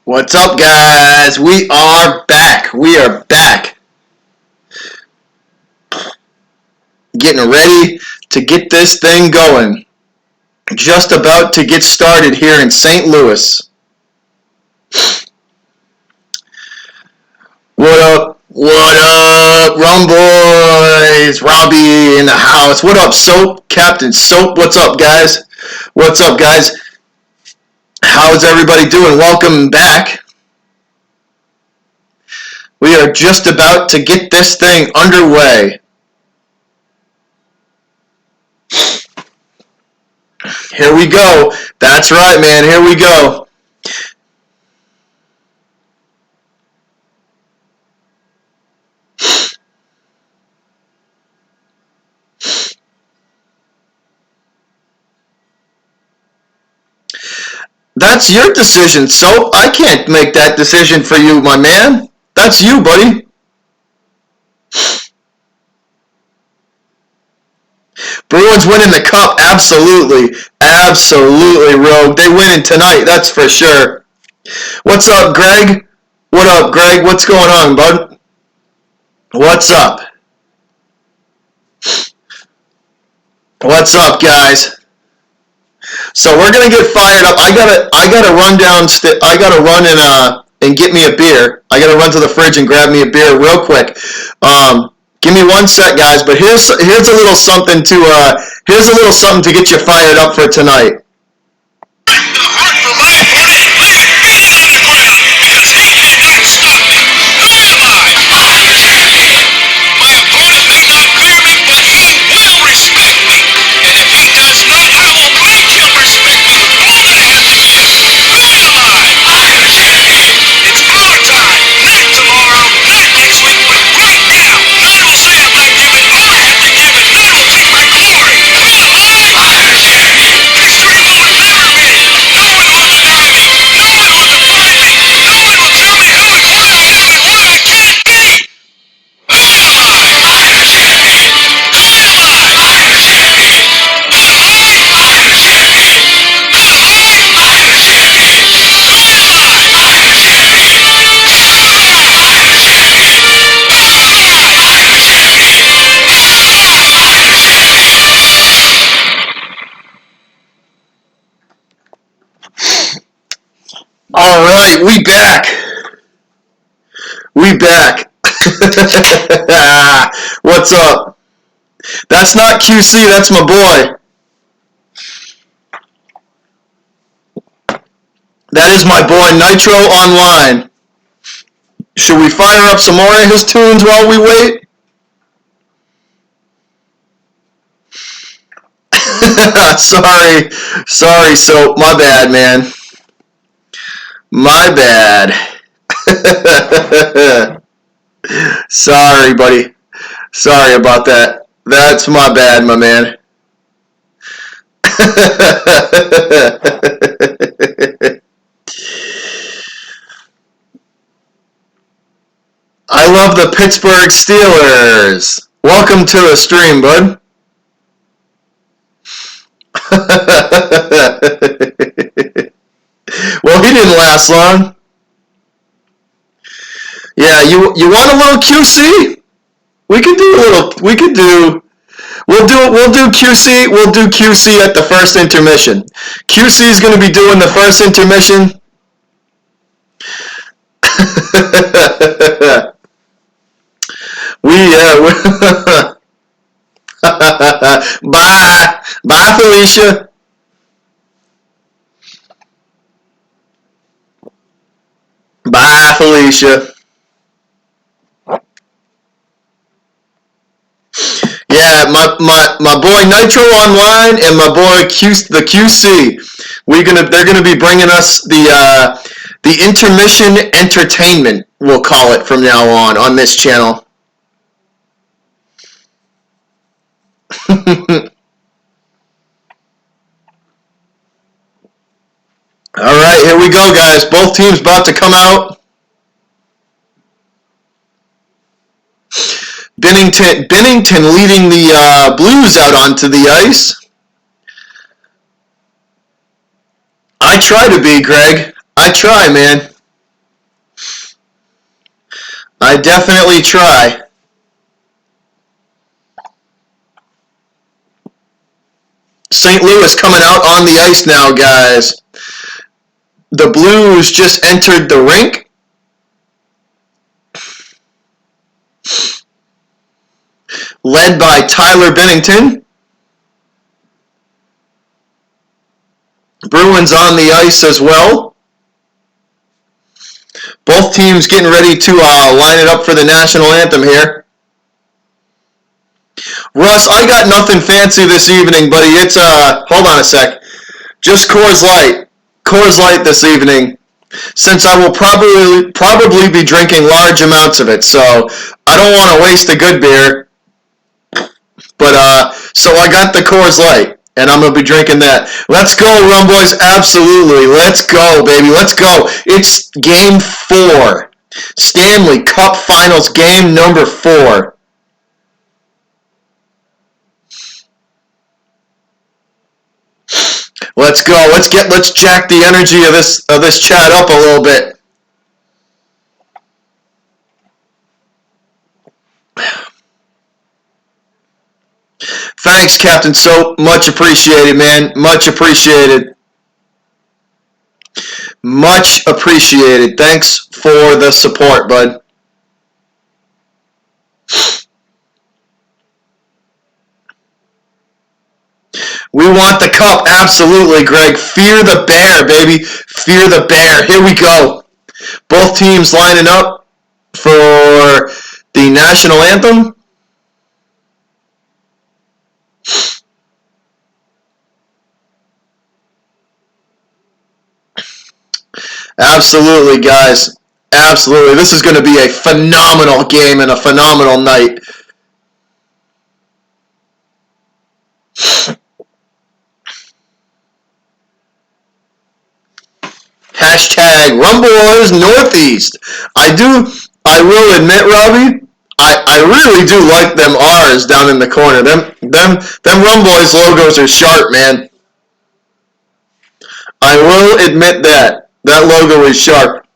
What's up, guys? We are back. We are back. Getting ready to get this thing going. Just about to get started here in St. Louis. What up? What up, Rum Boys? Robbie in the house. What up, Soap? Captain Soap. What's up, guys? What's up, guys? How's everybody doing? Welcome back. We are just about to get this thing underway. Here we go. That's right, man. Here we go. That's your decision, Soap. I can't make that decision for you, my man. That's you, buddy. Bruins winning the cup, absolutely. Absolutely, Rogue. They winning tonight, that's for sure. What's up, Greg? What up, Greg? What's going on, bud? What's up? What's up, guys? So we're gonna get fired up. I gotta run down. I gotta run and get me a beer. I gotta run to the fridge and grab me a beer real quick. Give me 1 sec, guys. But here's a little something to get you fired up for tonight. All right, we back. We back. What's up? That's not QC, that's my boy. That is my boy Nitro Online. Should we fire up some more of his tunes while we wait? Sorry, Soap. My bad, man. My bad. Sorry, buddy. Sorry about that. That's my bad, my man. I love the Pittsburgh Steelers. Welcome to the stream, bud. Well, he didn't last long. Yeah, you want a little QC? We'll do QC. We'll do QC at the first intermission. QC is going to be doing the first intermission. Bye, Felicia. Bye, Felicia. Yeah, my boy Nitro Online and my boy the QC. They're gonna be bringing us the intermission entertainment. We'll call it from now on this channel. All right, here we go, guys. Both teams about to come out. Bennington leading the Blues out onto the ice. I try to be, Greg. I try, man. I definitely try. St. Louis coming out on the ice now, guys. The Blues just entered the rink. Led by Tyler Bennington. Bruins on the ice as well. Both teams getting ready to line it up for the national anthem here. Russ, I got nothing fancy this evening, buddy. It's, hold on a sec. Just Coors Light. Coors Light this evening. Since I will probably be drinking large amounts of it, so I don't want to waste a good beer. But, so I got the Coors Light, and I'm going to be drinking that. Let's go, Rum Boys. Absolutely. Let's go, baby. Let's go. It's Game 4. Stanley Cup Finals, Game number 4. Let's go. Let's jack the energy of this chat up a little bit. Thanks, Captain Soap. Much appreciated, man. Much appreciated. Much appreciated. Thanks for the support, bud. We want the cup, absolutely, Greg. Fear the bear, baby. Fear the bear. Here we go. Both teams lining up for the national anthem. Absolutely, guys. Absolutely. This is going to be a phenomenal game and a phenomenal night. Hashtag Rumboys Northeast. I will admit, Robbie, I really do like them R's down in the corner. Them Rumboys logos are sharp, man. I will admit that. That logo is sharp.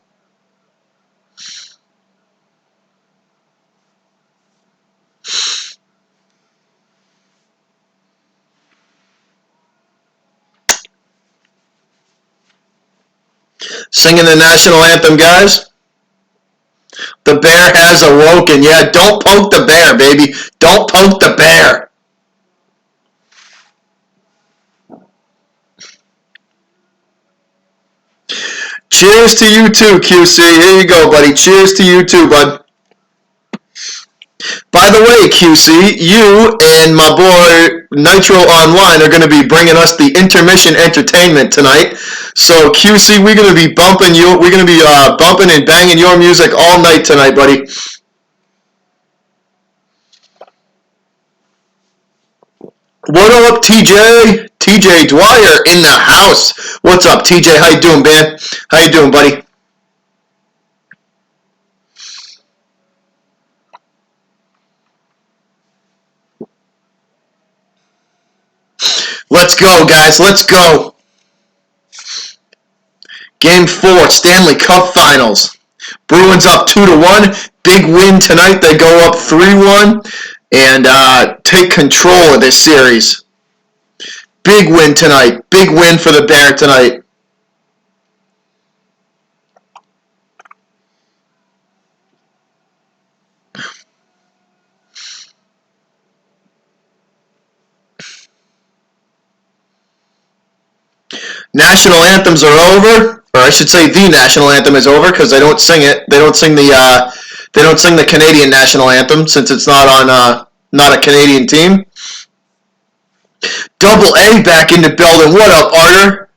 Singing the national anthem, guys. The bear has awoken. Yeah, don't poke the bear, baby. Don't poke the bear. Cheers to you too, QC. Here you go, buddy. Cheers to you too, bud. By the way, QC, you and my boy Nitro Online are going to be bringing us the intermission entertainment tonight. So QC, we're going to be bumping you. We're going to be bumping and banging your music all night tonight, buddy. What up, TJ? TJ Dwyer in the house. What's up, TJ? How you doing, man? How you doing, buddy? Let's go, guys. Let's go. Game 4, Stanley Cup Finals. Bruins up 2-1. Big win tonight. They go up 3-1 and take control of this series. Big win tonight. Big win for the Bear tonight. National anthems are over, or I should say the national anthem is over because they don't sing it. They don't sing the Canadian national anthem since it's not on not a Canadian team. Double A back in the building. What up, Arter?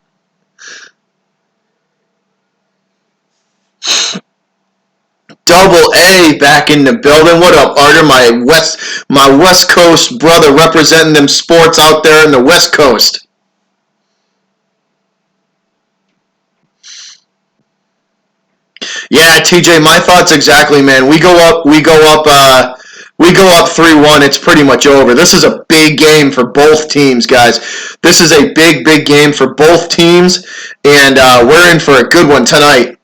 Double A back in the building. What up, Arter? My West Coast brother representing them sports out there in the West Coast. Yeah, TJ, my thoughts exactly, man. We go up 3-1. It's pretty much over. This is a big game for both teams, guys. This is a big game for both teams, and we're in for a good one tonight.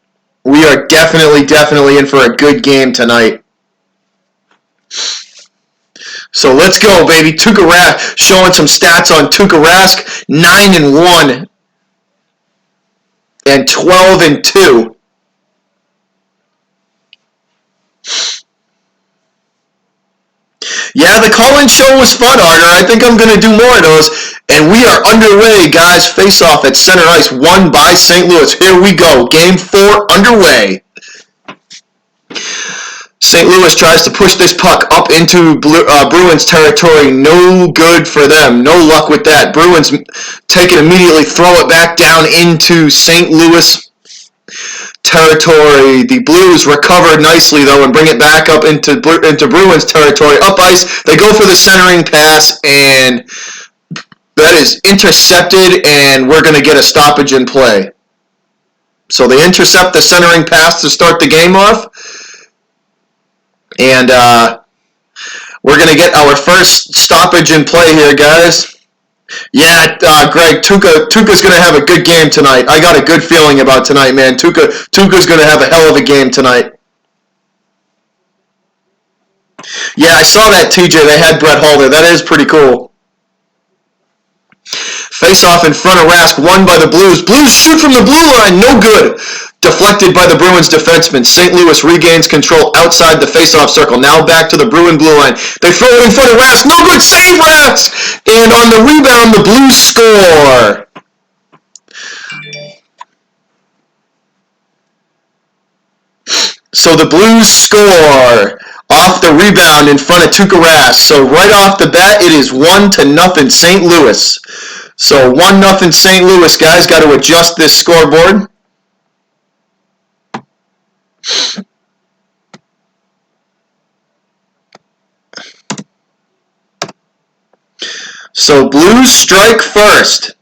We are definitely in for a good game tonight. So let's go, baby. Tuukka Rask, showing some stats on Tuukka Rask, 9-1 and 12-2. Yeah, the call-in show was fun, Arter. I think I'm going to do more of those. And we are underway, guys. Face-off at center ice, won by St. Louis. Here we go. Game 4 underway. St. Louis tries to push this puck up into Bruins territory. No good for them. No luck with that. Bruins take it immediately, throw it back down into St. Louis territory. The Blues recover nicely, though, and bring it back up into Bruins territory. Up ice, they go for the centering pass, and that is intercepted, and we're going to get a stoppage in play. So they intercept the centering pass to start the game off, and we're going to get our first stoppage in play here, guys. Yeah, Greg, Tuukka's going to have a good game tonight. I got a good feeling about tonight, man. Tuukka's going to have a hell of a game tonight. Yeah, I saw that, TJ. They had Brett Halder. That is pretty cool. Face-off in front of Rask, won by the Blues. Blues shoot from the blue line, no good. Deflected by the Bruins defenseman. St. Louis regains control outside the face-off circle. Now back to the Bruin blue line. They throw it in front of Rask. No good save, Rask! And on the rebound, the Blues score. So the Blues score off the rebound in front of Tuukka Rask. So right off the bat, it is 1-0 St. Louis. So 1-0 St. Louis, guys. Got to adjust this scoreboard. So Blues strike first.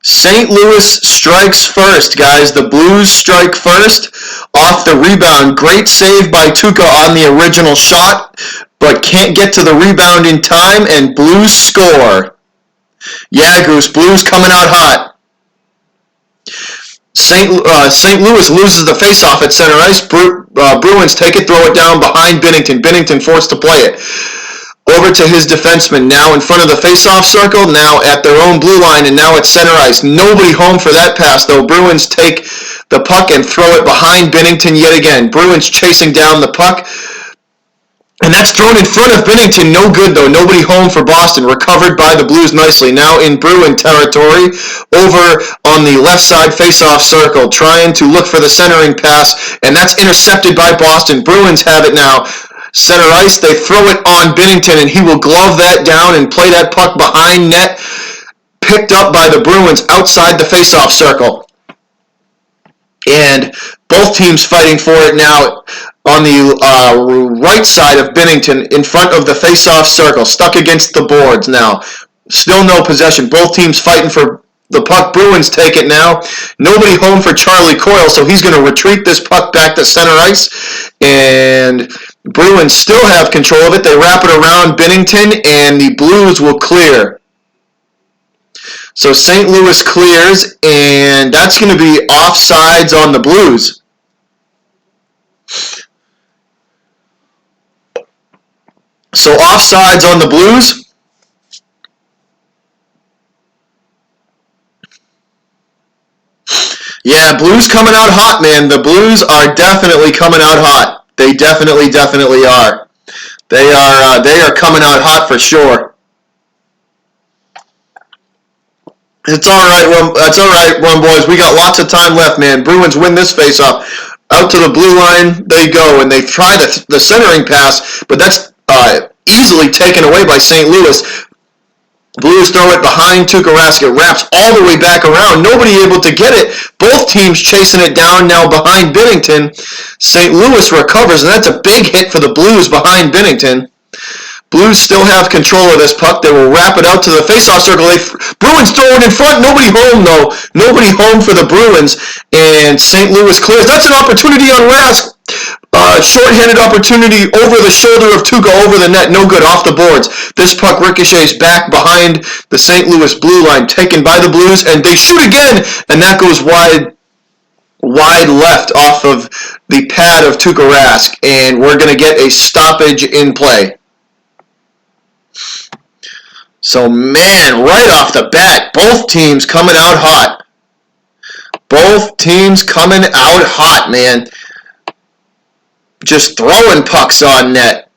St. Louis strikes first, guys. The Blues strike first off the rebound. Great save by Tuukka on the original shot, but can't get to the rebound in time, and Blues score. Yeah, Goose, Blues coming out hot. St. Louis loses the faceoff at center ice. Bruins take it, throw it down behind Binnington. Binnington forced to play it. Over to his defenseman, now in front of the faceoff circle, now at their own blue line, and now at center ice. Nobody home for that pass, though. Bruins take the puck and throw it behind Binnington yet again. Bruins chasing down the puck. And that's thrown in front of Binnington. No good, though. Nobody home for Boston. Recovered by the Blues nicely. Now in Bruin territory, over on the left side faceoff circle, trying to look for the centering pass, and that's intercepted by Boston. Bruins have it now. Center ice, they throw it on Binnington, and he will glove that down and play that puck behind net. Picked up by the Bruins outside the faceoff circle. And both teams fighting for it now on the right side of Binnington in front of the face-off circle, stuck against the boards now. Still no possession. Both teams fighting for the puck. Bruins take it now. Nobody home for Charlie Coyle, so he's going to retreat this puck back to center ice. And Bruins still have control of it. They wrap it around Binnington, and the Blues will clear. So St. Louis clears, and that's going to be offsides on the Blues. So offsides on the Blues. Yeah, Blues coming out hot, man. The Blues are definitely coming out hot. They definitely are. They are coming out hot for sure. It's all right, that's all right, Rum Boys. We got lots of time left, man. Bruins win this face-off. Out to the blue line they go, and they try the centering pass, but that's easily taken away by St. Louis. Blues throw it behind Tuukka Rask. It wraps all the way back around. Nobody able to get it. Both teams chasing it down now behind Binnington. St. Louis recovers, and that's a big hit for the Blues behind Binnington. Blues still have control of this puck. They will wrap it out to the face-off circle. Bruins throw it in front. Nobody home, though. Nobody home for the Bruins. And St. Louis clears. That's an opportunity on Rask. Short-handed opportunity over the shoulder of Tuukka, over the net. No good, off the boards. This puck ricochets back behind the St. Louis blue line, taken by the Blues, and they shoot again, and that goes wide. wide left off of the pad of Tuukka Rask, and we're going to get a stoppage in play. So, man, right off the bat, both teams coming out hot. Both teams coming out hot, man. Just throwing pucks on net.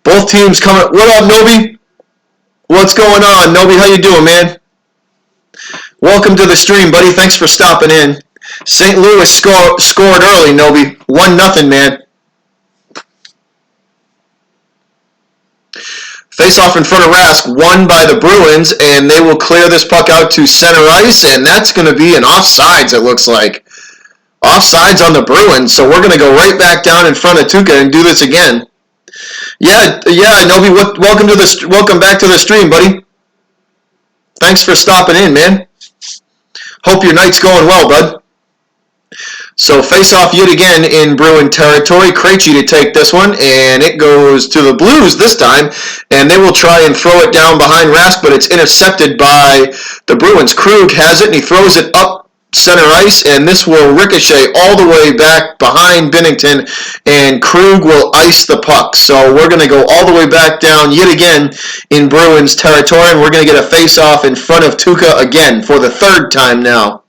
Both teams coming. What up, Nobi? What's going on, Nobi? How you doing, man? Welcome to the stream, buddy. Thanks for stopping in. St. Louis scored early, Nobi. 1-0, man. Face-off in front of Rask, won by the Bruins, and they will clear this puck out to center ice, and that's going to be an offsides, it looks like. Offsides on the Bruins, so we're going to go right back down in front of Tuukka and do this again. Yeah, Nobi, welcome back to the stream, buddy. Thanks for stopping in, man. Hope your night's going well, bud. So face-off yet again in Bruin territory. Krejci to take this one, and it goes to the Blues this time, and they will try and throw it down behind Rask, but it's intercepted by the Bruins. Krug has it, and he throws it up center ice, and this will ricochet all the way back behind Binnington, and Krug will ice the puck. So we're going to go all the way back down yet again in Bruins territory, and we're going to get a face-off in front of Tuukka again for the third time now.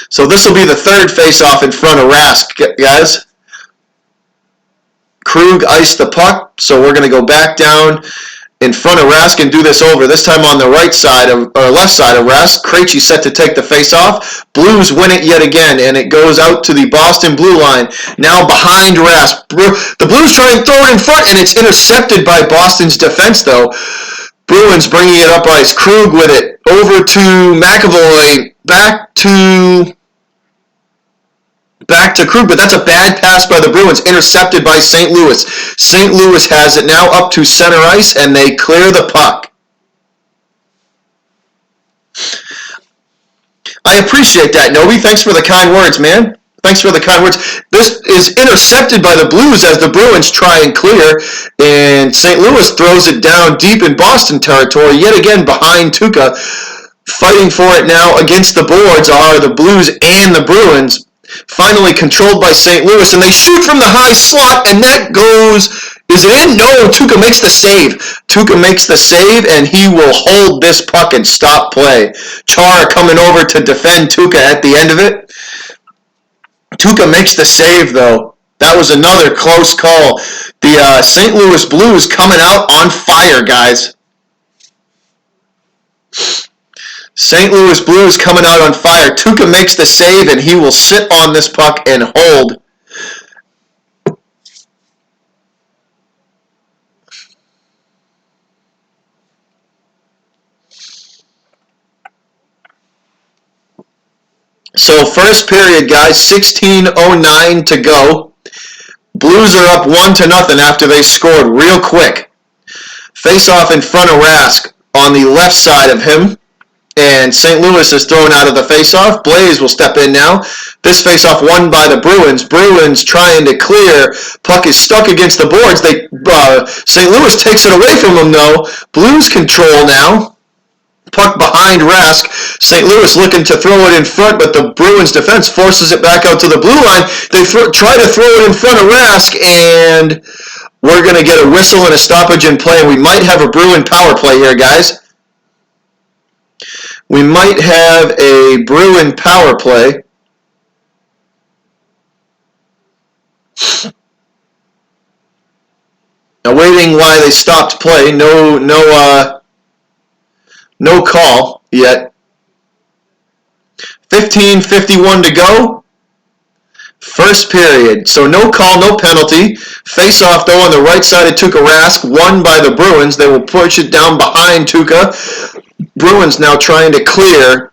So this will be the third face-off in front of Rask, guys. Krug iced the puck, so we're going to go back down in front of Rask and do this over. This time on the right side of, or left side of Rask. Krejci set to take the face-off. Blues win it yet again, and it goes out to the Boston blue line. Now behind Rask. The Blues try and throw it in front, and it's intercepted by Boston's defense, though. Bruins bringing it up ice. Krug with it. Over to McAvoy. Back to Krug, but that's a bad pass by the Bruins, intercepted by St. Louis. St. Louis has it now up to center ice, and they clear the puck. I appreciate that, Nobi. Thanks for the kind words, man. Thanks for the kind words. This is intercepted by the Blues as the Bruins try and clear, and St. Louis throws it down deep in Boston territory, yet again behind Tuukka. Fighting for it now against the boards are the Blues and the Bruins. Finally controlled by St. Louis, and they shoot from the high slot, and that goes, is it in? No, Tuukka makes the save. Tuukka makes the save, and he will hold this puck and stop play. Chara coming over to defend Tuukka at the end of it. Tuukka makes the save, though. That was another close call. The St. Louis Blues coming out on fire, guys. St. Louis Blues coming out on fire. Tuukka makes the save, and he will sit on this puck and hold. So first period, guys, 16:09 to go. Blues are up 1-0 after they scored real quick. Face off in front of Rask on the left side of him. And St. Louis is thrown out of the face-off. Blaze will step in now. This face-off won by the Bruins. Bruins trying to clear. Puck is stuck against the boards. St. Louis takes it away from them, though. Blues control now. Puck behind Rask. St. Louis looking to throw it in front, but the Bruins defense forces it back out to the blue line. They try to throw it in front of Rask, and we're going to get a whistle and a stoppage in play. We might have a Bruin power play here, guys. We might have a Bruin power play. Awaiting why they stopped play. No call yet. 15:51 to go. First period. So no call, no penalty. Face off though on the right side of Tuukka Rask, won by the Bruins. They will push it down behind Tuukka. Bruins now trying to clear.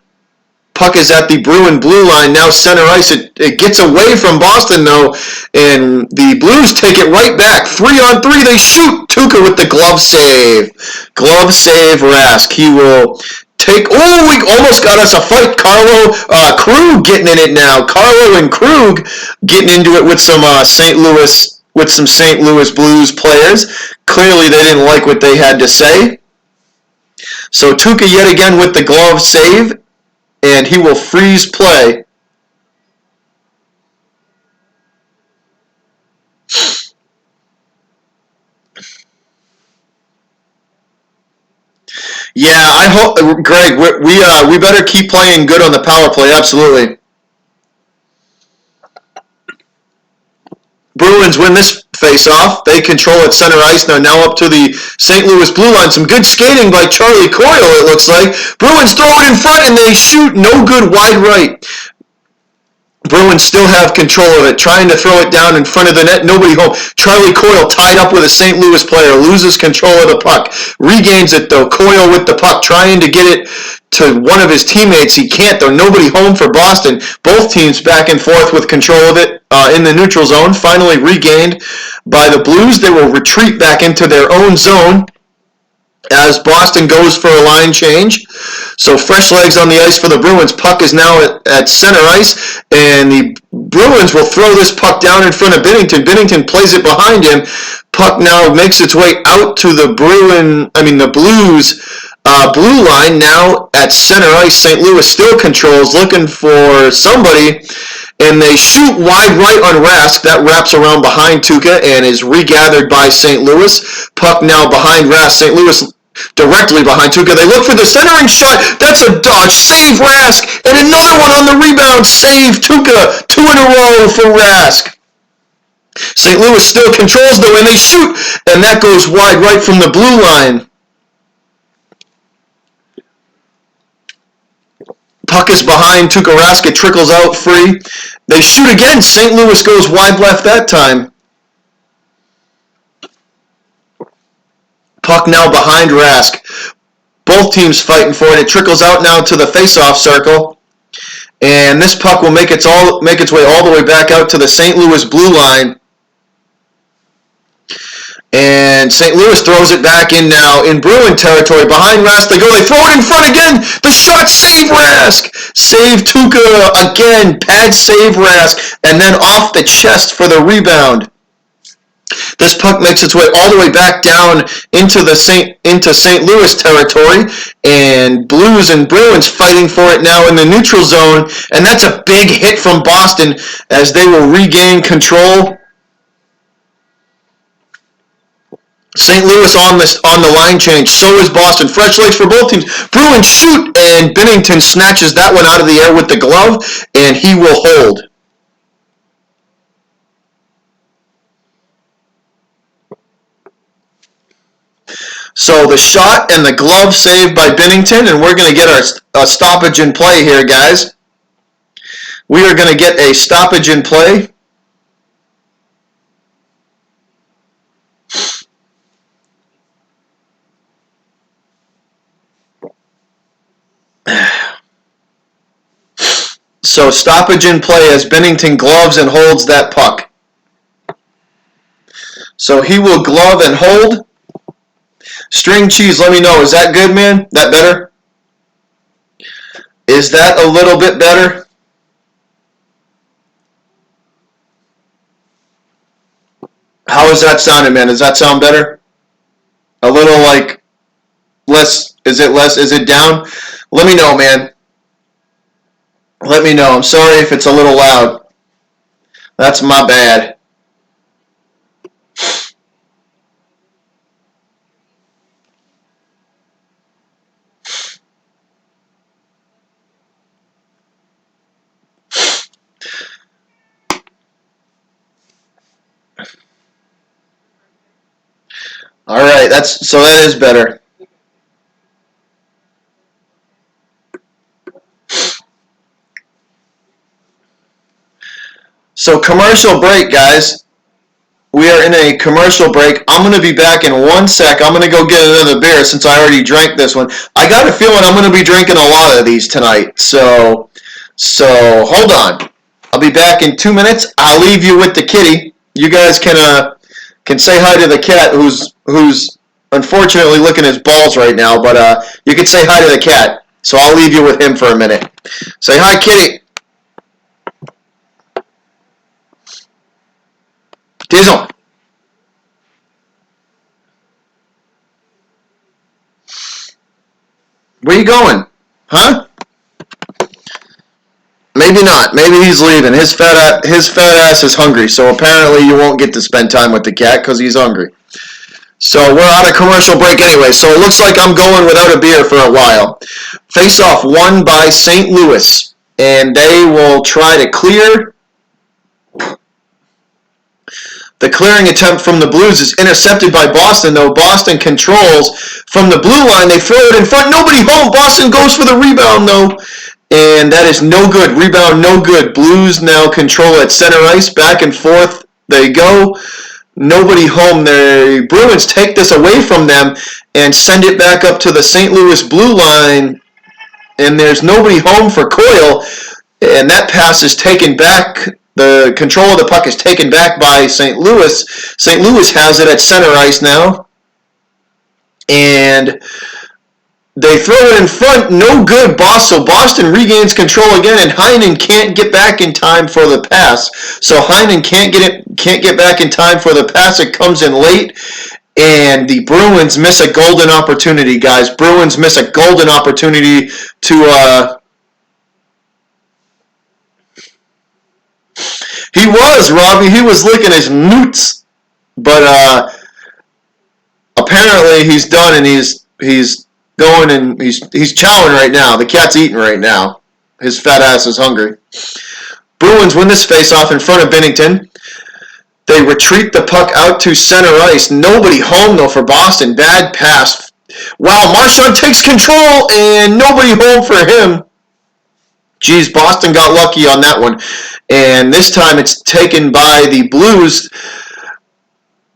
Puck is at the Bruin blue line, now center ice. It gets away from Boston, though, and the Blues take it right back. 3-on-3, they shoot. Tuukka with the glove save. Glove save, Rask. He will take... Oh, we almost got us a fight. Krug getting in it now. Carlo and Krug getting into it with some St. Louis Blues players. Clearly, they didn't like what they had to say. So Tuca yet again with the glove save, and he will freeze play. Yeah, I hope, Greg. We better keep playing good on the power play. Absolutely. Bruins win this face-off. They control at center ice. They're now up to the St. Louis blue line. Some good skating by Charlie Coyle, it looks like. Bruins throw it in front, and they shoot. No good, wide right. Bruins still have control of it, trying to throw it down in front of the net. Nobody home. Charlie Coyle tied up with a St. Louis player, loses control of the puck. Regains it, though. Coyle with the puck, trying to get it to one of his teammates. He can't, though. Nobody home for Boston. Both teams back and forth with control of it in the neutral zone. Finally regained by the Blues. They will retreat back into their own zone as Boston goes for a line change. So fresh legs on the ice for the Bruins. Puck is now at center ice, and the Bruins will throw this puck down in front of Binnington. Binnington plays it behind him. Puck now makes its way out to the Blues blue line. Now at center ice, St. Louis still controls, looking for somebody, and they shoot wide right on Rask. That wraps around behind Tuca and is regathered by St. Louis. Puck now behind Rask. St. Louis directly behind Tuca. They look for the centering shot. That's a dodge. Save Rask. And another one on the rebound. Save Tuca. 2 in a row for Rask. St. Louis still controls, though, and they shoot. And that goes wide right from the blue line. Puck is behind Tuukka Rask. It trickles out free. They shoot again. St. Louis goes wide left that time. Puck now behind Rask. Both teams fighting for it. It trickles out now to the face-off circle. And this puck will make its way all the way back out to the St. Louis blue line. And St. Louis throws it back in now in Bruin territory. Behind Rask they go. They throw it in front again. The shot, save Rask. Save Tuukka again. Pad save Rask. And then off the chest for the rebound. This puck makes its way all the way back down into St. Louis territory, and Blues and Bruins fighting for it now in the neutral zone, and that's a big hit from Boston as they will regain control. St. Louis on the line change. So is Boston. Fresh legs for both teams. Bruins shoot, and Binnington snatches that one out of the air with the glove, and he will hold. So the shot and the glove saved by Binnington, and we're going to get our stoppage in play here, guys. We are going to get a stoppage in play. So stoppage in play as Binnington gloves and holds that puck. So he will glove and hold. String cheese, let me know. Is that good, man? That better? Is that a little bit better? How is that sounding, man? Does that sound better? A little like less? Is it less? Is it down? Let me know, man. Let me know. I'm sorry if it's a little loud. That's my bad. All right, that is better. So commercial break, guys. We are in a commercial break. I'm going to be back in 1 sec. I'm going to go get another beer since I already drank this one. I got a feeling I'm going to be drinking a lot of these tonight. So hold on. I'll be back in 2 minutes. I'll leave you with the kitty. You guys can say hi to the cat who's unfortunately licking his balls right now, but you can say hi to the cat. So I'll leave you with him for a minute. Say hi, kitty. Dizzle. Where you going? Huh? Maybe not. Maybe he's leaving. His fat ass is hungry, so apparently you won't get to spend time with the cat because he's hungry. So we're on a commercial break anyway, so it looks like I'm going without a beer for a while. Face-off won by St. Louis, and they will try to clear. The clearing attempt from the Blues is intercepted by Boston, though Boston controls from the blue line. They throw it in front. Nobody home. Boston goes for the rebound, though. And that is no good. Rebound, no good. Blues now control at center ice. Back and forth they go. Nobody home. The Bruins take this away from them and send it back up to the St. Louis blue line. And there's nobody home for Coyle. And that pass is taken back. The control of the puck is taken back by St. Louis. St. Louis has it at center ice now. And they throw it in front. No good. So Boston regains control again, and Heinen can't get back in time for the pass. So Heinen can't get back in time for the pass. It comes in late. And the Bruins miss a golden opportunity, guys. Bruins miss a golden opportunity to He was, Robbie. He was licking his newts. But apparently he's done, and he's going and he's chowing right now. The cat's eating right now. His fat ass is hungry. Bruins win this face-off in front of Binnington. They retreat the puck out to center ice. Nobody home, though, for Boston. Bad pass. Wow, Marchand takes control, and nobody home for him. Geez, Boston got lucky on that one. And this time it's taken by the Blues.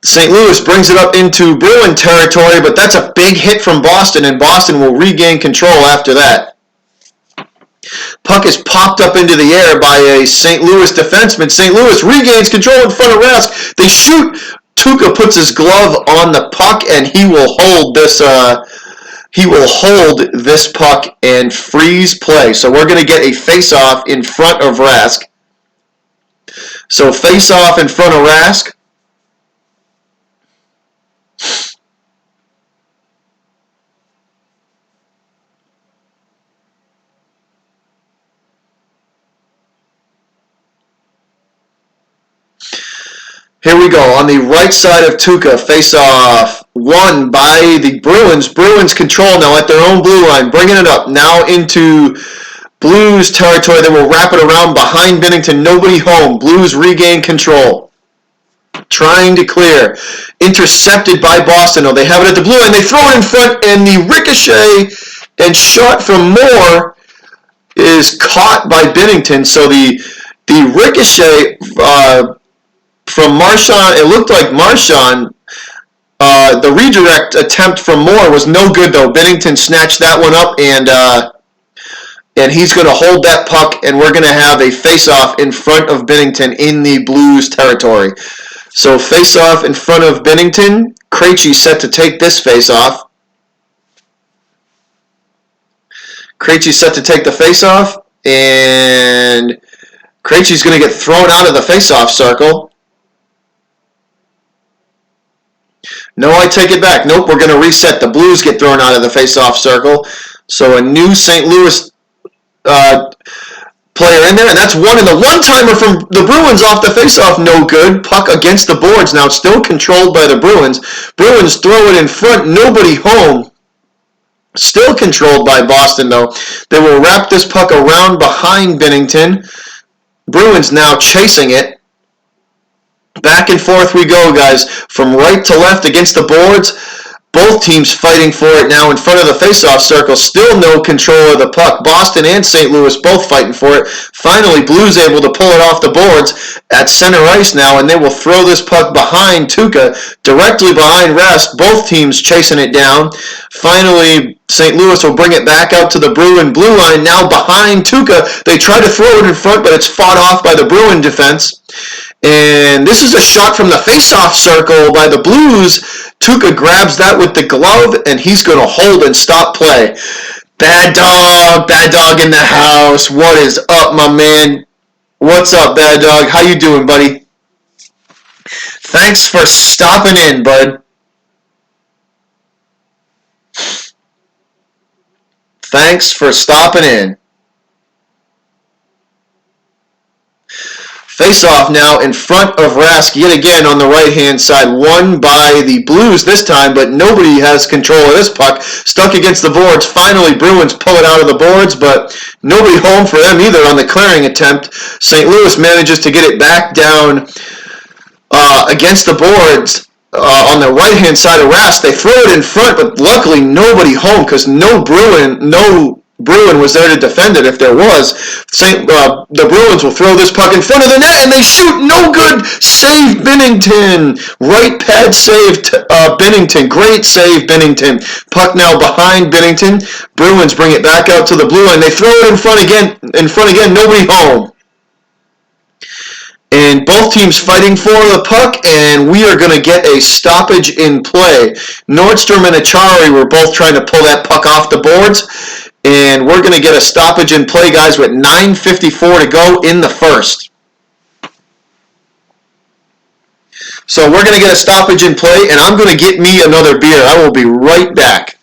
St. Louis brings it up into Bruin territory, but that's a big hit from Boston, and Boston will regain control after that. Puck is popped up into the air by a St. Louis defenseman. St. Louis regains control in front of Rask. They shoot. Tuukka puts his glove on the puck, and he will hold this. Puck and freeze play. So we're going to get a face-off in front of Rask. So face-off in front of Rask. Here we go. On the right side of Tuukka, face-off won by the Bruins. Bruins control now at their own blue line, bringing it up now into Blues territory. They will wrap it around behind Binnington. Nobody home. Blues regain control. Trying to clear. Intercepted by Boston. Oh, they have it at the blue line. They throw it in front, and the ricochet and shot from Moore is caught by Binnington. So the ricochet from Marchand, it looked like Marchand, the redirect attempt from Moore was no good, though. Binnington snatched that one up, and he's going to hold that puck, and we're going to have a face-off in front of Binnington in the Blues territory. So face-off in front of Binnington. Krejci set to take this face-off. Krejci set to take the face-off, and Krejci's going to get thrown out of the face-off circle. No, I take it back. Nope, we're going to reset. The Blues get thrown out of the face-off circle. So a new St. Louis player in there, and that's one. And the one-timer from the Bruins off the face-off, no good. Puck against the boards now, still controlled by the Bruins. Bruins throw it in front, nobody home. Still controlled by Boston, though. They will wrap this puck around behind Binnington. Bruins now chasing it. Back and forth we go, guys. From right to left against the boards. Both teams fighting for it now in front of the face-off circle. Still no control of the puck. Boston and St. Louis both fighting for it. Finally, Blues able to pull it off the boards at center ice now, and they will throw this puck behind Tuukka, directly behind Rask. Both teams chasing it down. Finally, St. Louis will bring it back out to the Bruin blue line, now behind Tuukka. They try to throw it in front, but it's fought off by the Bruin defense. And this is a shot from the face-off circle by the Blues. Tuukka grabs that with the glove, and he's going to hold and stop play. Bad dog in the house. What is up, my man? What's up, Bad Dog? How you doing, buddy? Thanks for stopping in, bud. Thanks for stopping in. Face-off now in front of Rask yet again on the right-hand side, won by the Blues this time, but nobody has control of this puck. Stuck against the boards. Finally, Bruins pull it out of the boards, but nobody home for them either on the clearing attempt. St. Louis manages to get it back down against the boards on the right-hand side of Rask. They throw it in front, but luckily nobody home because no Bruin was there to defend it if there was. The Bruins will throw this puck in front of the net, and they shoot. No good. Save Binnington. Right pad save Binnington. Great save Binnington. Puck now behind Binnington. Bruins bring it back out to the blue line. They throw it in front again. Nobody home. And both teams fighting for the puck, and we are going to get a stoppage in play. Nordstrom and Achari were both trying to pull that puck off the boards. And we're going to get a stoppage in play, guys, with 9:54 to go in the first. So we're going to get a stoppage in play, and I'm going to get me another beer. I will be right back.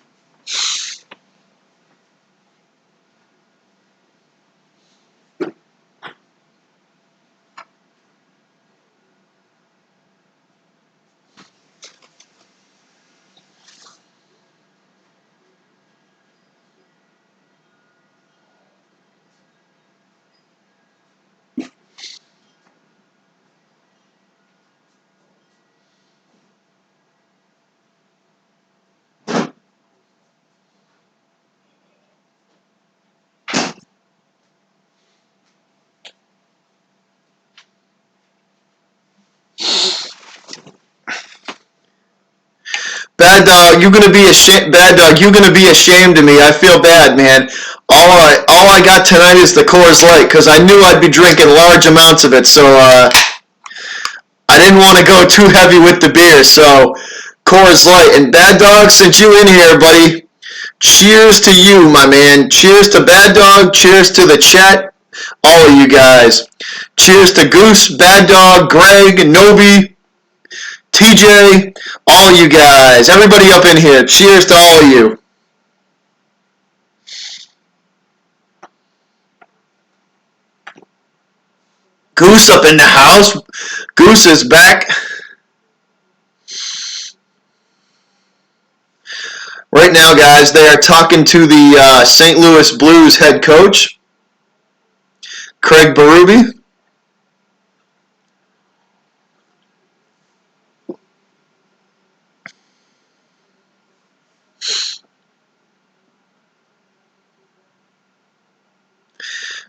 Bad dog, you're gonna be ashamed. Bad dog, you're gonna be ashamed of me. I feel bad, man. All I got tonight is the Coors Light because I knew I'd be drinking large amounts of it. So I didn't want to go too heavy with the beer. So Coors Light. And Bad dog, since you in here, buddy, cheers to you, my man. Cheers to Bad dog. Cheers to the chat. All of you guys. Cheers to Goose, Bad dog, Greg, Nobi, TJ, all you guys, everybody up in here, cheers to all of you. Goose up in the house. Goose is back. Right now, guys, they are talking to the St. Louis Blues head coach, Craig Berube.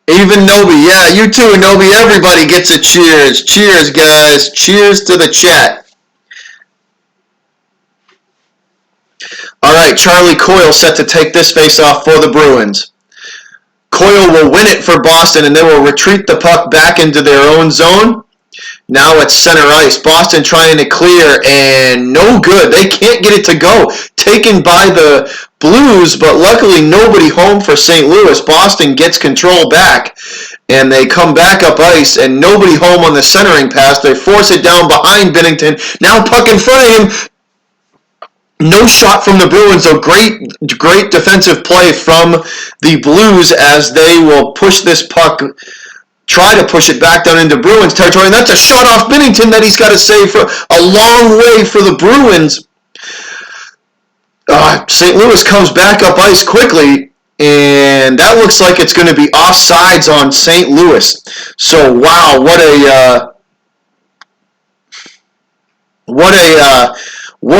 Even Nobi, yeah, you too, Nobi. Everybody gets a cheers. Cheers, guys. Cheers to the chat. All right, Charlie Coyle set to take this face-off for the Bruins. Coyle will win it for Boston, and they will retreat the puck back into their own zone. Now it's center ice. Boston trying to clear, and no good. They can't get it to go. Taken by the Blues, but luckily nobody home for St. Louis. Boston gets control back, and they come back up ice, and nobody home on the centering pass. They force it down behind Binnington. Now puck in front of him. No shot from the Bruins, so great defensive play from the Blues as they will push this puck, try to push it back down into Bruins territory, and that's a shot off Binnington that he's got to save for a long way for the Bruins. St. Louis comes back up ice quickly, and that looks like it's going to be offsides on St. Louis. So, wow, what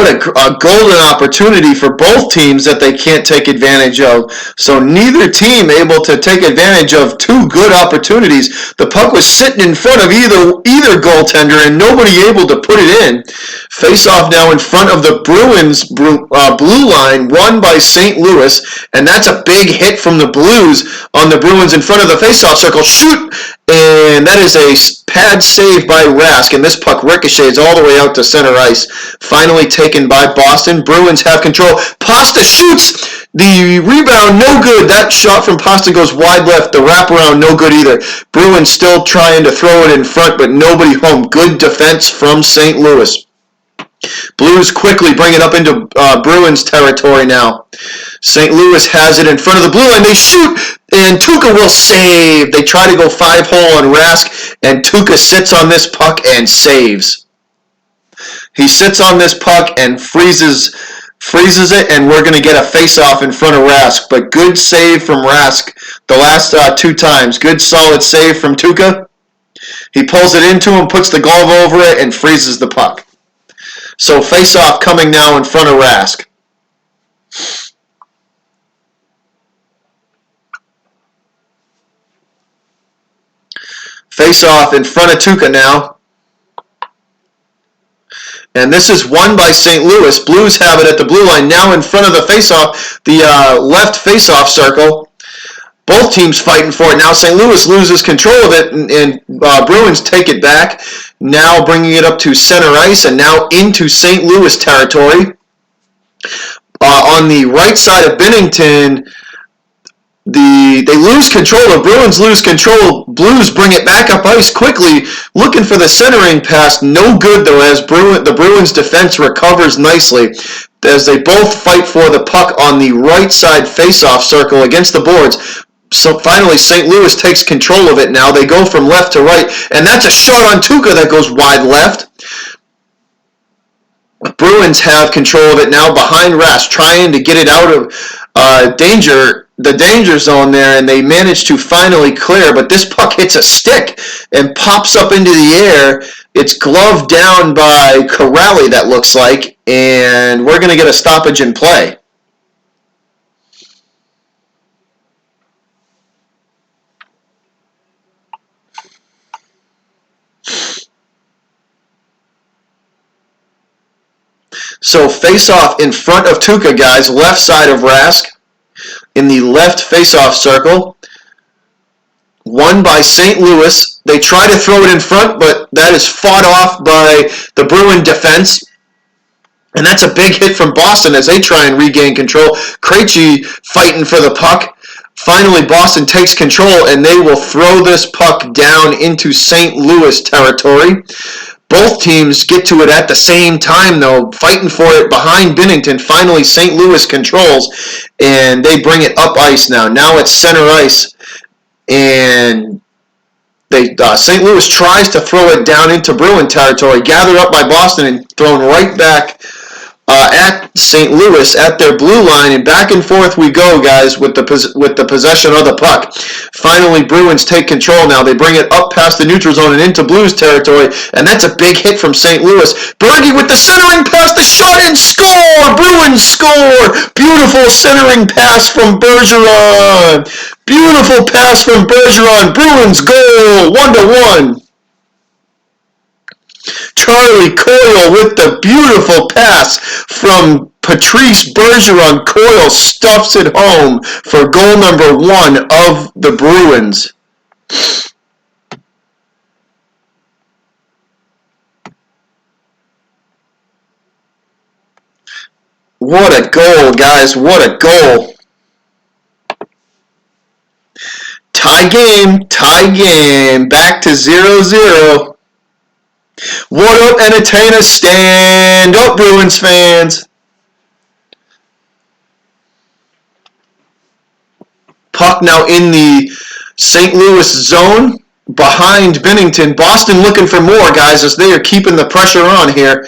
a golden opportunity for both teams that they can't take advantage of. So neither team able to take advantage of two good opportunities. The puck was sitting in front of either goaltender and nobody able to put it in. Face-off now in front of the Bruins blue line, won by St. Louis, and that's a big hit from the Blues on the Bruins in front of the face-off circle. Shoot! And that is a pad save by Rask, and this puck ricochets all the way out to center ice. Finally taken by Boston. Bruins have control. Pasta shoots! The rebound, no good. That shot from Pasta goes wide left. The wraparound, no good either. Bruins still trying to throw it in front, but nobody home. Good defense from St. Louis. Blues quickly bring it up into Bruins territory now. St. Louis has it in front of the blue line. They shoot, and Tuukka will save. They try to go 5-hole on Rask, and Tuukka sits on this puck and saves. He sits on this puck and freezes it, and we're going to get a face-off in front of Rask. But good save from Rask the last 2 times. Good solid save from Tuukka. He pulls it into him, puts the glove over it, and freezes the puck. So face-off coming now in front of Rask. Face-off in front of Tuukka now. And this is won by St. Louis. Blues have it at the blue line. Now in front of the face-off, the left face-off circle. Both teams fighting for it. Now St. Louis loses control of it, and Bruins take it back. Now bringing it up to center ice and now into St. Louis territory. On the right side of Binnington, they lose control. The Bruins lose control. Blues bring it back up ice quickly, looking for the centering pass. No good though, as the Bruins defense recovers nicely as they both fight for the puck on the right side face-off circle against the boards. So finally, St. Louis takes control of it now. They go from left to right, and that's a shot on Tuukka that goes wide left. The Bruins have control of it now behind Rask, trying to get it out of the danger zone there, and they manage to finally clear. But this puck hits a stick and pops up into the air. It's gloved down by Corrali, that looks like, and we're going to get a stoppage in play. So face-off in front of Tuukka, guys, left side of Rask, in the left face-off circle. Won by St. Louis. They try to throw it in front, but that is fought off by the Bruin defense. And that's a big hit from Boston as they try and regain control. Krejci fighting for the puck. Finally, Boston takes control, and they will throw this puck down into St. Louis territory. Both teams get to it at the same time, though, fighting for it behind Binnington. Finally, St. Louis controls, and they bring it up ice now. Now it's center ice, and St. Louis tries to throw it down into Bruin territory, gathered up by Boston and thrown right back at St. Louis at their blue line, and back and forth we go, guys, with the possession of the puck. Finally, Bruins take control now. They bring it up past the neutral zone and into Blues territory, and that's a big hit from St. Louis. Berge with the centering pass, the shot, and score! Bruins score! Beautiful centering pass from Bergeron. Beautiful pass from Bergeron. Bruins goal, 1-1. Charlie Coyle with the beautiful pass from Patrice Bergeron. Coyle stuffs it home for goal number 1 of the Bruins. What a goal, guys. What a goal. Tie game. Back to 0-0. What up, entertainer? Stand up, Bruins fans. Puck now in the St. Louis zone behind Binnington. Boston looking for more, guys, as they are keeping the pressure on here.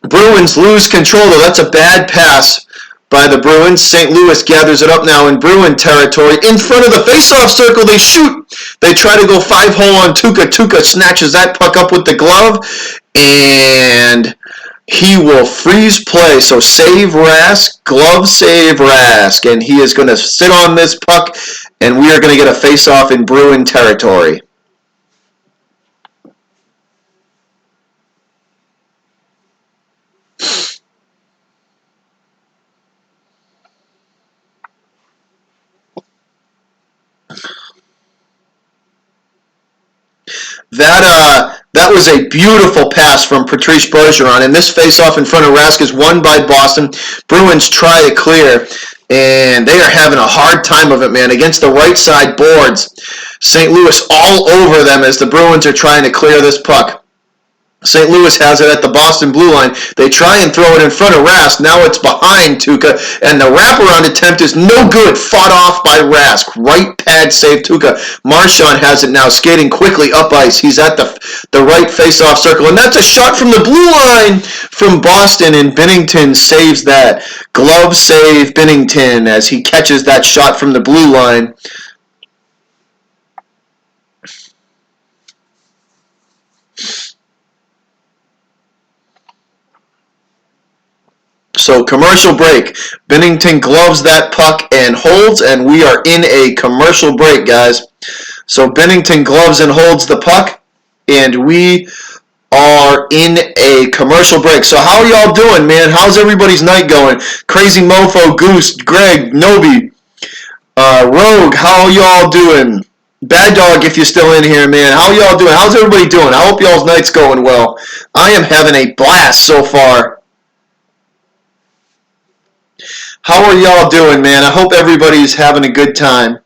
Bruins lose control, though. That's a bad pass by the Bruins. St. Louis gathers it up now in Bruin territory. In front of the face-off circle, they shoot. They try to go 5-hole on Tuukka. Tuukka snatches that puck up with the glove, and he will freeze play. So save Rask, glove save Rask, and he is going to sit on this puck, and we are going to get a face-off in Bruin territory. That was a beautiful pass from Patrice Bergeron, and this face-off in front of Rask is won by Boston. Bruins try to clear, and they are having a hard time of it, man, against the right side boards. St. Louis all over them as the Bruins are trying to clear this puck. St. Louis has it at the Boston blue line. They try and throw it in front of Rask. Now it's behind Tuukka, and the wraparound attempt is no good. Fought off by Rask. Right pad save Tuukka. Marchand has it now, skating quickly up ice. He's at the right face-off circle, and that's a shot from the blue line from Boston, and Binnington saves that. Glove save Binnington as he catches that shot from the blue line. So commercial break. Binnington gloves that puck and holds, and we are in a commercial break, guys. So Binnington gloves and holds the puck, and we are in a commercial break. So how are y'all doing, man? How's everybody's night going? Crazy Mofo, Goose, Greg, Nobi, Rogue, how y'all doing? Bad Dog, if you're still in here, man. How y'all doing? How's everybody doing? I hope y'all's night's going well. I am having a blast so far. How are y'all doing, man? I hope everybody's having a good time.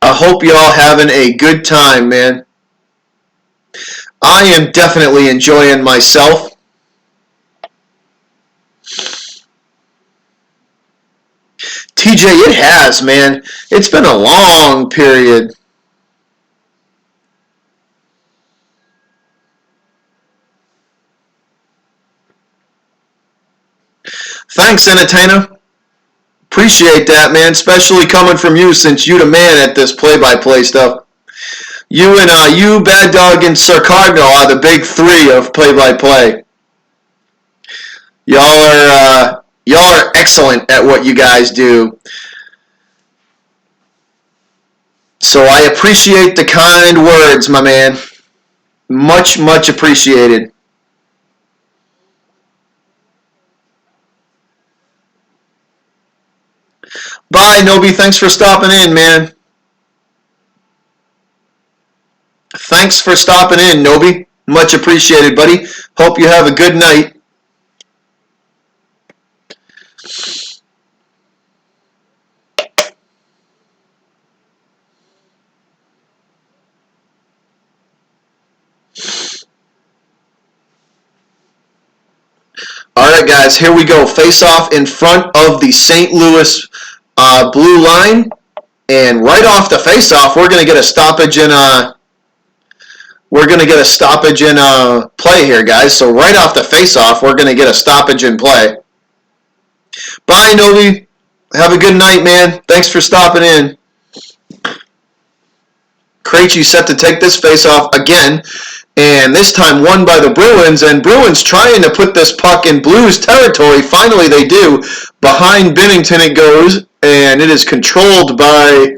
I hope y'all having a good time, man. I am definitely enjoying myself. TJ, it has, man. It's been a long period. Thanks, Entertainer. Appreciate that, man. Especially coming from you, since you the man at this play-by-play stuff. You and you, Bad Dog, and Sir Cardinal are the big three of play-by-play. Y'all are excellent at what you guys do. So I appreciate the kind words, my man. Much, much appreciated. Bye, Nobi. Thanks for stopping in, man. Thanks for stopping in, Nobi. Much appreciated, buddy. Hope you have a good night. All right, guys, here we go. Face off in front of the St. Louis blue line, and right off the face off, we're going to get a stoppage in play here, guys. So right off the face off, we're going to get a stoppage in play. Bye, Nobi. Have a good night, man. Thanks for stopping in. Krejci set to take this face off again, and this time won by the Bruins, and Bruins trying to put this puck in Blues territory. Finally they do. Behind Binnington it goes, and it is controlled by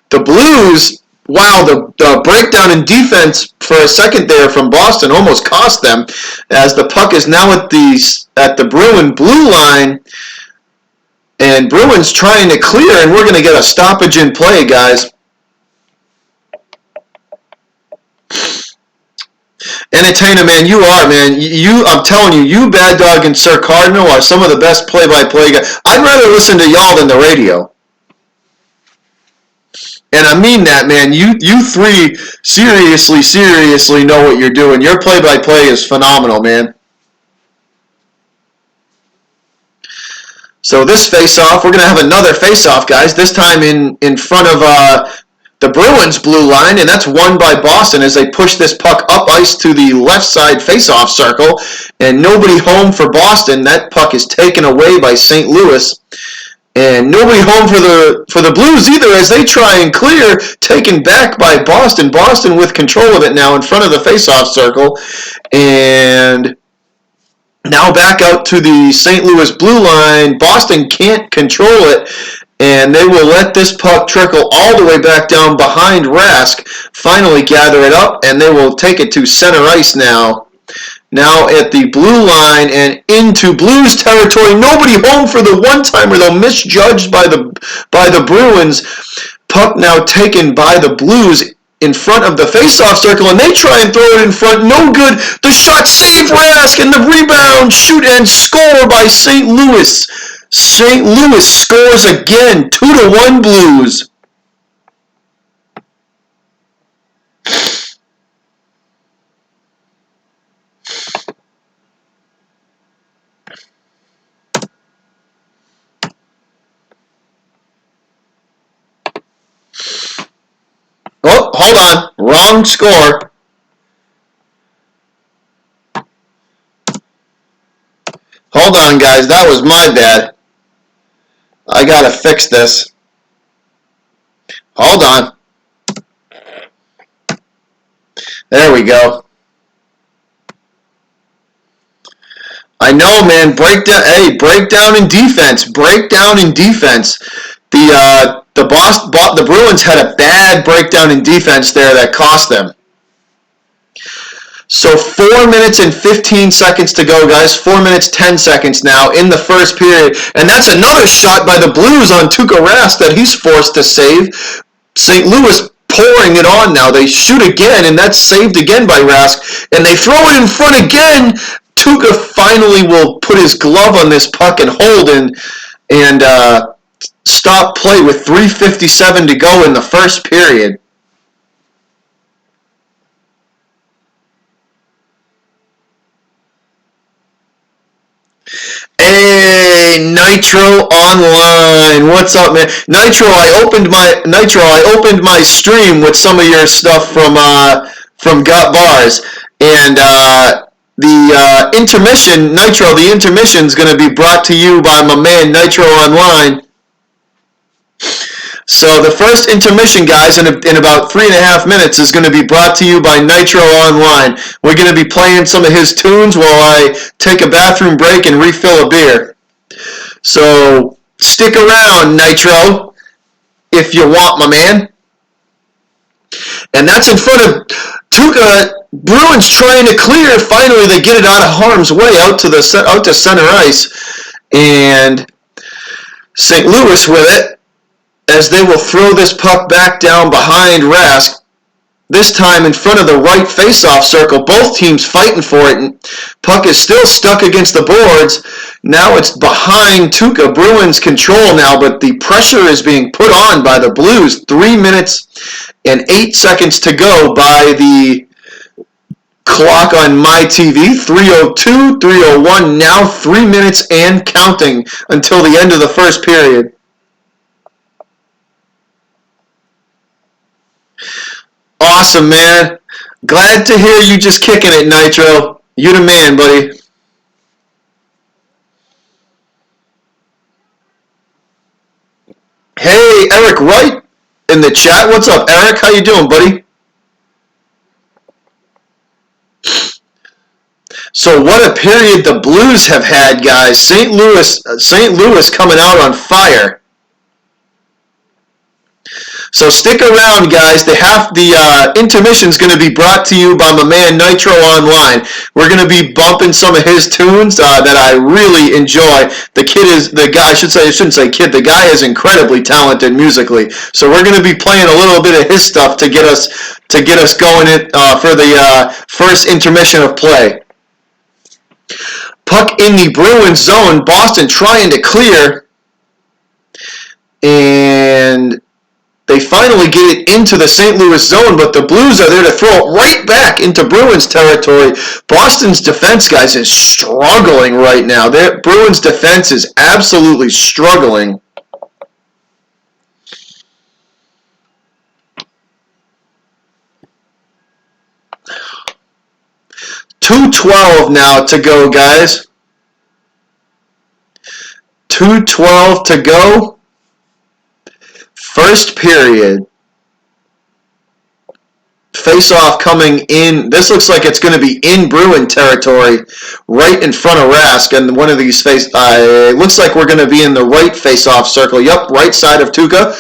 the Blues. Wow, the breakdown in defense for a second there from Boston almost cost them, as the puck is now at the Bruin blue line, and Bruins trying to clear, and we're going to get a stoppage in play, guys. Entertainer, man, you are, man. I'm telling you, you, Bad Dog, and Sir Cardinal are some of the best play-by-play guys. I'd rather listen to y'all than the radio. And I mean that, man. You three seriously know what you're doing. Your play-by-play is phenomenal, man. So this face-off, we're going to have another face-off, guys. This time in front of the Bruins blue line, and that's won by Boston as they push this puck up ice to the left side face-off circle, and nobody home for Boston. That puck is taken away by St. Louis, and nobody home for the Blues either as they try and clear, taken back by Boston. Boston with control of it now in front of the face-off circle, and now back out to the St. Louis blue line. Boston can't control it, and they will let this puck trickle all the way back down behind Rask, finally gather it up, and they will take it to center ice now. Now at the blue line and into Blues territory. Nobody home for the one-timer, though, misjudged by the Bruins. Puck now taken by the Blues in front of the face-off circle, and they try and throw it in front. No good. The shot saved Rask, and the rebound, shoot, and score by St. Louis. St. Louis scores again, 2-1 Blues. hold on. Wrong score. Hold on, guys. That was my bad. I gotta fix this. Hold on. There we go. I know, man. Breakdown. Hey, breakdown in defense. Breakdown in defense. The Bruins had a bad breakdown in defense there that cost them. So 4 minutes and 15 seconds to go, guys. 4 minutes, 10 seconds now in the first period. And that's another shot by the Blues on Tuukka Rask that he's forced to save. St. Louis pouring it on now. They shoot again, and that's saved again by Rask. And they throw it in front again. Tuukka finally will put his glove on this puck and hold and stop play with 3:57 to go in the first period. Hey, Nitro Online. What's up, man? Nitro, I opened my stream with some of your stuff from Gut Bars, and the intermission, Nitro, the intermission is going to be brought to you by my man Nitro Online. So the first intermission, guys, in about 3.5 minutes is going to be brought to you by Nitro Online. We're going to be playing some of his tunes while I take a bathroom break and refill a beer. So stick around, Nitro, if you want, my man. And that's in front of Tuukka. Bruins trying to clear. Finally, they get it out of harm's way out to center ice, and St. Louis with it, as they will throw this puck back down behind Rask, this time in front of the right face-off circle. Both teams fighting for it, and puck is still stuck against the boards. Now it's behind Tuukka. Bruins control now, but the pressure is being put on by the Blues. 3 minutes and 8 seconds to go by the clock on my TV. 3:02, 3:01, now 3 minutes and counting until the end of the first period. Awesome, man. Glad to hear you just kicking it, Nitro. You the man, buddy. Hey, Eric Wright in the chat. What's up, Eric? How you doing, buddy? So what a period the Blues have had, guys. St. Louis coming out on fire. So stick around, guys. The intermission is going to be brought to you by my man Nitro Online. We're going to be bumping some of his tunes that I really enjoy. The guy is incredibly talented musically. So we're going to be playing a little bit of his stuff to get us going for the first intermission of play. Puck in the Bruins zone. Boston trying to clear, and they finally get it into the St. Louis zone, but the Blues are there to throw it right back into Bruins territory. Boston's defense, guys, is struggling right now. Bruins defense is absolutely struggling. .212 now to go, guys. 2:12 to go. First period. Face-off coming in. This looks like it's going to be in Bruin territory, right in front of Rask. And one of these it looks like we're going to be in the right face-off circle. Yep, right side of Tuukka.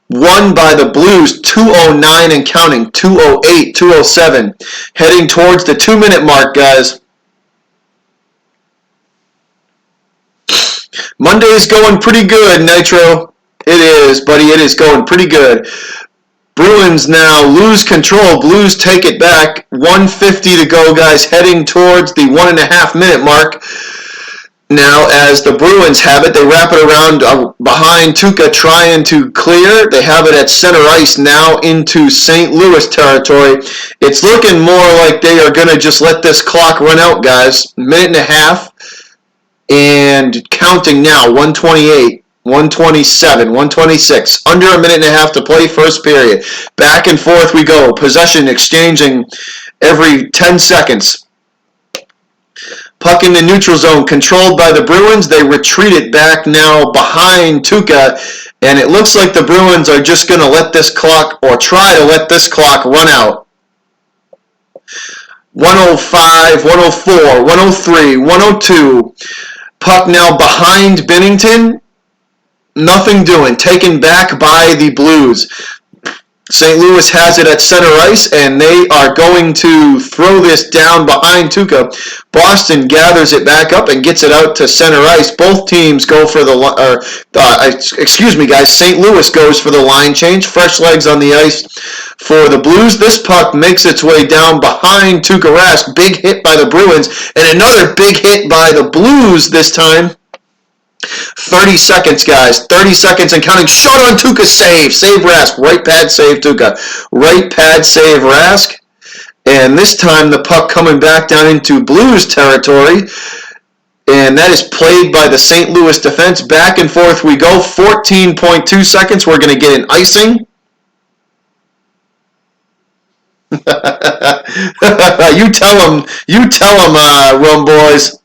Won by the Blues, 2:09 and counting, 2:08, 2:07. Heading towards the 2-minute mark, guys. Monday's going pretty good, Nitro. It is, buddy. It is going pretty good. Bruins now lose control. Blues take it back. 1:50 to go, guys. Heading towards the 1.5-minute mark. Now, as the Bruins have it, they wrap it around behind Tuukka trying to clear. They have it at center ice now into St. Louis territory. It's looking more like they are going to just let this clock run out, guys. 1.5 minutes and counting now, 1:28. 127, 126. Under a minute and a half to play, first period. Back and forth we go. Possession exchanging every 10 seconds. Puck in the neutral zone, controlled by the Bruins. They retreat it back now behind Tuukka, and it looks like the Bruins are just going to let this clock, or try to let this clock run out. 105, 104, 103, 102. Puck now behind Binnington. Nothing doing. Taken back by the Blues. St. Louis has it at center ice, and they are going to throw this down behind Tuukka. Boston gathers it back up and gets it out to center ice. Both teams go for the excuse me, guys. St. Louis goes for the line change. Fresh legs on the ice for the Blues. This puck makes its way down behind Tuukka Rask. Big hit by the Bruins, and another big hit by the Blues this time. 30 seconds, guys. 30 seconds and counting. Shot on Tuukka. Save. Save Rask. Right pad save Tuukka. Right pad save Rask. And this time the puck coming back down into Blues territory. And that is played by the St. Louis defense. Back and forth we go. 14.2 seconds. We're going to get an icing. You tell them, Rum Boys.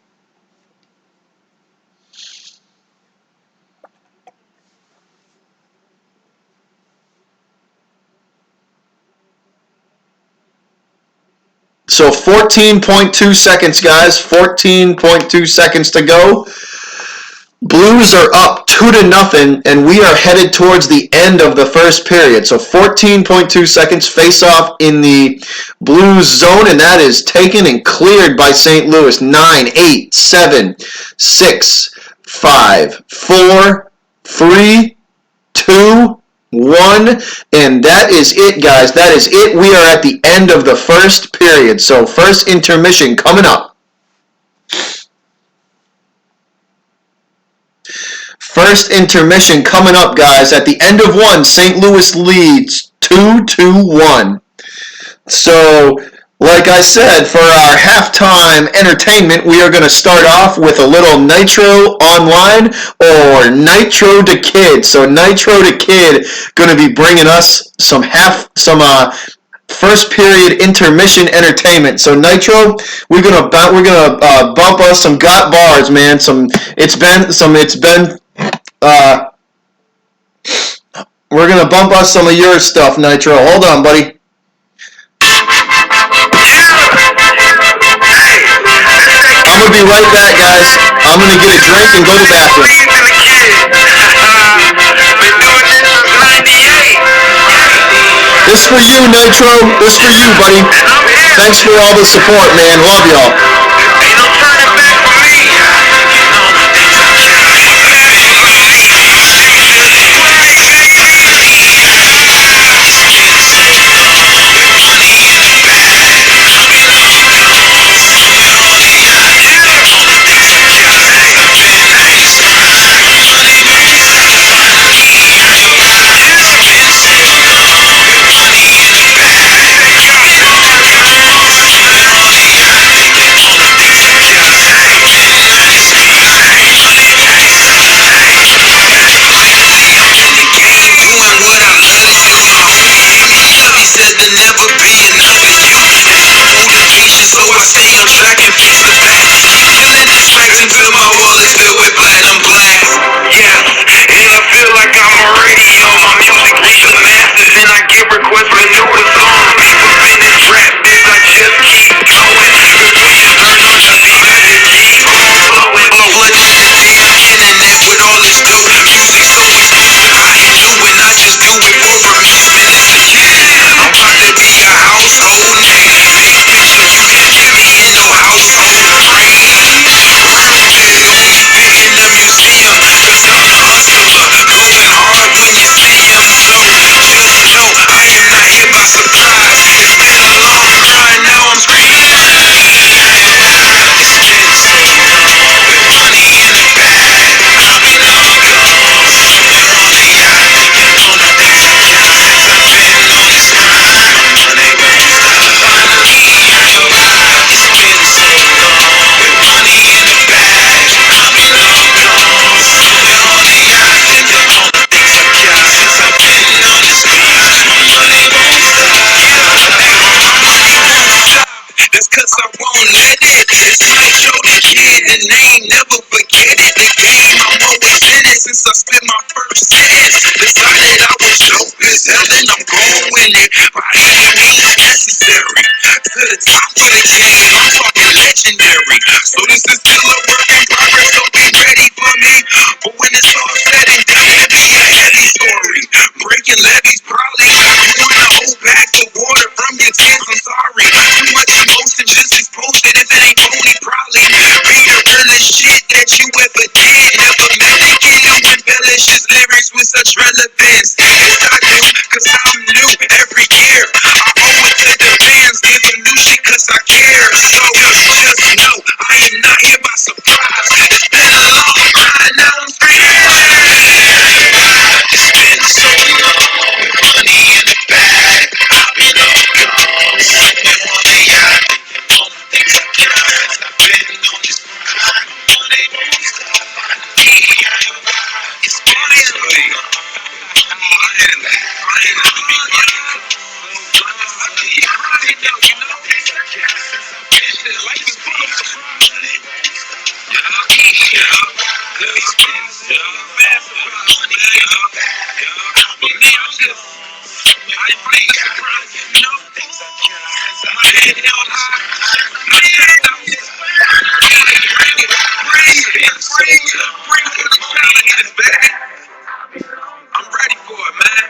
So 14.2 seconds, guys. 14.2 seconds to go. Blues are up 2-0, and we are headed towards the end of the first period. So 14.2 seconds, face-off in the Blues zone, and that is taken and cleared by St. Louis. 9, 8, 7, 6, 5, 4, 3, 2, 1, and that is it, guys. That is it. We are at the end of the first period. So first intermission coming up. First intermission coming up, guys. At the end of one, St. Louis leads 2-1. So, like I said, for our halftime entertainment, we are going to start off with a little Nitro Online or Nitro to Kid. So Nitro to Kid going to be bringing us some first period intermission entertainment. So Nitro, we're gonna bump us some got bars, man. We're gonna bump us some of your stuff, Nitro. Hold on, buddy. I'm gonna be right back, guys. I'm gonna get a drink and go to the bathroom. This for you, Nitro. This for you, buddy. Thanks for all the support, man. Love y'all. telling I'm going with it by any means necessary. To the top of the game, I'm talking legendary. So this is still a work in progress, so be ready for me. But when it's all said and done, it'll be a heavy story. Breaking levees probably got you wanna hold back the water from your tears. I'm sorry, too much emotion just exposed it. If it ain't phony, probably be the realest shit that you ever did. Never medicate or embellish his lyrics with such relevance. Yes, I do, cause I'm new every year. I owe it to the fans, give them new shit cause I care. So just know I am not here by surprise. It's been a long ride, now I'm screaming. It's been so long, money in the bag. I've been on calls, sitting on the yacht. All the things I got, I've been on this ride. Money won't stop. It's honestly, I'm ready for it, man.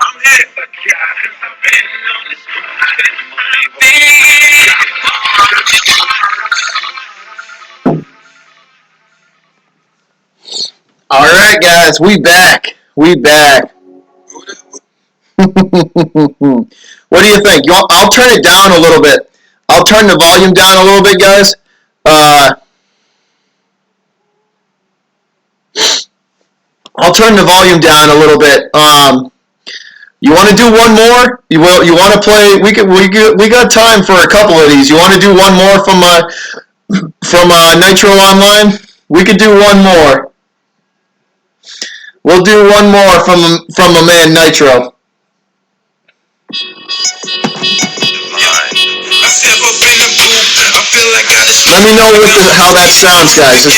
I'm here. All right, guys, we back. We back. What do you think? I'll turn it down a little bit. I'll turn the volume down a little bit, guys. I'll turn the volume down a little bit. You want to do one more? You want to play? We got time for a couple of these. You want to do one more from Nitro Online? We could do one more. We'll do one more from a man Nitro. Let me know how that sounds, guys. Is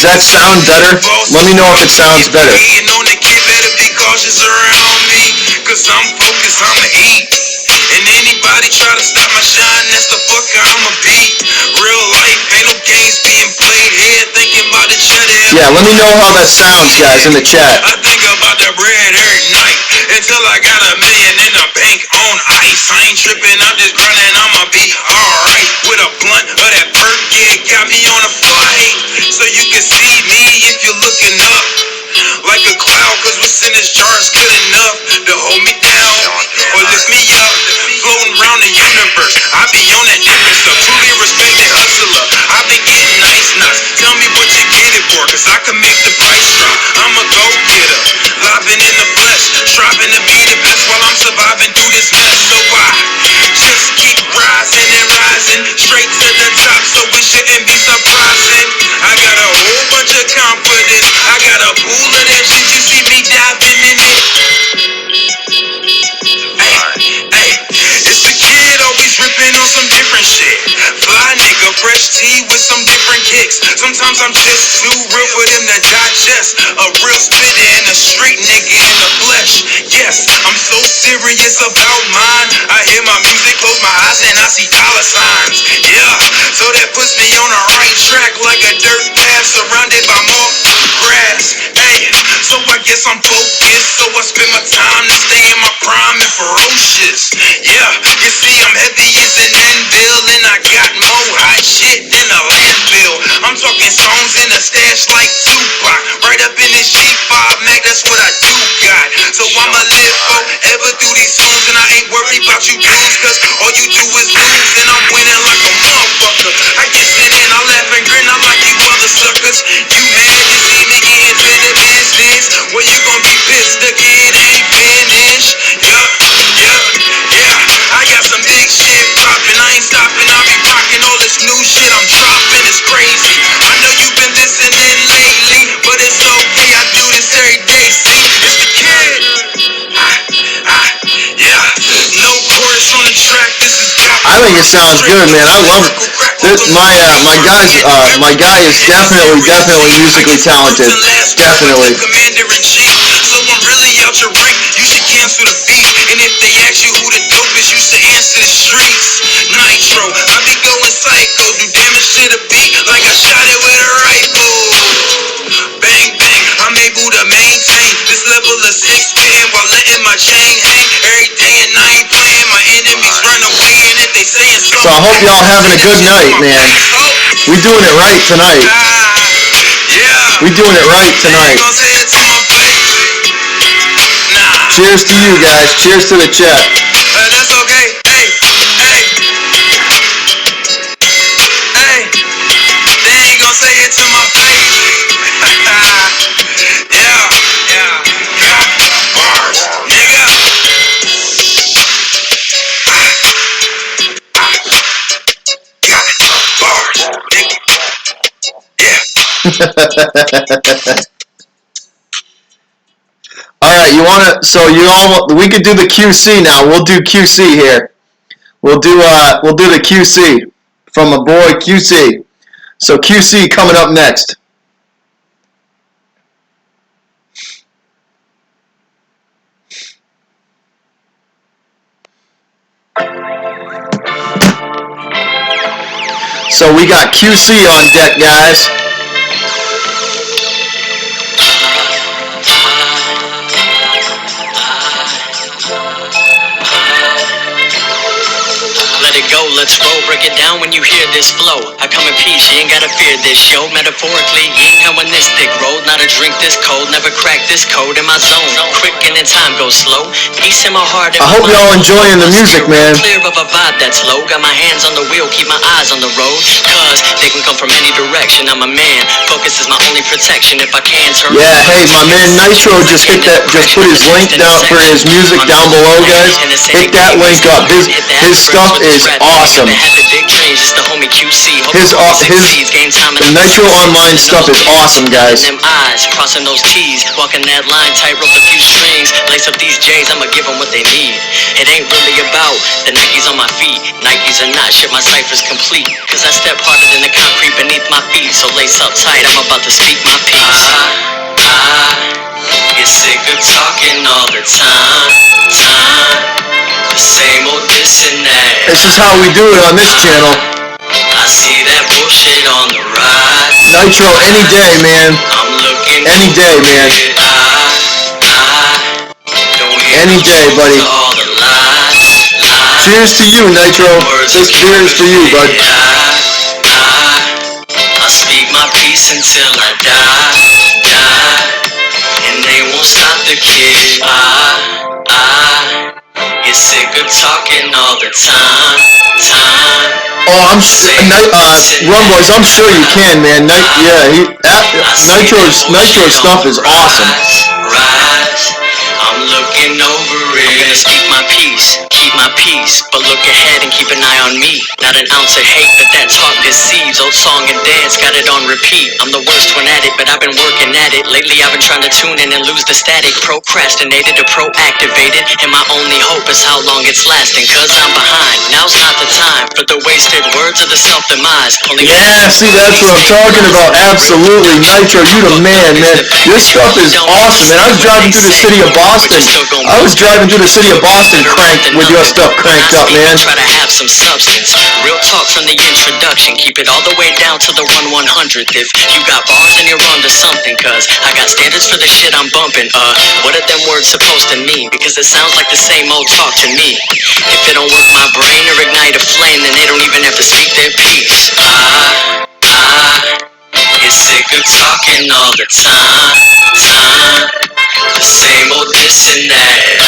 that sound better? Let me know if it sounds better. Cause I'm focused, I'ma eat. And anybody try to stop my shine, that's the fucker I'ma beat. Real life, ain't no games being played here. Thinking about the cheddar. Yeah, let me know how that sounds, guys, in the chat. I think about the bread every night until I got $1 million in the bank on ice. I ain't tripping, I'm just grinding, I'ma be alright. With a blunt of that perk, yeah, got me on a flight. So you can see me if you're looking up. Like a cloud, cause what's in this jar is good enough to hold me down or lift me up. Floating around the universe, I be on that different stuff. Truly respected hustler, I've been getting nice knots. Tell me what you get it for, cause I can make the price drop. I'm a go-getter, living in the flesh, striving to be the best while I'm surviving through this mess. So I just keep rising and rising, straight to the top, so it shouldn't be surprising. I got a whole bunch of confidence, I got a pool of that shit, you see me diving in it. Hey, it's the kid always ripping on some different shit. Fly nigga, fresh tea with some different kicks. Sometimes I'm just too real for them to digest. A real spitter and a street nigga in the flesh. Yes, I'm so serious about mine. I hear my music, close my eyes and I see dollar signs. Yeah, so that puts me on the right track like a dirt path surrounded by more grass. Hey, so I guess I'm focused, so I spend my time to stay in my prime and ferocious. Yeah, you see I'm heavy as an anvil and I got more hot shit than a landfill. I'm talking songs in a stash like Tupac, right up in this G5 Mac, that's what I do got. So I'ma live forever through these songs and I ain't worried about you dudes, cause all you do is lose and I'm winning like a motherfucker. I get sit in, I laugh and grin, I like you other suckers. You mad to see me get into the business? Well, you gon' be pissed again, ain't finished. Yeah, I got some big shit poppin', I ain't stopping, I be rocking all this new shit I'm dropping, it's crazy. I know you've been listening lately, but it's okay, I do this every day. See, it's the kid. Yeah, no chorus on the track, this is I think it sounds good, man. I love it. My guy is definitely musically talented. Definitely. Commander in chief, so I'm really out your rank, you should cancel the beat. And if they ask you who the dopest, you should answer the streets. Nitro, I be going psycho, do damage to the beat like I shot it with a rifle. Bang bang, I'm able to maintain this level of six spitting while letting my chain hang every day, and I ain't playing. My enemies run away, and if they saying something, So I hope y'all having a good night, man. We doing it right tonight. Yeah. We doing it right tonight. Gonna say it to my face. Nah. Cheers to you guys. Cheers to the chat. That's okay. Hey, hey, hey. They ain't gonna say it to my face. Yeah, yeah. Got bars, nigga. Got bars, nigga. Yeah. All right, you want to? So you all, we could do the QC now. We'll do QC here. We'll do the QC from a boy QC. So QC coming up next. So we got QC on deck, guys. Let's roll, break it down when you hear this flow. I come in peace, you ain't gotta fear this show. Metaphorically, you ain't how when this thick road. Not a drink this cold, never crack this code in my zone. Quick and then time goes slow. Peace in my heart. I hope y'all enjoying the music, man. Clear of a vibe that's low. Got my hands on the wheel, keep my eyes on the road. Cause they can come from any direction. I'm a man, focus is my only protection. If I can turn. Yeah, hey, my man Nitro just put his link down for his music down below, guys. Hit that link up. His stuff is awesome. The Nitro Online stuff is awesome, guys. Crossing those T's, walking that line, tightrope a few strings. Lace up these J's, I'ma give them what they need. It ain't really about the Nikes on my feet. Nikes are not shit, my cipher's complete. Cause I step harder than the concrete beneath my feet. So lace up tight, I'm about to speak my piece. I get sick of talking all the time. The same old this and that. This is how we do it on this channel. I see that bullshit on the rise. Nitro any day, man. I'm looking any day, man. Any day, buddy. Cheers to you, Nitro. This beer is for you, bud. I speak my peace until I die, and they won't stop the kid. I get sick of talking all the time. Oh, Rum Boys, I'm sure you can, man. Nitro's stuff is awesome. I'm looking over it. I'm gonna speak my peace, but look ahead and keep an eye on me. Not an ounce of hate, but that talk deceives. Old song and dance, got it on repeat. I'm the worst one at it, but I've been working at it. Lately I've been trying to tune in and lose the static. Procrastinated to proactivated, and my only hope is how long it's lasting. Cause I'm behind, now's not the time for the wasted words of the self-demise. Yeah, see, that's what I'm talking about. Absolutely, Nitro, you the man, man. Your stuff is awesome, man. I was driving through the city of Boston. Cranked with your stuff cranked up, man. Try to have some substance. Real talk from the introduction. Keep it all the way down to the 1/100th. If you got bars and you're onto something, cause I got standards for the shit I'm bumping. What are them words supposed to mean? Because it sounds like the same old talk to me. If it don't work my brain or ignite a flame, then they don't even have to speak their piece. I get sick of talking all the time. The same old this and that.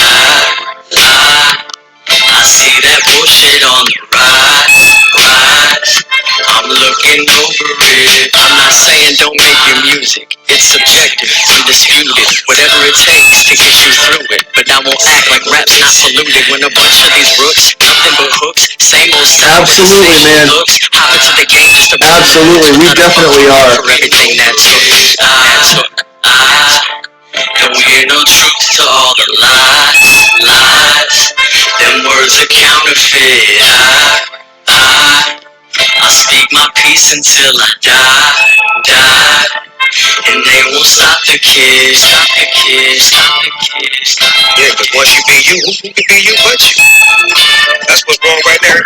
I see that bullshit on the rise. I'm looking over it. I'm not saying don't make your music. It's subjective, it's undisputed. Whatever it takes to get you through it. But I won't act like rap's not polluted when a bunch of these rooks, nothing but hooks, same old stuff. Absolutely, man. Looks, hop into the game just to absolutely, we definitely are. For everything that took. Don't hear no truth to all the lies. Them words are counterfeit. I speak my peace until I die, and they won't stop the kid, stop the kid, stop the kid, stop the kid. Yeah, because once you be you, who can be you but you? That's what's wrong right there.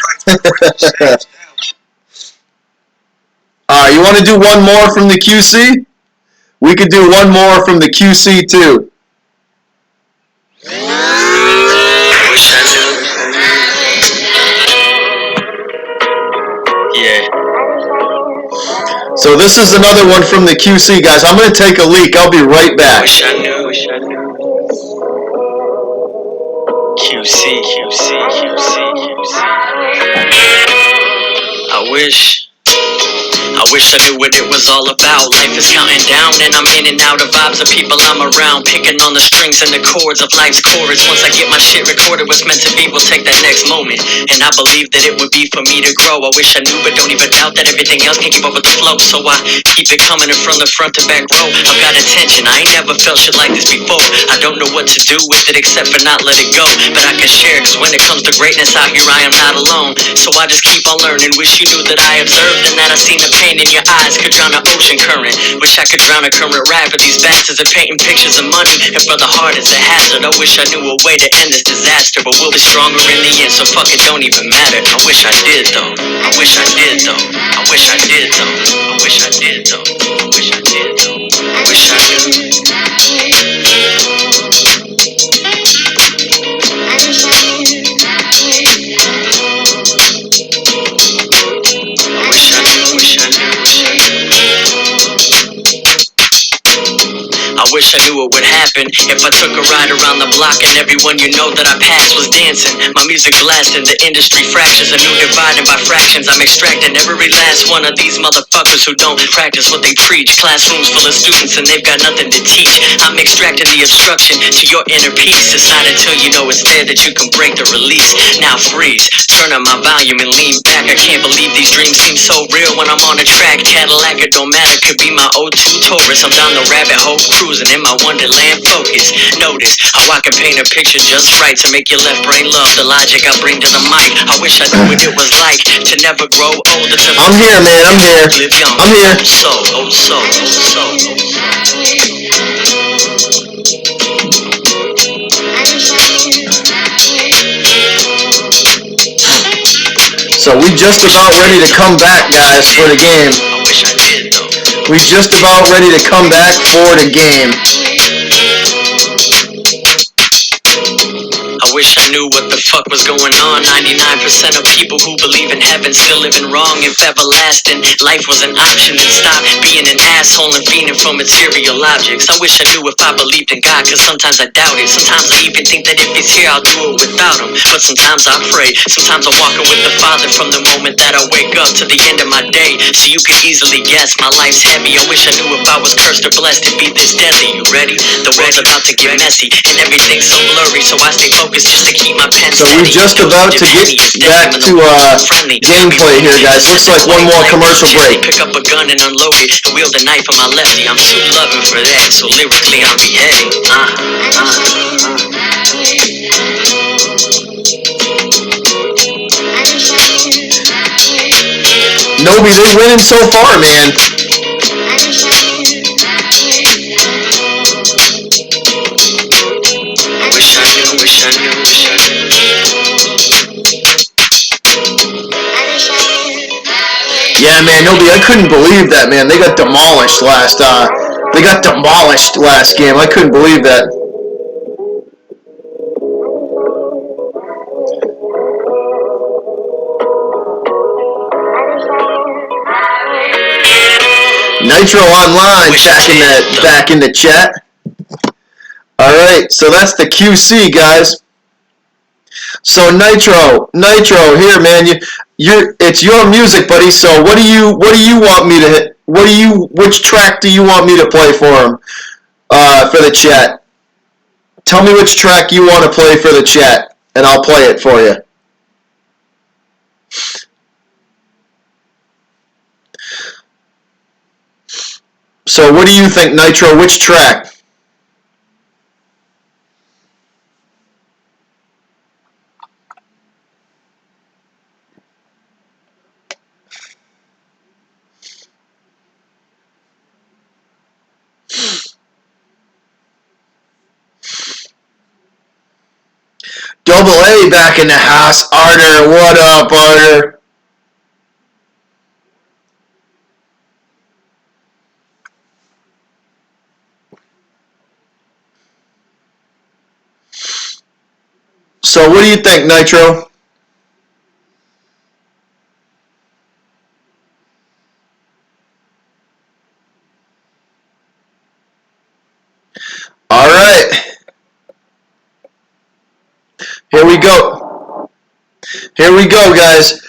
You want to do one more from the QC? We could do one more from the QC too. I wish I knew. Yeah. So this is another one from the QC, guys. I'm going to take a leak. I'll be right back. Wish I knew. QC, QC, QC, QC. I wish I knew what it was all about. Life is counting down and I'm in and out of vibes of people I'm around, picking on the strings and the chords of life's chorus. Once I get my shit recorded, what's meant to be will take that next moment. And I believe that it would be for me to grow. I wish I knew, but don't even doubt that everything else can keep up with the flow. So I keep it coming in from the front to back row. I've got attention, I ain't never felt shit like this before. I don't know what to do with it except for not let it go. But I can share, cause when it comes to greatness out here I am not alone. So I just keep on learning. Wish you knew that I observed and that I seen the pain in your eyes could drown an ocean current. Wish I could drown a current rap, but these bastards are painting pictures of money, and for the heart it's a hazard. I wish I knew a way to end this disaster, but we'll be stronger in the end, so fuck it, don't even matter. I wish I did though. I wish I did though. I wish I did though. I wish I did though. I wish I did though. I wish I knew. I wish I knew what would happen if I took a ride around the block and everyone you know that I passed was dancing. My music blasting, the industry fractures, a new dividing by fractions. I'm extracting every last one of these motherfuckers who don't practice what they preach. Classrooms full of students and they've got nothing to teach. I'm extracting the obstruction to your inner peace. Decide until you know it's there that you can break the release. Now freeze, turn up my volume and lean back. I can't believe these dreams seem so real when I'm on a track. Cadillac, it don't matter, could be my O2 Taurus. I'm down the rabbit hole cruising in my wonderland focus. Notice how I can paint a picture just right to make your left brain love the logic I bring to the mic. I wish I knew what it was like to never grow older. I'm here, man. I'm here. Live young. I'm here. Oh so. So we just about ready to come back, guys, for the game. I wish I did though. We just about ready to come back for the game. I wish I knew what the fuck was going on. 99% of people who believe in heaven still living wrong. If everlasting life was an option, then stop being an asshole and fiending for material objects. I wish I knew if I believed in God, cause sometimes I doubt it. Sometimes I even think that if he's here, I'll do it without him. But sometimes I pray. Sometimes I'm walking with the Father from the moment that I wake up to the end of my day. So you could easily guess my life's heavy. I wish I knew if I was cursed or blessed to be this deadly. You ready? The world's about to get messy and everything's so blurry, so I stay focused just to keep my pen So steady. we're just about to get back to gameplay here, guys. Looks like one more commercial break. Pick up a gun and unload it and wield a knife on my lefty. I'm too loving for that, so lyrically I'm beheading. Nobi, they're winning so far, man. Wish I knew, wish I knew, wish I knew. Yeah, man, Nobi, I couldn't believe that, man. They got demolished last game. I couldn't believe that. Nitro Online back in the chat. All right, so that's the QC, guys. So Nitro, here, man. It's your music, buddy. So what do you want me to hit? Which track do you want me to play for him? For the chat. Tell me which track you want to play for the chat, and I'll play it for you. So what do you think, Nitro? Which track? Double A back in the house. Arter, what up, Arter? So what do you think, Nitro? All right. Here we go. Here we go, guys.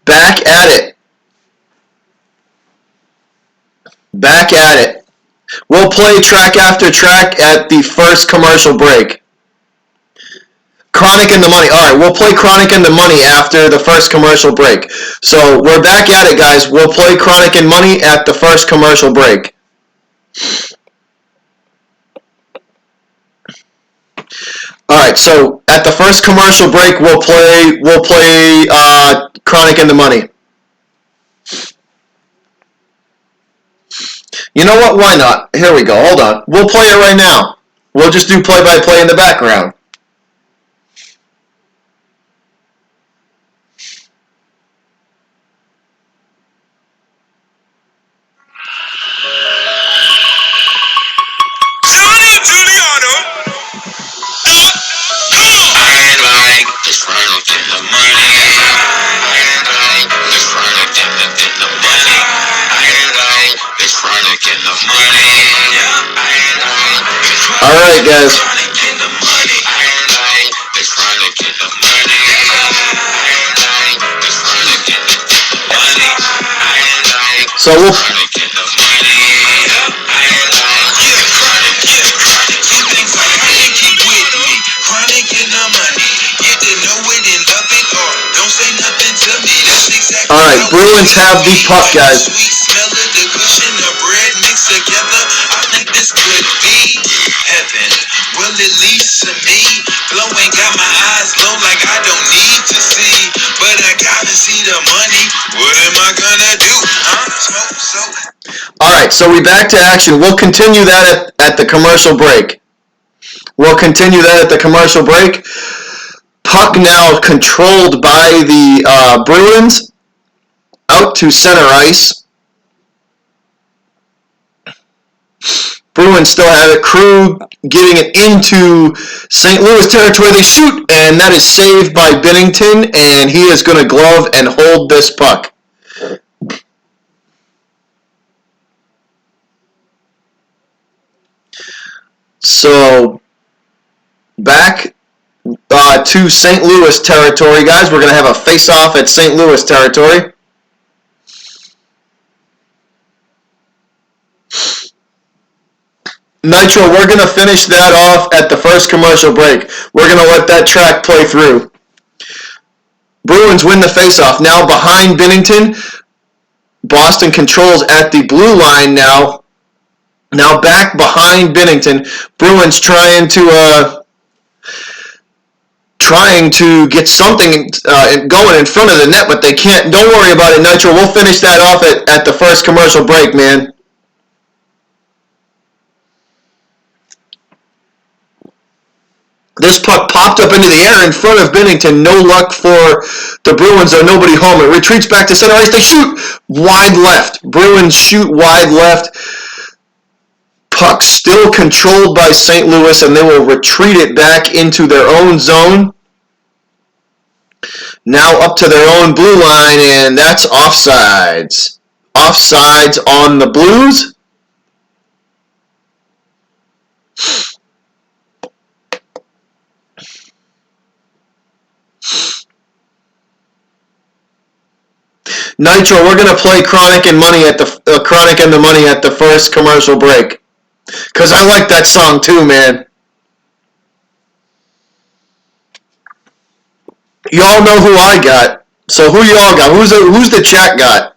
Back at it. Back at it. We'll play track after track at the first commercial break. Chronic and the Money. All right, we'll play Chronic and the Money after the first commercial break. So we're back at it, guys. We'll play Chronic and Money at the first commercial break. All right, so at the first commercial break, we'll play Chronic and the Money. You know what? Why not? Here we go. Hold on. We'll play it right now. We'll just do play-by-play in the background. All right, guys. So we'll. All right, Bruins have the puck, guys. Well, at least to me, blowing got my eyes low like I don't need to see, but I gotta see the money. What am I gonna do? All right, so we back to action. We'll continue that at the commercial break. We'll continue that at the commercial break. Puck now controlled by the Bruins. Out to center ice. Bruins still have it. Crew getting it into St. Louis territory. They shoot, and that is saved by Binnington, and he is going to glove and hold this puck. So, back to St. Louis territory, guys. We're going to have a face-off at St. Louis territory. Nitro, we're going to finish that off at the first commercial break. We're going to let that track play through. Bruins win the faceoff. Now behind Binnington. Boston controls at the blue line now. Now back behind Binnington. Bruins trying to get something going in front of the net, but they can't. Don't worry about it, Nitro. We'll finish that off at the first commercial break, man. This puck popped up into the air in front of Binnington. No luck for the Bruins. There nobody home. It retreats back to center ice. They shoot wide left. Bruins shoot wide left. Puck still controlled by St. Louis, and they will retreat it back into their own zone. Now up to their own blue line, and that's offsides. Offsides on the Blues. Nitro, we're gonna play Chronic and Money at the Chronic and the Money at the first commercial break, cause I like that song too, man. Y'all know who I got. So who y'all got? Who's the chat got?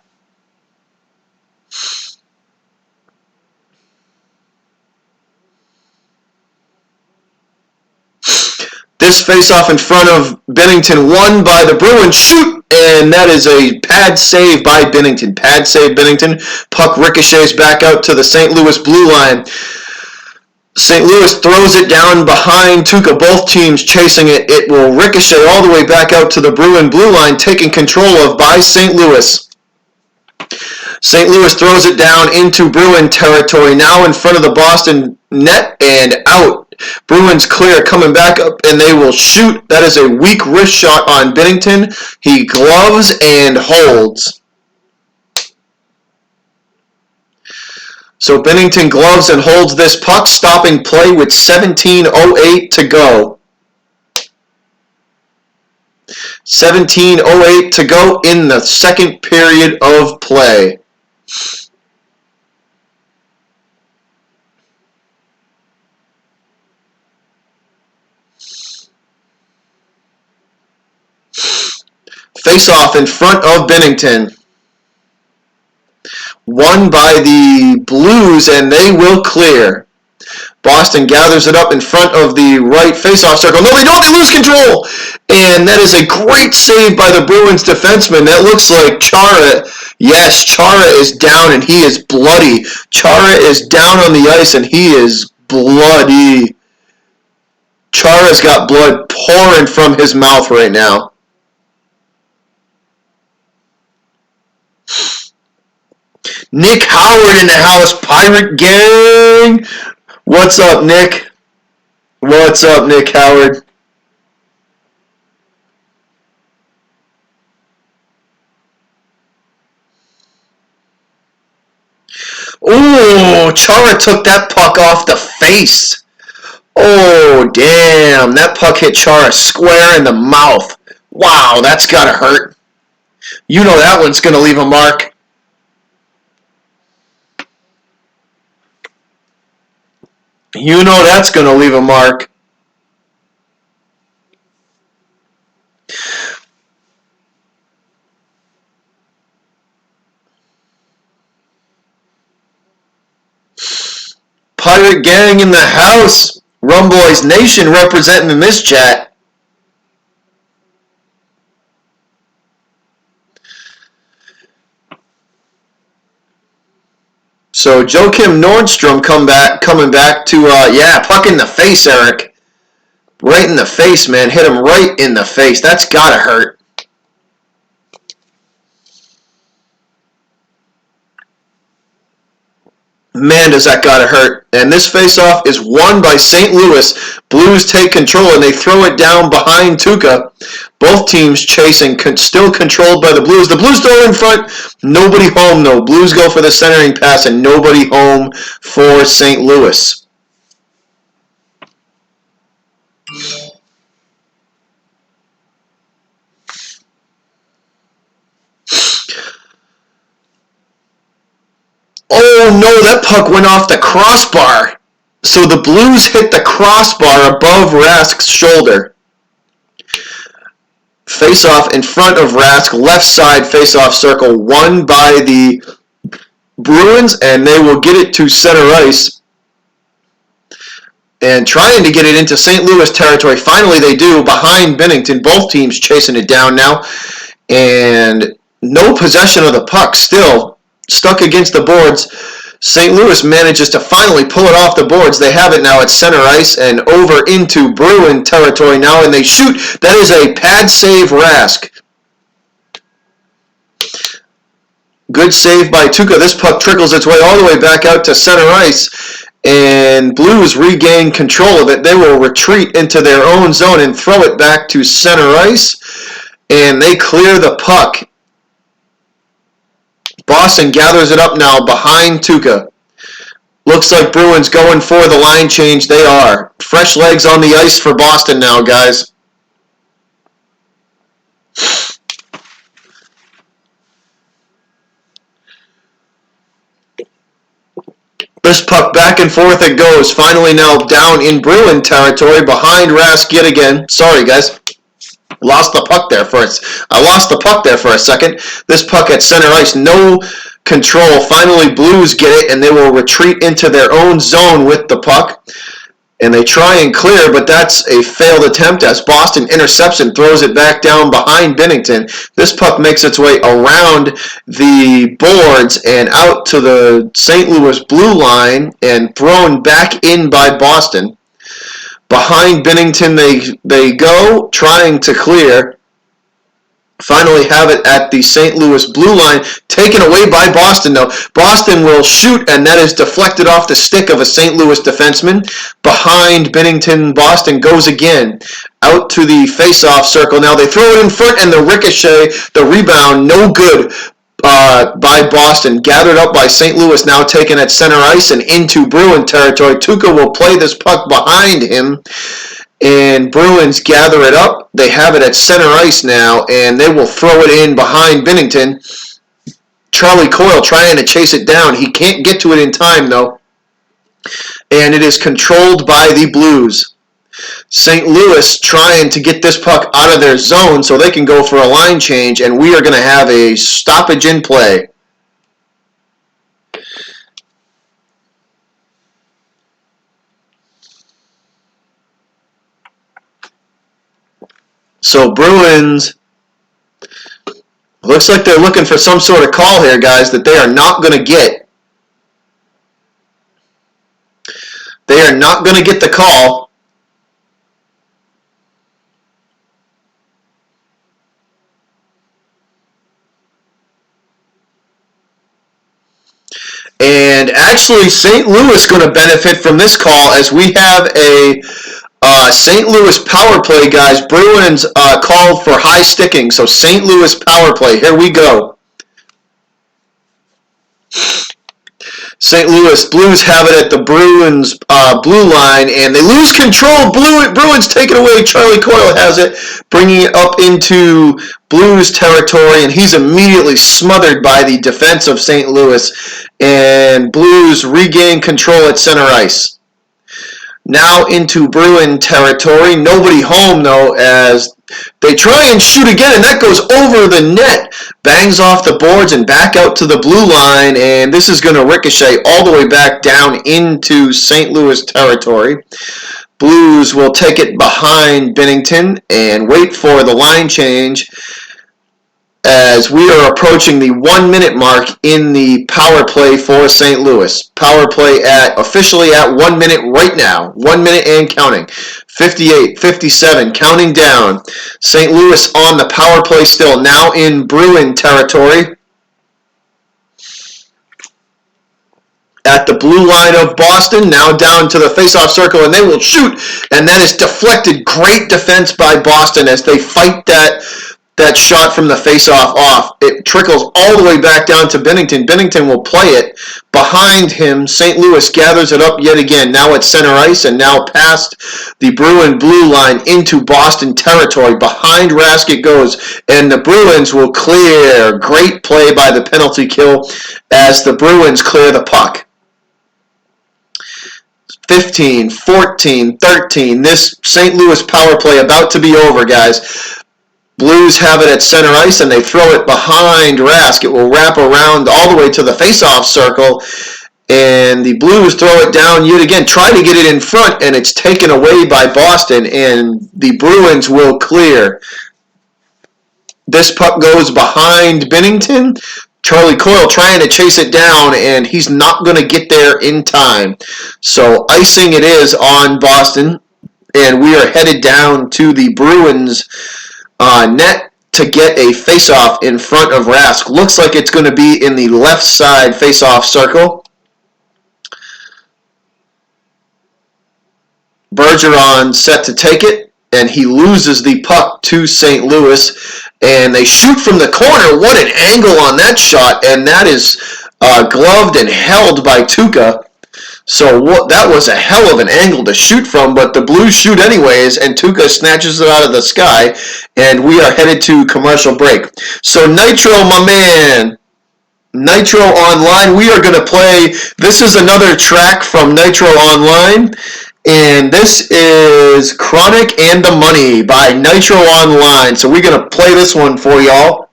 This face-off in front of Binnington won by the Bruins. Shoot! And that is a pad save by Binnington. Pad save Binnington. Puck ricochets back out to the St. Louis blue line. St. Louis throws it down behind Tuukka, both teams chasing it. It will ricochet all the way back out to the Bruin blue line, taken control of by St. Louis. St. Louis throws it down into Bruin territory, now in front of the Boston net and out. Bruins clear, coming back up, and they will shoot. That is a weak wrist shot on Binnington. He gloves and holds. So Binnington gloves and holds this puck, stopping play with 17:08 to go. 17:08 to go in the second period of play. Face-off in front of Binnington. Won by the Blues, and they will clear. Boston gathers it up in front of the right face-off circle. No, they don't. They lose control. And that is a great save by the Bruins defenseman. That looks like Chara. Yes, Chara is down, and he is bloody. Chara is down on the ice, and he is bloody. Chara's got blood pouring from his mouth right now. Nick Howard in the house, Pirate Gang. What's up, Nick? What's up, Nick Howard? Ooh, Chara took that puck off the face. Oh, damn. That puck hit Chara square in the mouth. Wow, that's gotta hurt. You know that one's gonna leave a mark. You know that's going to leave a mark. Pirate Gang in the house. Rumboys Nation representing in this chat. So Joakim Nordstrom coming back to, puck in the face, Eric. Right in the face, man. Hit him right in the face. That's gotta hurt. Man, does that gotta hurt. And this face-off is won by St. Louis. Blues take control, and they throw it down behind Tuukka. Both teams chasing, still controlled by the Blues. The Blues throw in front. Nobody home, though. Blues go for the centering pass, and nobody home for St. Louis. Oh, no, that puck went off the crossbar. So the Blues hit the crossbar above Rask's shoulder. Face-off in front of Rask, left side face-off circle, won by the Bruins, and they will get it to center ice. And trying to get it into St. Louis territory. Finally they do, behind Binnington. Both teams chasing it down now. And no possession of the puck still. Stuck against the boards. St. Louis manages to finally pull it off the boards. They have it now at center ice and over into Bruin territory now, and they shoot. That is a pad save, Rask. Good save by Tuukka. This puck trickles its way all the way back out to center ice, and Blues regain control of it. They will retreat into their own zone and throw it back to center ice, and they clear the puck. Boston gathers it up now behind Tuukka. Looks like Bruins going for the line change. They are. Fresh legs on the ice for Boston now, guys. This puck back and forth it goes. Finally now down in Bruin territory behind Rask yet again. Sorry, guys. I lost the puck there for a second. This puck at center ice, no control. Finally, Blues get it, and they will retreat into their own zone with the puck. And they try and clear, but that's a failed attempt as Boston intercepts and throws it back down behind Binnington. This puck makes its way around the boards and out to the St. Louis blue line and thrown back in by Boston. Behind Binnington they go, trying to clear. Finally have it at the St. Louis blue line, taken away by Boston though. Boston will shoot, and that is deflected off the stick of a St. Louis defenseman. Behind Binnington, Boston goes again out to the face-off circle. Now they throw it in front, and the ricochet, the rebound, no good by Boston. Gathered up by St. Louis, now taken at center ice and into Bruin territory. Tuukka will play this puck behind him. And Bruins gather it up. They have it at center ice now, and they will throw it in behind Binnington. Charlie Coyle trying to chase it down. He can't get to it in time, though. And it is controlled by the Blues. St. Louis trying to get this puck out of their zone so they can go for a line change, and we are going to have a stoppage in play. So Bruins, looks like they're looking for some sort of call here, guys, that they are not going to get. They are not going to get the call. And actually, St. Louis going to benefit from this call as we have a St. Louis power play, guys. Bruins called for high sticking. So St. Louis power play. Here we go. St. Louis Blues have it at the Bruins blue line, and they lose control. Bruins take it away. Charlie Coyle has it, bringing it up into Blues territory, and he's immediately smothered by the defense of St. Louis, and Blues regain control at center ice. Now into Bruin territory. Nobody home, though, as they try and shoot again, and that goes over the net. Bangs off the boards and back out to the blue line, and this is going to ricochet all the way back down into St. Louis territory. Blues will take it behind Binnington and wait for the line change as we are approaching the 1 minute mark in the power play for St. Louis. Power play officially at 1 minute right now. 1 minute and counting. 58, 57, counting down. St. Louis on the power play still, now in Bruin territory. At the blue line of Boston, now down to the face-off circle, and they will shoot, and that is deflected. Great defense by Boston as they fight that shot from the face-off off. It trickles all the way back down to Binnington. Binnington will play it. Behind him, St. Louis gathers it up yet again, now at center ice and now past the Bruin blue line into Boston territory. Behind Rask it goes, and the Bruins will clear. Great play by the penalty kill as the Bruins clear the puck. 15, 14, 13. This St. Louis power play about to be over, guys. Blues have it at center ice, and they throw it behind Rask. It will wrap around all the way to the face-off circle, and the Blues throw it down yet again, try to get it in front, and it's taken away by Boston, and the Bruins will clear. This puck goes behind Binnington. Charlie Coyle trying to chase it down, and he's not going to get there in time. So icing it is on Boston, and we are headed down to the Bruins net to get a face-off in front of Rask. Looks like it's going to be in the left side face-off circle. Bergeron set to take it, and he loses the puck to St. Louis, and they shoot from the corner. What an angle on that shot, and that is gloved and held by Tuukka. So that was a hell of an angle to shoot from, but the Blues shoot anyways, and Tuukka snatches it out of the sky, and we are headed to commercial break. So Nitro, my man, Nitro Online, we are going to play, this is another track from Nitro Online, and this is Chronic and the Money by Nitro Online. So we're going to play this one for y'all.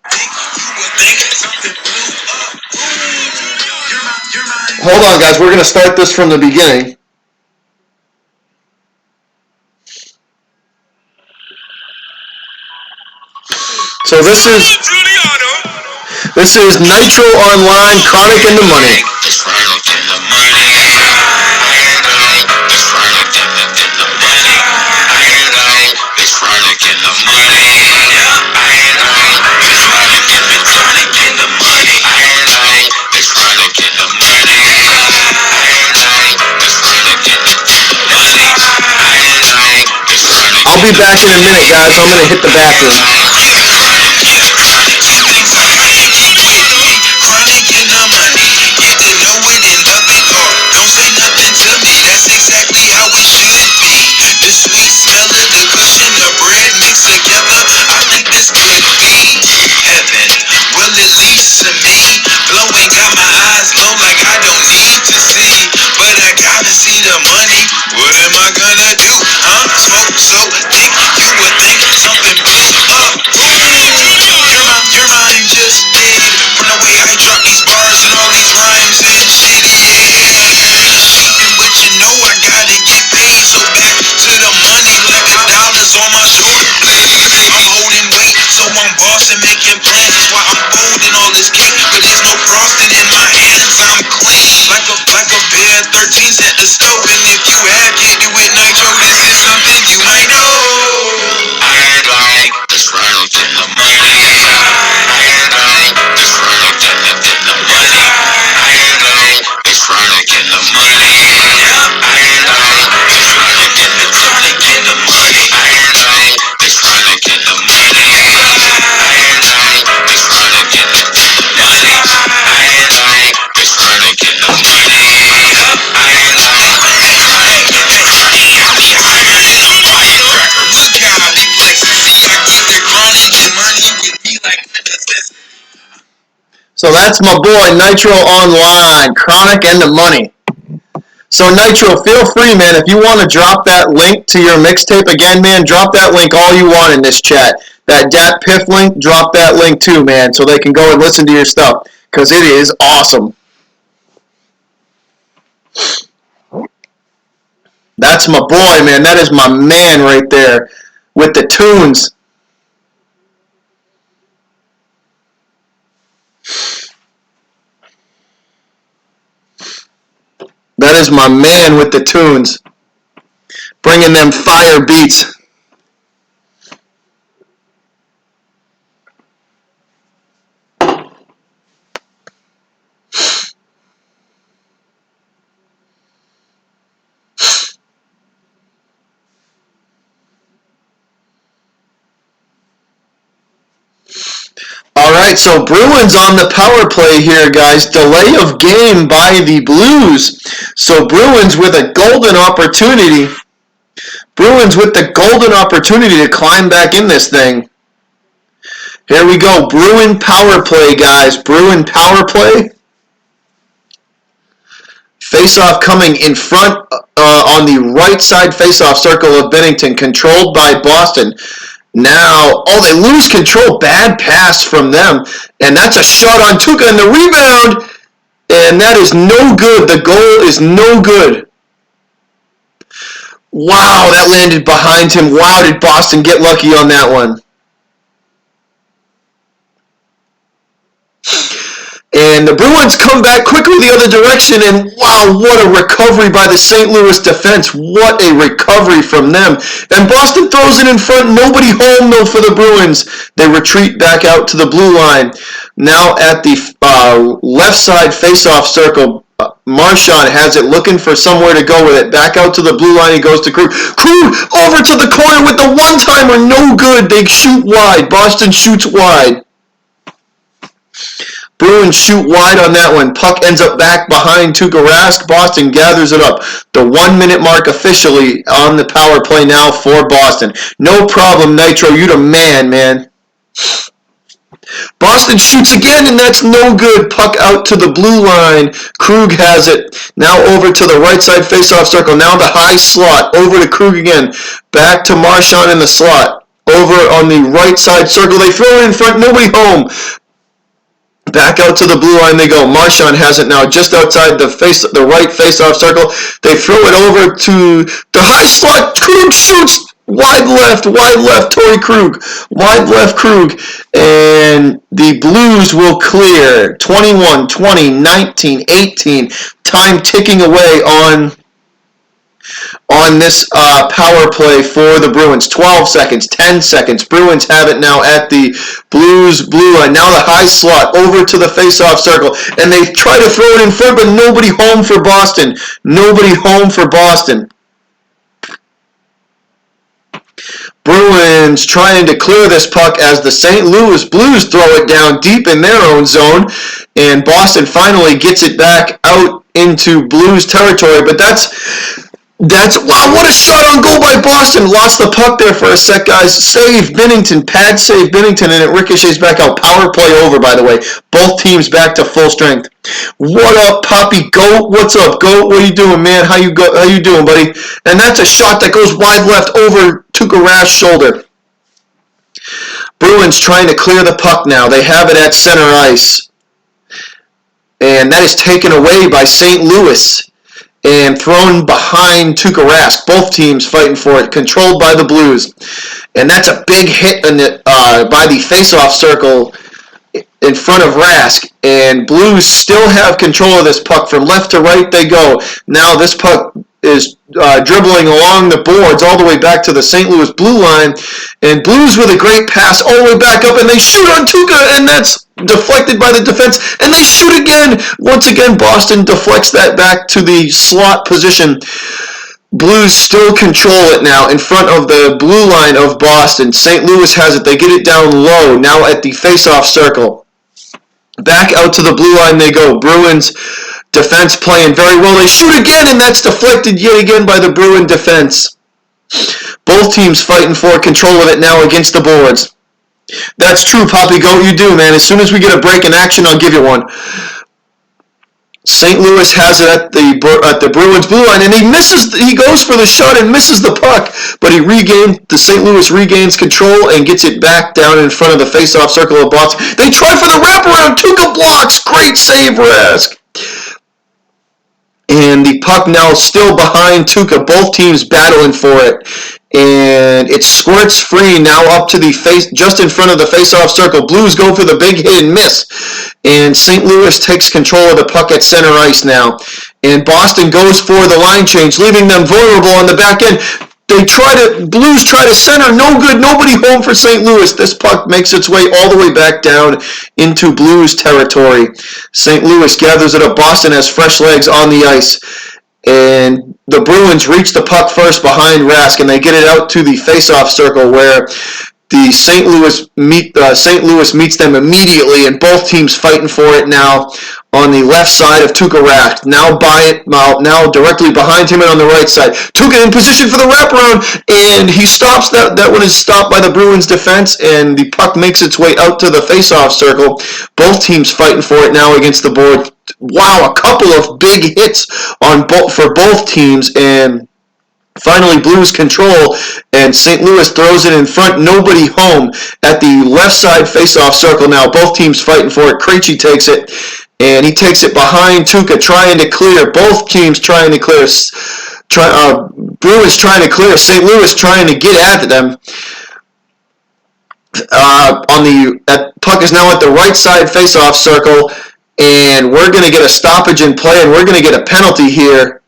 Hold on, guys. We're going to start this from the beginning. So this is Nitro Online, Chronic and the Money. I'll be back in a minute, guys. I'm gonna hit the bathroom. So that's my boy Nitro Online, Chronic and the Money. So Nitro, feel free, man, if you want to drop that link to your mixtape again, man, drop that link all you want in this chat. That Dat Piff link, drop that link too, man, so they can go and listen to your stuff, because it is awesome. That's my boy, man. That is my man right there with the tunes. That is my man with the tunes. Bringing them fire beats. Alright, so Bruins on the power play here, guys. Delay of game by the Blues. So Bruins with a golden opportunity. Bruins with the golden opportunity to climb back in this thing. Here we go. Bruin power play, guys. Bruin power play. Face-off coming in front on the right side face-off circle of Bennington, controlled by Boston. Now, oh, they lose control. Bad pass from them. And that's a shot on Tuukka and the rebound. And that is no good. The goal is no good. Wow, that landed behind him. Wow, did Boston get lucky on that one. And the Bruins come back quickly the other direction, and wow, what a recovery by the St. Louis defense. What a recovery from them. And Boston throws it in front. Nobody home, though, for the Bruins. They retreat back out to the blue line. Now at the left side face-off circle, Marchand has it looking for somewhere to go with it. Back out to the blue line, he goes to Krug. Krug over to the corner with the one-timer. No good. They shoot wide. Boston shoots wide. Bruins shoot wide on that one. Puck ends up back behind Tuukka Rask. Boston gathers it up. The 1 minute mark officially on the power play now for Boston. No problem, Nitro. You the man, man. Boston shoots again, and that's no good. Puck out to the blue line. Krug has it. Now over to the right side face-off circle. Now the high slot. Over to Krug again. Back to Marchand in the slot. Over on the right side circle. They throw it in front. Nobody home. Back out to the blue line they go. Marchand has it now just outside the right face-off circle. They throw it over to the high slot. Krug shoots. wide left, Torrey Krug, wide left Krug, and the Blues will clear 21, 20, 19, 18, time ticking away on this power play for the Bruins. 12 seconds, 10 seconds. Bruins have it now at the Blues blue line. Now the high slot over to the face-off circle. And they try to throw it in front, but nobody home for Boston. Nobody home for Boston. Bruins trying to clear this puck as the St. Louis Blues throw it down deep in their own zone. And Boston finally gets it back out into Blues territory. But that's wow, what a shot on goal by Boston. Lost the puck there for a sec, guys. Save Binnington, pad save Binnington, and it ricochets back out. Power play over, by the way. Both teams back to full strength. What up, Poppy Goat? What's up, Goat? What are you doing, man? How you doing, buddy? And that's a shot that goes wide left over Tuukka Rask's shoulder. Bruins trying to clear the puck now. They have it at center ice. And that is taken away by St. Louis and thrown behind Tuukka Rask. Both teams fighting for it, controlled by the Blues. And that's a big hit by the face-off circle in front of Rask. And Blues still have control of this puck. From left to right they go. Now this puck is dribbling along the boards all the way back to the St. Louis blue line. And Blues with a great pass all the way back up, and they shoot on Tuukka, and that's deflected by the defense, and they shoot again. Once again, Boston deflects that back to the slot position. Blues still control it now in front of the blue line of Boston. St. Louis has it. They get it down low now at the face-off circle. Back out to the blue line they go. Bruins defense playing very well. They shoot again, and that's deflected yet again by the Bruin defense. Both teams fighting for control of it now against the boards. That's true, Poppy Goat, you do, man. As soon as we get a break in action, I'll give you one. St. Louis has it at the Bruins blue line, and he goes for the shot and misses the puck, but the St. Louis regains control and gets it back down in front of the face-off circle of Boston. They try for the wraparound. Tuukka blocks. Great save, Rask. And the puck now still behind Tuukka. Both teams battling for it. And it squirts free now up to the face, just in front of the face-off circle. Blues go for the big hit and miss. And St. Louis takes control of the puck at center ice now. And Boston goes for the line change, leaving them vulnerable on the back end. Blues try to center, no good, nobody home for St. Louis. This puck makes its way all the way back down into Blues territory. St. Louis gathers it up. Boston has fresh legs on the ice. And the Bruins reach the puck first behind Rask, and they get it out to the face-off circle where the St. Louis meets them immediately, and both teams fighting for it now on the left side of Tuukka Rask. Now directly behind him and on the right side. Tuukka in position for the wraparound, and he stops. That one is stopped by the Bruins defense, and the puck makes its way out to the face-off circle. Both teams fighting for it now against the board. Wow, a couple of big hits for both teams, and finally, Blues control, and St. Louis throws it in front. Nobody home at the left side face-off circle now. Both teams fighting for it. Krejci takes it, and he takes it behind Tuukka, trying to clear. Both teams trying to clear. Bruins trying to clear. St. Louis trying to get at them. Puck is now at the right side face-off circle, and we're going to get a stoppage in play, and we're going to get a penalty here.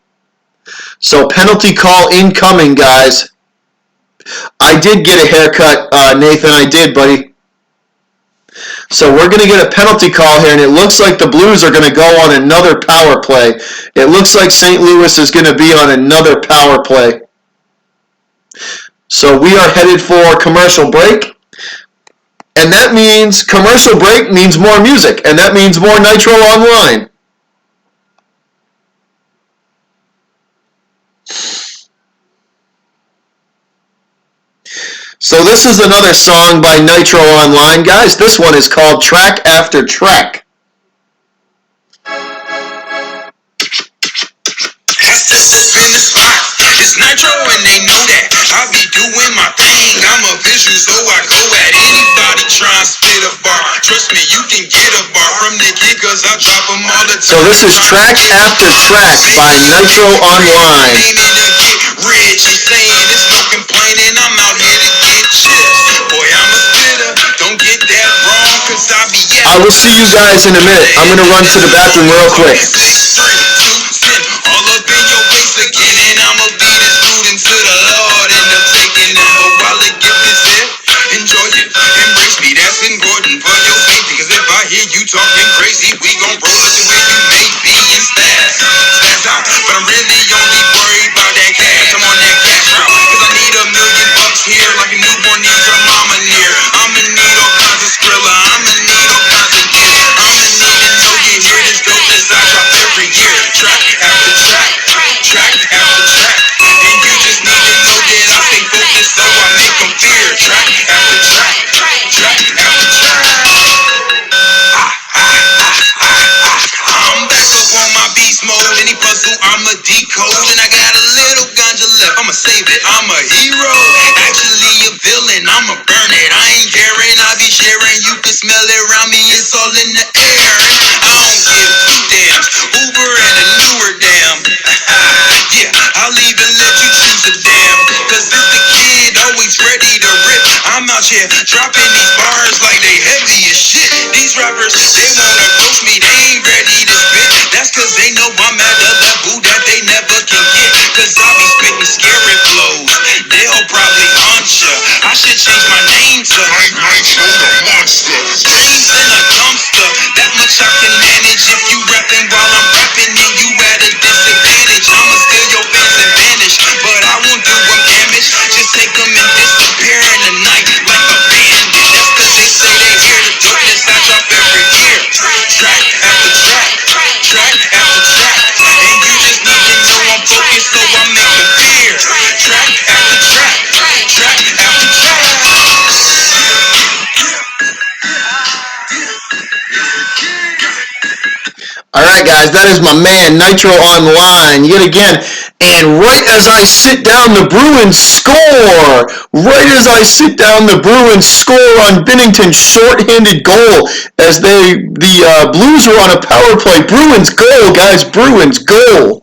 So penalty call incoming, guys. I did get a haircut, Nathan. I did, buddy. So we're going to get a penalty call here, and it looks like the Blues are going to go on another power play. It looks like St. Louis is going to be on another power play. So we are headed for commercial break. And that means commercial break means more music, and that means more Nitro Online. So this is another song by Nitro Online, guys. This one is called Track After Track. Has to step in the spot. It's Nitro and they know that. I be doing my thing. I'm a vision, so I go at anybody trying to spit a bar. Trust me, you can get a bar from the kid, cause I drop them all the time. So this is Track After Track by Nitro Online. Rich and saying it's no complaining. I'm I will see you guys in a minute. I'm going to run to the bathroom real quick. 3, 2, sin. All up in your face again, and I'ma be the student to the Lord. End up taking it for while the gift is here. Enjoy it, embrace me, that's important for your safety. Cause if I hear you talking crazy, we gon' roll up to where you may be and spaz out. But I'm really only worried about that cash. I'm on that cash route. Cause I need $1,000,000 here, like a newborn needs her mama near. I'ma need all kinds of Skrilla, I'ma need all kinds of gear. I'ma need to know you hear this dope as I drop every year. Track after track, track after track. And you just need to know that I stay focused, so I make them fear. Track after track, track after track. I'm back up on my beast mode. Any puzzle I'ma decode, and I got a little ganja left. I'ma save it. I'm a hero, actually a villain. I'ma burn it. I ain't caring. I be sharing. You can smell it around me. It's all in the air. I don't give two damns. Uber and a newer damn. Yeah, I'll even let you choose a damn. Cause this the kid always ready to rip. I'm out here dropping these bars like they heavy as shit. These rappers, they wanna approach me, they ain't ready to spit. That's cause they know I'm at the level that they never can get. Cause I be spitting scary flows, they'll probably haunt ya. I should change my name to Nitro the Monster. Brains in a dumpster, that much I can manage. If you rapping while I'm rapping, then you at a disadvantage. I'ma steal your fans and vanish, but I won't do them damage. Just take them and disappear in the night like a bandit. That's cause they say they hear the dopeness I drop every year. Track after track, track after track. And you just need to know I'm focused, so I make them fear. Track after track, track after track. Alright guys, that is my man Nitro Online yet again. And right as I sit down, the Bruins score! Right as I sit down, the Bruins score on Binnington's short-handed goal as the Blues were on a power play. Bruins goal, guys, Bruins goal!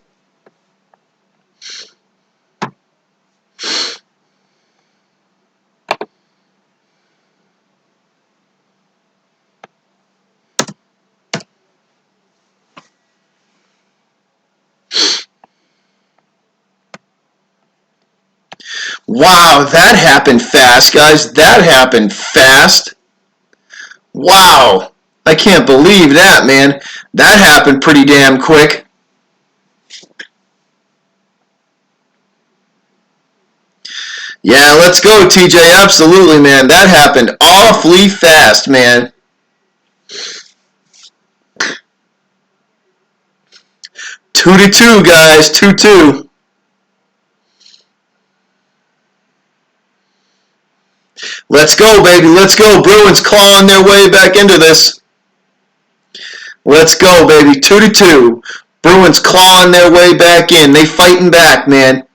Wow, that happened fast, guys. That happened fast. Wow. I can't believe that, man. That happened pretty damn quick. Yeah, let's go, TJ. Absolutely, man. That happened awfully fast, man. Two to two, guys. 2-2. Let's go, baby. Let's go. Bruins clawing their way back into this. Let's go, baby. 2-2. Bruins clawing their way back in. They fighting back, man.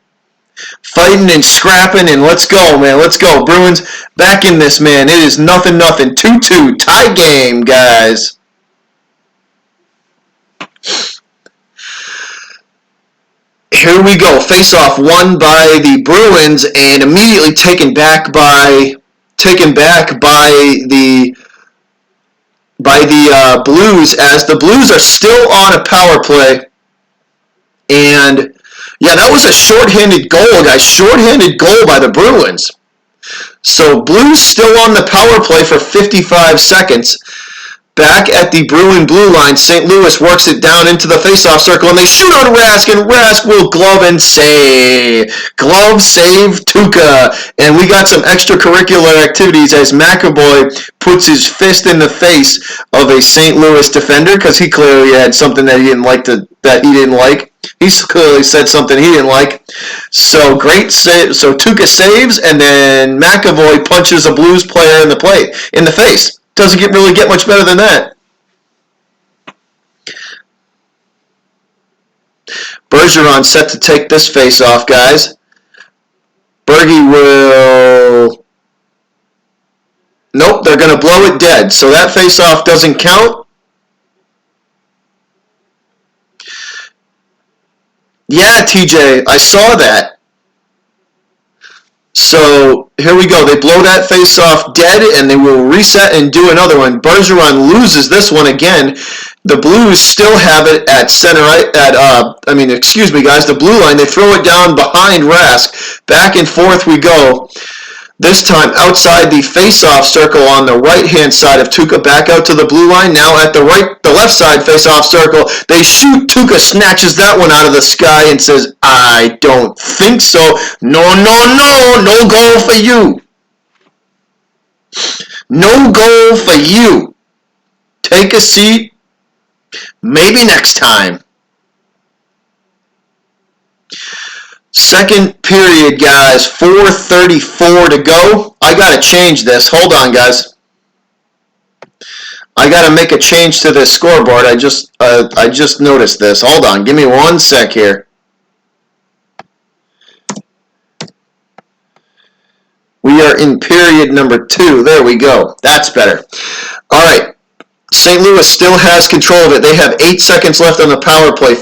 Fighting and scrapping, and let's go, man. Let's go. Bruins back in this, man. It is nothing. 2-2. Tie game, guys. Here we go. Face-off won by the Bruins and immediately taken back by the Blues, as the Blues are still on a power play. And yeah, that was a shorthanded goal, guys. Shorthanded goal by the Bruins. So Blues still on the power play for 55 seconds. Back at the Bruin blue line, St. Louis works it down into the face-off circle, and they shoot on Rask, and Rask will glove and save. Glove save Tuukka. And we got some extracurricular activities as McAvoy puts his fist in the face of a St. Louis defender, because he clearly had something that he didn't like. He clearly said something he didn't like. So great save. So Tuukka saves, and then McAvoy punches a Blues player in the face. Doesn't really get much better than that. Bergeron set to take this face off, guys. Bergie will... Nope, they're going to blow it dead. So that face off doesn't count. Yeah, TJ, I saw that. So here we go. They blow that face-off dead, and they will reset and do another one. Bergeron loses this one again. The Blues still have it at center, the blue line. They throw it down behind Rask. Back and forth we go. This time outside the face-off circle on the right-hand side of Tuukka, back out to the blue line. Now at the left side face-off circle, they shoot. Tuukka snatches that one out of the sky and says, "I don't think so. No goal for you. No goal for you. Take a seat. Maybe next time." Second period, guys, 4:34 to go. I got to change this. Hold on, guys. I got to make a change to this scoreboard. I just noticed this. Hold on. Give me 1 sec here. We are in period number 2. There we go. That's better. All right. St. Louis still has control of it. They have 8 seconds left on the power play.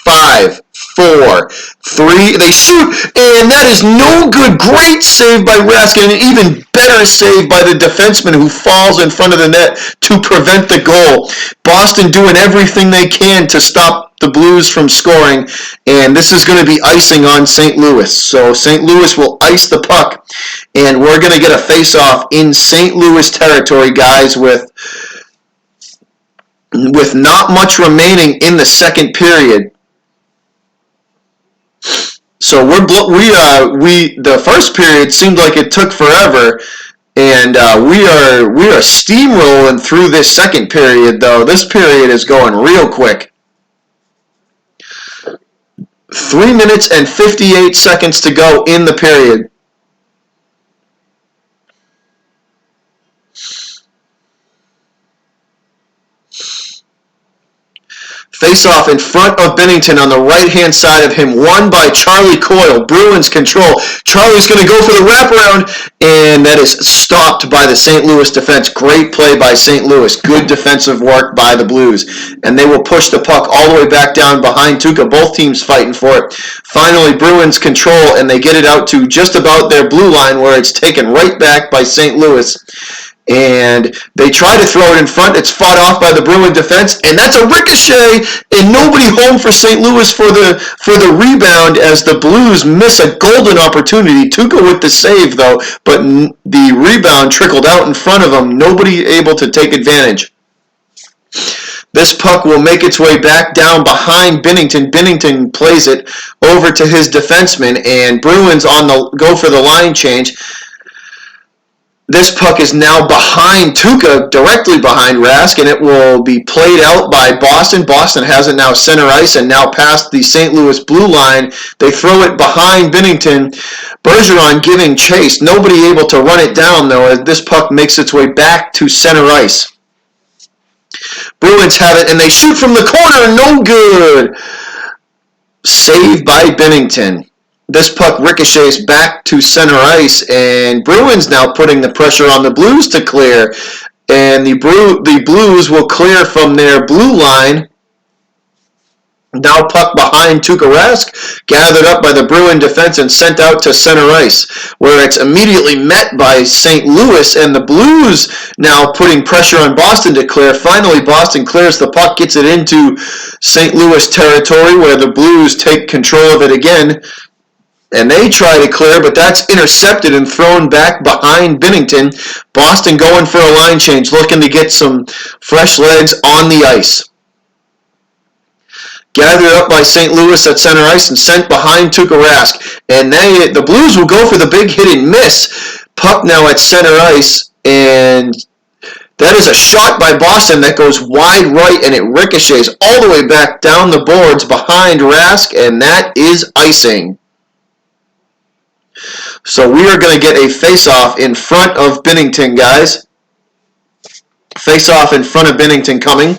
5, 4, 3. They shoot, and that is no good. Great save by Rask, and an even better save by the defenseman who falls in front of the net to prevent the goal. Boston doing everything they can to stop the Blues from scoring, and this is going to be icing on St. Louis. So St. Louis will ice the puck, and we're going to get a face-off in St. Louis territory, guys, with not much remaining in the second period. So the first period seemed like it took forever, and we are steamrolling through this second period. Though this period is going real quick. 3 minutes and 58 seconds to go in the period. Face-off in front of Binnington on the right-hand side of him, won by Charlie Coyle. Bruins control. Charlie's going to go for the wraparound, and that is stopped by the St. Louis defense. Great play by St. Louis. Good defensive work by the Blues. And they will push the puck all the way back down behind Tuukka. Both teams fighting for it. Finally, Bruins control, and they get it out to just about their blue line, where it's taken right back by St. Louis. And they try to throw it in front. It's fought off by the Bruin defense, and that's a ricochet, and nobody home for St. Louis for the rebound as the Blues miss a golden opportunity. Tuukka with the save, though, but the rebound trickled out in front of him. Nobody able to take advantage. This puck will make its way back down behind Binnington. Binnington plays it over to his defenseman, and Bruins on the go for the line change. This puck is now behind Tuukka, directly behind Rask, and it will be played out by Boston. Boston has it now center ice and now past the St. Louis blue line. They throw it behind Binnington. Bergeron giving chase. Nobody able to run it down, though, as this puck makes its way back to center ice. Bruins have it, and they shoot from the corner. No good. Saved by Binnington. This puck ricochets back to center ice, and Bruins now putting the pressure on the Blues to clear. And the Blues will clear from their blue line. Now puck behind Tuukka Rask, gathered up by the Bruin defense and sent out to center ice, where it's immediately met by St. Louis, and the Blues now putting pressure on Boston to clear. Finally, Boston clears the puck, gets it into St. Louis territory, where the Blues take control of it again. And they try to clear, but that's intercepted and thrown back behind Binnington. Boston going for a line change, looking to get some fresh legs on the ice. Gathered up by St. Louis at center ice and sent behind Tuukka Rask. And the Blues will go for the big hit and miss. Puck now at center ice, and that is a shot by Boston that goes wide right, and it ricochets all the way back down the boards behind Rask, and that is icing. So we are going to get a face-off in front of Binnington, guys. Face-off in front of Binnington coming.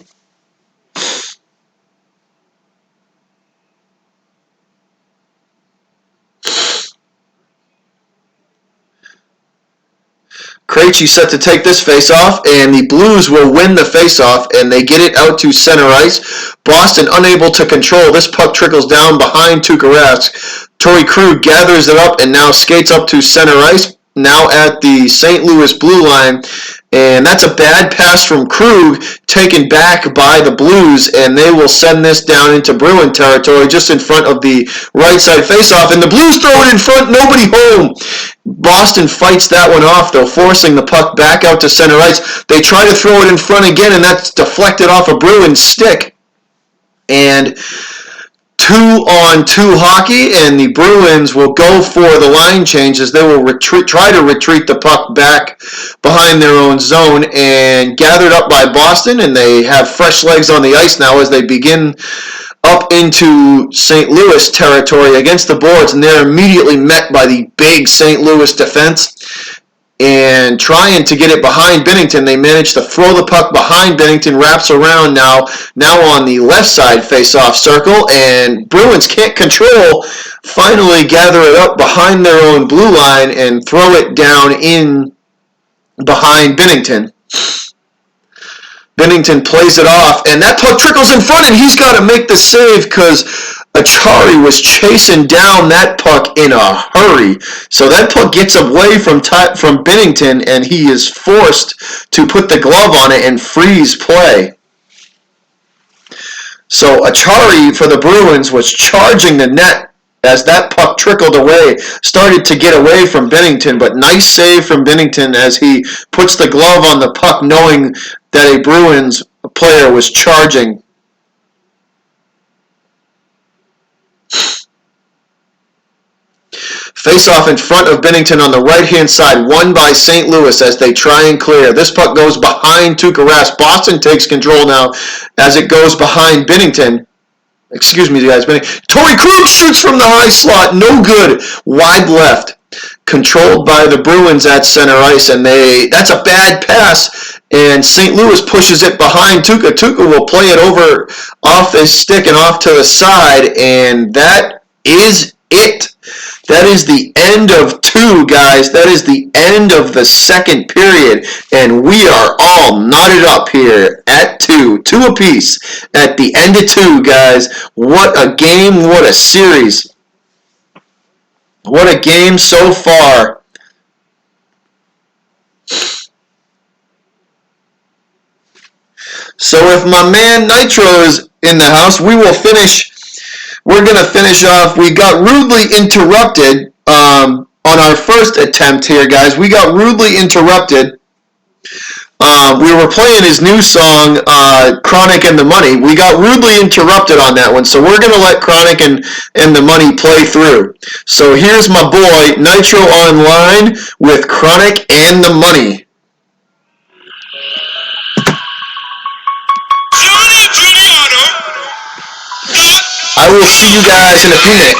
Krejci set to take this face-off, and the Blues will win the face-off, and they get it out to center ice. Boston unable to control. This puck trickles down behind Tuukka Rask. Torrey Krug gathers it up and now skates up to center ice. now at the St. Louis blue line. And that's a bad pass from Krug, taken back by the Blues, and they will send this down into Bruin territory just in front of the right side faceoff. And the Blues throw it in front, nobody home. Boston fights that one off, though, forcing the puck back out to center ice. They try to throw it in front again, and that's deflected off a Bruins stick. And 2-on-2 hockey, and the Bruins will go for the line changes. They will try to retreat the puck back behind their own zone, and gathered up by Boston, and they have fresh legs on the ice now as they begin up into St. Louis territory against the boards, and they're immediately met by the big St. Louis defense. And trying to get it behind Binnington, they manage to throw the puck behind Binnington, wraps around now on the left side face-off circle, and Bruins can't control, finally gather it up behind their own blue line and throw it down in behind Binnington. Binnington plays it off, and that puck trickles in front, and he's got to make the save because Achari was chasing down that puck in a hurry. So that puck gets away from Binnington, and he is forced to put the glove on it and freeze play. So Achari for the Bruins was charging the net as that puck trickled away, started to get away from Binnington, but nice save from Binnington as he puts the glove on the puck, knowing that a Bruins player was charging. Face-off in front of Binnington on the right-hand side, won by St. Louis as they try and clear. This puck goes behind Tuukka Rask. Boston takes control now as it goes behind Binnington. Excuse me, guys. Torrey Krug shoots from the high slot. No good. Wide left. Controlled by the Bruins at center ice, and that's a bad pass, and St. Louis pushes it behind Tuukka. Tuukka will play it over off his stick and off to the side, and that is it. That is the end of 2, guys. That is the end of the second period, and we are all knotted up here at 2 apiece at the end of 2, guys. What a game, what a series. What a game so far. So if my man Nitro is in the house, we're going to finish off. We got rudely interrupted on our first attempt here, guys. We got rudely interrupted. We were playing his new song, Chronic and the Money. We got rudely interrupted on that one, so we're going to let Chronic and the Money play through. So here's my boy, Nitro Online, with Chronic and the Money. I will see you guys in a minute.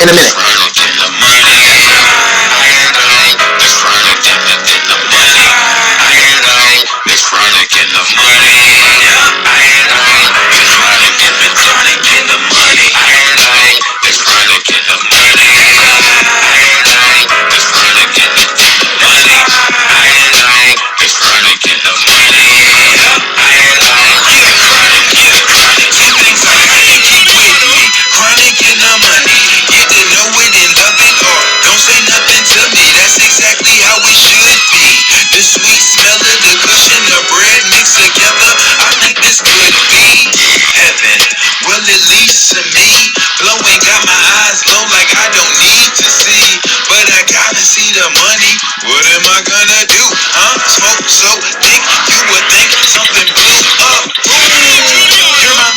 So thick, you would think something blew up.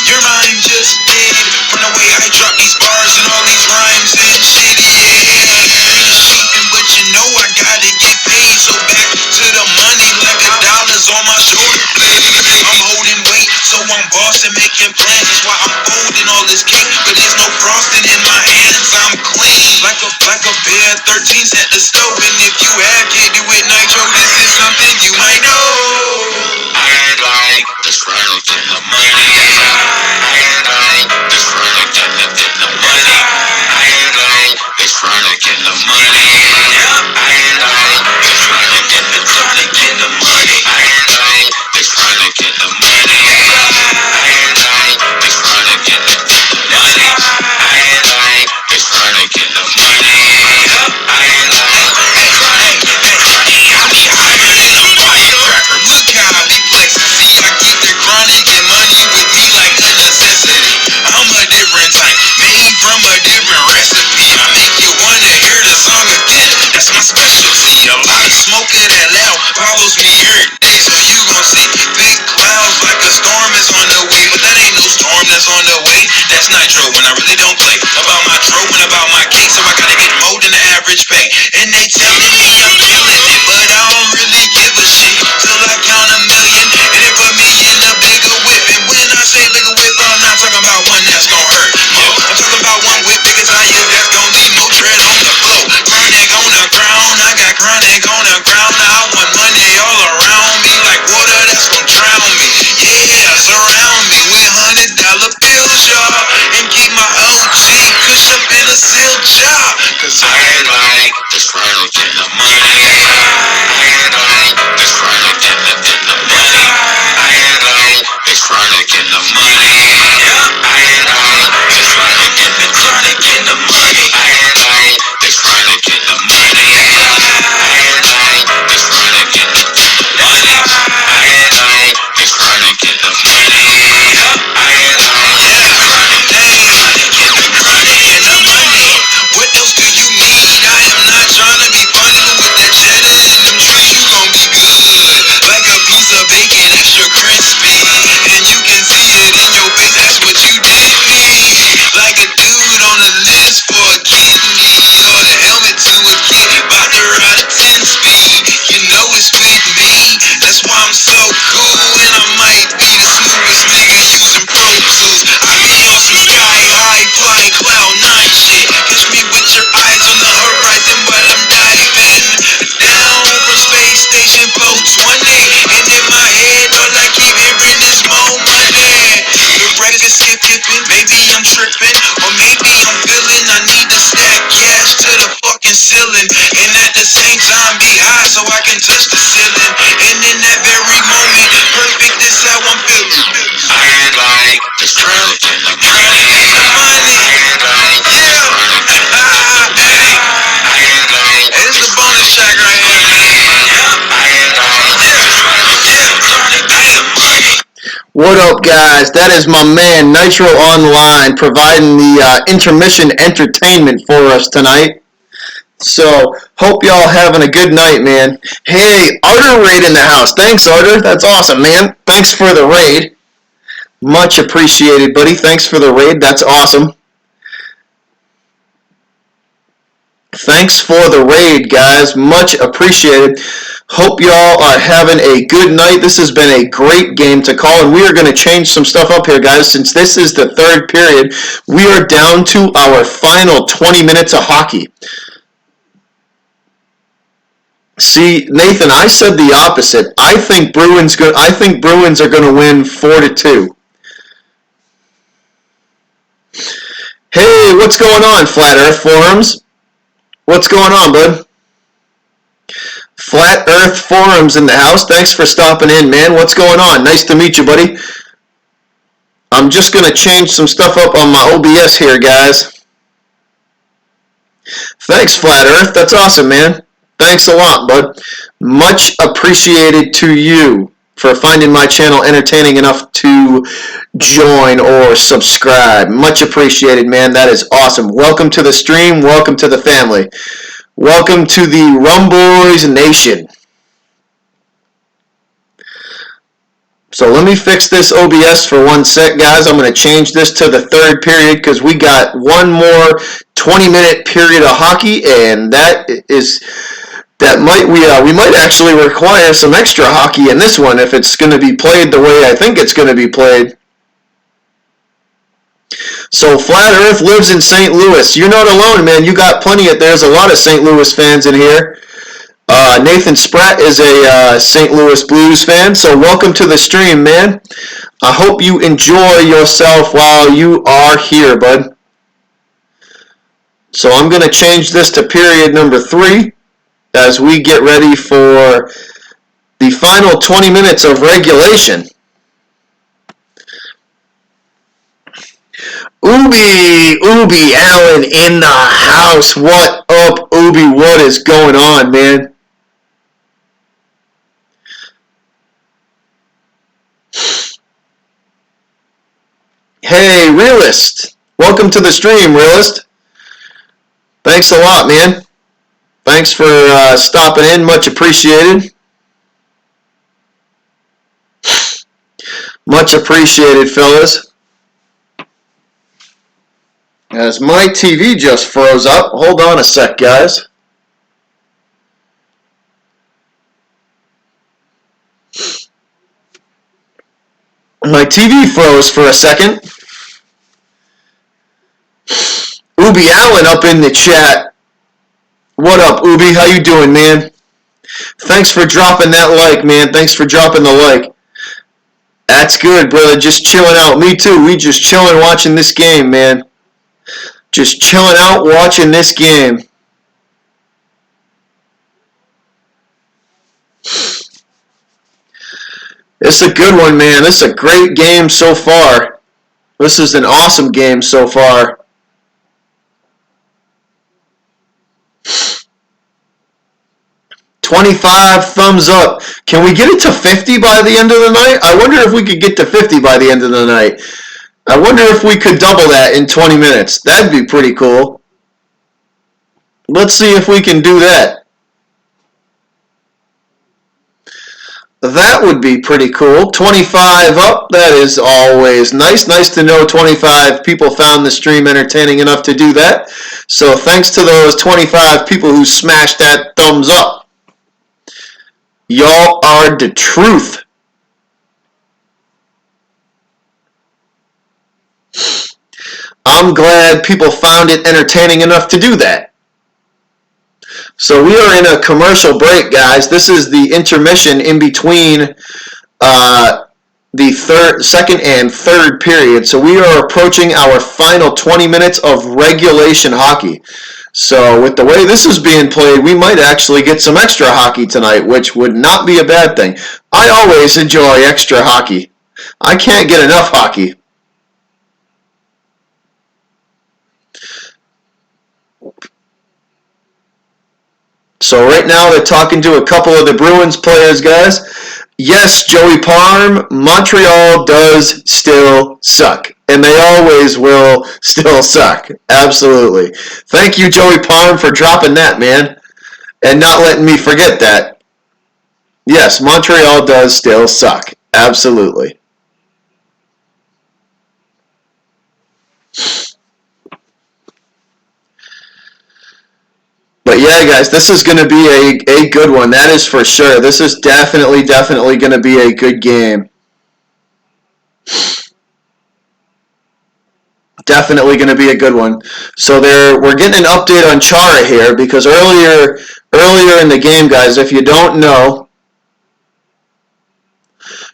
Your mind just did. From the way I drop these bars and all these rhymes and shit, yeah. Sleeping, but you know I gotta get paid. So back to the money like $1 on my shoulder blade. I'm holding weight, so I'm bossing, making plans. That's why I'm folding all this cake, but there's no frosting in my hands. I'm clean, like a pair of 13s at the stove. And if you have hit it with Nitro, this is something you might know. smoke of that loud follows me every day. So you gon' see big clouds like a storm is on the way. But that ain't no storm that's on the way. That's nitro when I really don't play about my dro and about my cake. So I gotta get more than the average pay. And they telling me I'm killing it, but I don't really give a shit till I count a million and it put me in a bigger whip. And when I say bigger whip, I'm not talking about one that's gon' hurt. I'm talking about one with bigger tires that's gon' leave no tread on the floor. Chronic on the ground, I got chronic on the ground. Now I want money all around me like water that's gon' drown me. Yeah, surround me with $100 bills, y'all, and keep my OG Kush up in a silk jar. Cause I like this chronic and the money. I like this chronic and the money. I like this chronic and the money. I like this chronic and the chronic and the money. I like this chronic and the money. I like this chronic and the money. I like this chronic and the money. I like this chronic and the chronic and the money. What else do you need? I am not trying to be funny, but with that cheddar and them trees, you gon' be good. Like a piece of bacon, extra crispy. And you can see it in your face, that's what you did me. Like a dude on the list for a kidney. Or the helmet to a kid, about to ride a 10 speed. You know it's with me, that's why I'm so cool. And I might be the smoothest nigga using Pro Tools. I be on some sky high, flying cloud 9 shit. Catch me with your eyes on the horizon while I'm diving down from Space Station 420. And in my head, all I keep hearing is more money. The records keep tipping, maybe I'm tripping, or maybe I'm feeling I need to stack cash to the fucking ceiling. And at the same time be high so I can touch the ceiling. And in that very moment, perfect is how I'm feeling. I like this chronic and the money. The money. Yeah. It's the bonus track right here, man. What up, guys? That is my man Nitro Online providing the intermission entertainment for us tonight. So, hope y'all having a good night, man. Hey, Arter Raid in the house. Thanks, Arter. That's awesome, man. Thanks for the raid. Much appreciated, buddy. Thanks for the raid. That's awesome. Thanks for the raid, guys. Much appreciated. Hope y'all are having a good night. This has been a great game to call, and we are going to change some stuff up here, guys. Since this is the third period, we are down to our final 20 minutes of hockey. See, Nathan, I said the opposite. I think Bruins are going to win 4-2. Hey, what's going on, Flat Earth Forums? What's going on, bud? Flat Earth Forums in the house. Thanks for stopping in, man. What's going on? Nice to meet you, buddy. I'm just going to change some stuff up on my OBS here, guys. Thanks, Flat Earth. That's awesome, man. Thanks a lot, bud. Much appreciated to you for finding my channel entertaining enough to join or subscribe. Much appreciated, man. That is awesome. Welcome to the stream. Welcome to the family. Welcome to the Rumboys Nation. So let me fix this OBS for 1 sec, guys. I'm going to change this to the third period because we got one more 20-minute period of hockey, and we might actually require some extra hockey in this one if it's going to be played the way I think it's going to be played. So Flat Earth lives in St. Louis. You're not alone, man. You got plenty there's a lot of St. Louis fans in here. Nathan Spratt is a St. Louis Blues fan, so welcome to the stream, man. I hope you enjoy yourself while you are here, bud. So I'm going to change this to period number 3 as we get ready for the final 20 minutes of regulation. Ubi Allen in the house. What up, Ubi? What is going on, man? Hey, Realist. Welcome to the stream, Realist. Thanks a lot, man. Thanks for stopping in. Much appreciated. Much appreciated, fellas. As my TV just froze up. Hold on a sec, guys. My TV froze for a second. Ubi Allen up in the chat. What up, Ubi? How you doing, man? Thanks for dropping that like, man. Thanks for dropping the like. That's good, brother. Just chilling out. Me too. We just chilling watching this game, man. Just chilling out watching this game. It's a good one, man. This is a great game so far. This is an awesome game so far. $25 thumbs up. Can we get it to 50 by the end of the night? I wonder if we could get to 50 by the end of the night. I wonder if we could double that in 20 minutes. That'd be pretty cool. Let's see if we can do that. That would be pretty cool. 25 up. That is always nice. Nice to know 25 people found the stream entertaining enough to do that. So thanks to those 25 people who smashed that thumbs up. Y'all are the truth. I'm glad people found it entertaining enough to do that. So we are in a commercial break, guys. This is the intermission in between the second and third period. So we are approaching our final 20 minutes of regulation hockey. So with the way this is being played, we might actually get some extra hockey tonight, which would not be a bad thing. I always enjoy extra hockey. I can't get enough hockey. So right now they're talking to a couple of the Bruins players, guys. Yes, Joey Parm, Montreal does still suck. And they always will still suck. Absolutely. Thank you, Joey Parm, for dropping that, man. And not letting me forget that. Yes, Montreal does still suck. Absolutely. But yeah, guys, this is going to be a good one. That is for sure. This is definitely going to be a good game. Definitely going to be a good one. So we're getting an update on Chara here because earlier in the game, guys, if you don't know,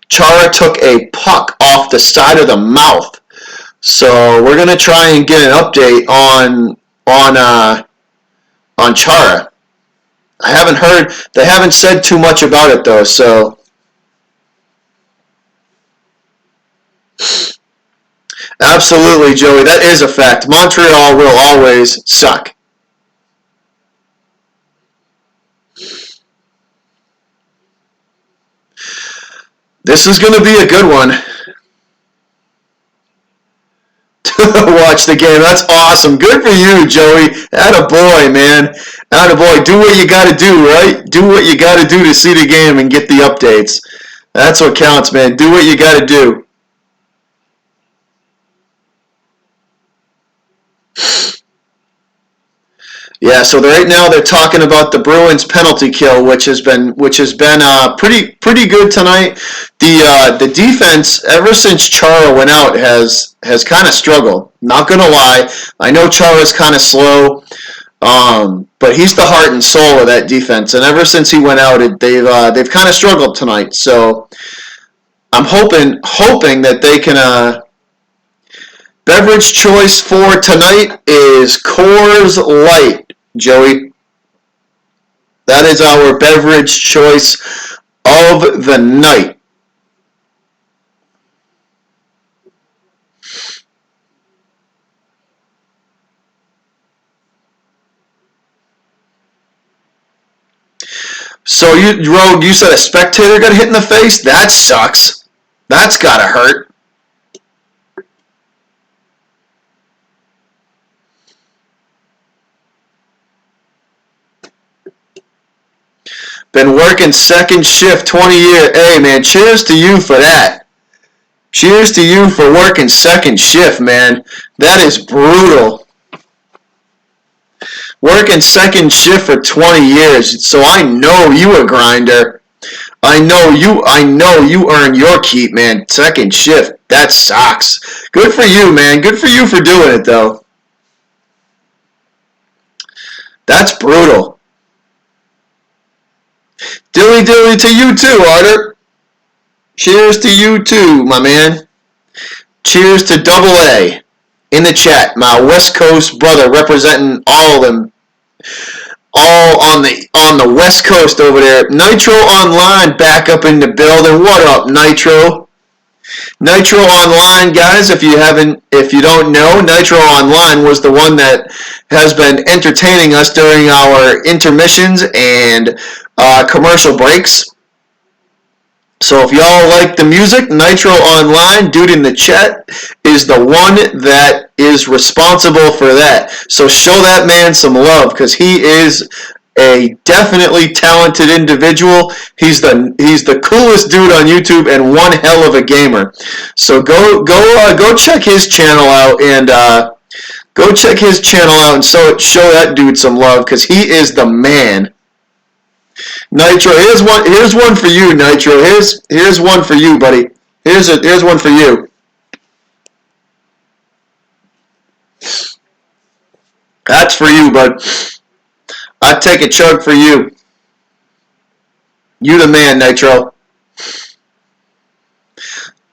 Chara took a puck off the side of the mouth. So we're going to try and get an update on Chara. I haven't heard, they haven't said too much about it though, so. Absolutely, Joey, that is a fact. Montreal will always suck. This is going to be a good one. Watch the game. That's awesome. Good for you, Joey. Attaboy, man. Attaboy. Do what you got to do, right? Do what you got to do to see the game and get the updates. That's what counts, man. Do what you got to do. Yeah, so right now they're talking about the Bruins penalty kill, which has been pretty good tonight. The defense ever since Chara went out has kind of struggled. Not gonna lie, I know Chara's kind of slow, but he's the heart and soul of that defense. And ever since he went out, they've kind of struggled tonight. So I'm hoping that they can. Beverage choice for tonight is Coors Light. Joey, that is our beverage choice of the night. So you said a spectator got hit in the face? That sucks. That's gotta hurt. Been working second shift 20 years. Hey, man, cheers to you for that. Cheers to you for working second shift, man. That is brutal. Working second shift for 20 years. So I know you a grinder. I know you earn your keep, man. Second shift. That sucks. Good for you, man. Good for you for doing it, though. That's brutal. Dilly dilly to you too, Arter. Cheers to you too, my man. Cheers to Double A in the chat. My West Coast brother representing all of them. All on the West Coast over there. Nitro Online back up in the building. What up, Nitro? Nitro Online, guys, if you don't know, Nitro Online was the one that has been entertaining us during our intermissions and commercial breaks. So if y'all like the music, Nitro Online, dude in the chat, is the one that is responsible for that. So show that man some love, because he is a definitely talented individual. He's the coolest dude on YouTube and one hell of a gamer. So go check his channel out and show that dude some love, because he is the man. Nitro, here's one for you, Nitro. Here's one for you, buddy. Here's one for you. That's for you, bud. I'd take a chug for you. You the man, Nitro.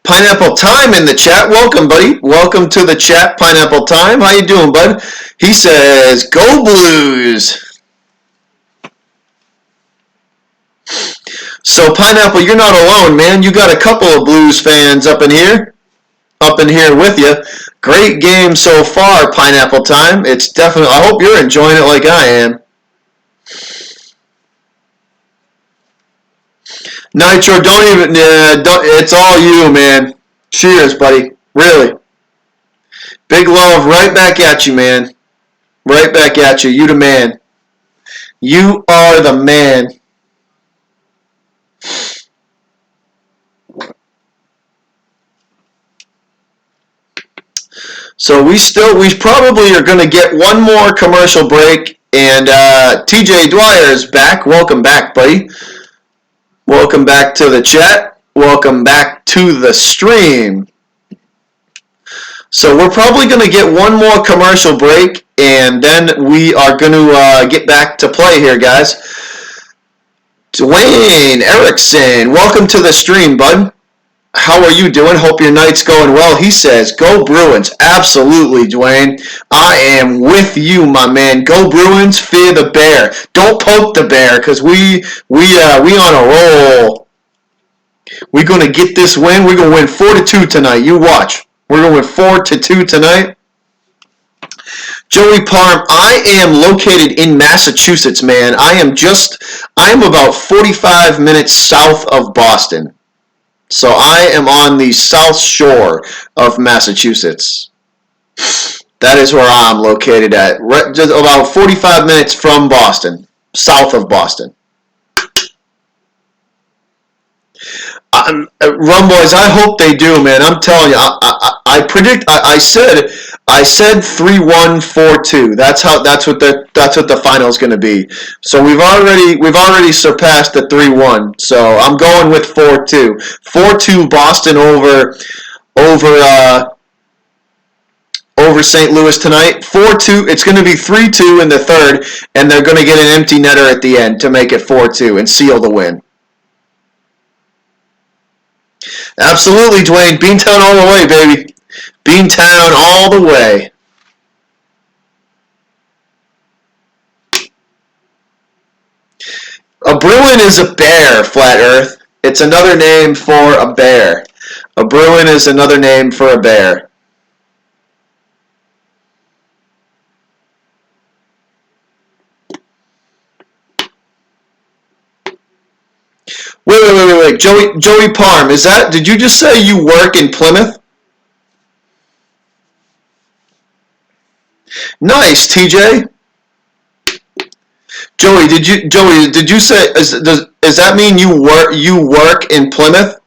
Pineapple Time in the chat. Welcome, buddy. Welcome to the chat, Pineapple Time. How you doing, bud? He says, "Go Blues." So, Pineapple, you're not alone, man. You got a couple of Blues fans up in here with you. Great game so far, Pineapple Time. It's definitely. I hope you're enjoying it like I am. Nitro, it's all you, man. Cheers, buddy. Really. Big love right back at you, man. Right back at you. You the man. You are the man. So we probably are going to get one more commercial break, and TJ Dwyer is back. Welcome back, buddy. Welcome back to the chat. Welcome back to the stream. So we're probably going to get one more commercial break, and then we are going to get back to play here, guys. Dwayne Erickson, welcome to the stream, bud. How are you doing? Hope your night's going well. He says, "Go Bruins." Absolutely, Dwayne. I am with you, my man. Go Bruins, fear the bear. Don't poke the bear, because we on a roll. We're going to get this win. We're going to win 4-2 tonight. You watch. We're going to win 4-2 tonight. Joey Parm, I am located in Massachusetts, man. I am about 45 minutes south of Boston. So I am on the south shore of Massachusetts. That is where I'm located at. Just about 45 minutes from Boston, south of Boston. Rumboys, I hope they do, man. I'm telling you, I predict. I said 3-1, 4-2. That's what the final is going to be. So we've already surpassed the 3-1. So I'm going with 4-2. 4-2 Boston over St. Louis tonight. 4-2. It's going to be 3-2 in the third, and they're going to get an empty netter at the end to make it 4-2 and seal the win. Absolutely, Dwayne. Beantown all the way, baby. Beantown all the way. A Bruin is a bear, Flat Earth. It's another name for a bear. A Bruin is another name for a bear. Wait. Joey Parm, did you just say you work in Plymouth? Nice, TJ. Joey, did you say Does that mean you work in Plymouth?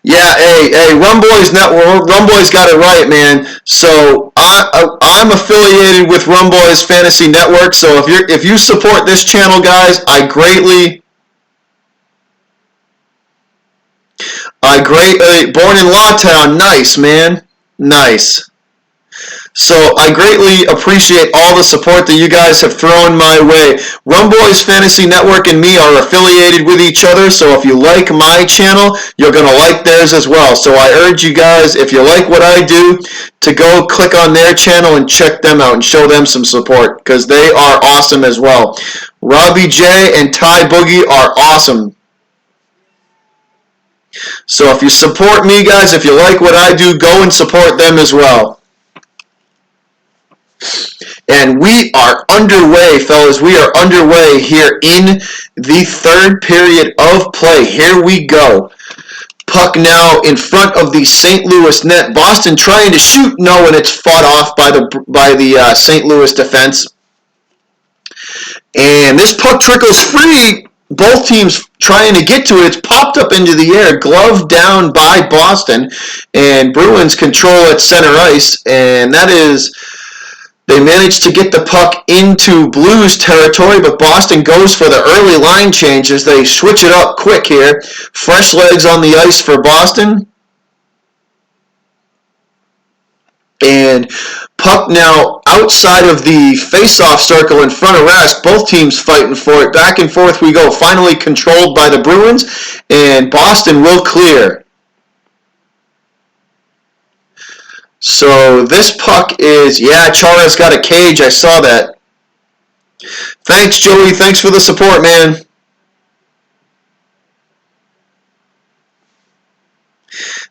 Yeah, hey, Rumboy's network. Rumboy's got it right, man. So I'm affiliated with Rumboy's Fantasy Network. So if you support this channel, guys, born in Lawtown. Nice, man. Nice. So I greatly appreciate all the support that you guys have thrown my way. Rumboy's Fantasy Network and me are affiliated with each other, so if you like my channel, you're going to like theirs as well. So I urge you guys, if you like what I do, to go click on their channel and check them out and show them some support, because they are awesome as well. Robbie J and Ty Boogie are awesome. So if you support me, guys, if you like what I do, go and support them as well. And we are underway, fellas. We are underway here in the third period of play. Here we go. Puck now in front of the St. Louis net. Boston trying to shoot. No, and it's fought off by the St. Louis defense. And this puck trickles free. Both teams trying to get to it. It's popped up into the air, gloved down by Boston. And Bruins control at center ice. And that is... They managed to get the puck into Blues territory, but Boston goes for the early line changes. They switch it up quick here. Fresh legs on the ice for Boston. And puck now outside of the face-off circle in front of Rask. Both teams fighting for it. Back and forth we go. Finally controlled by the Bruins, and Boston will clear. So this puck is, yeah, Chara's got a cage. I saw that. Thanks, Joey. Thanks for the support, man.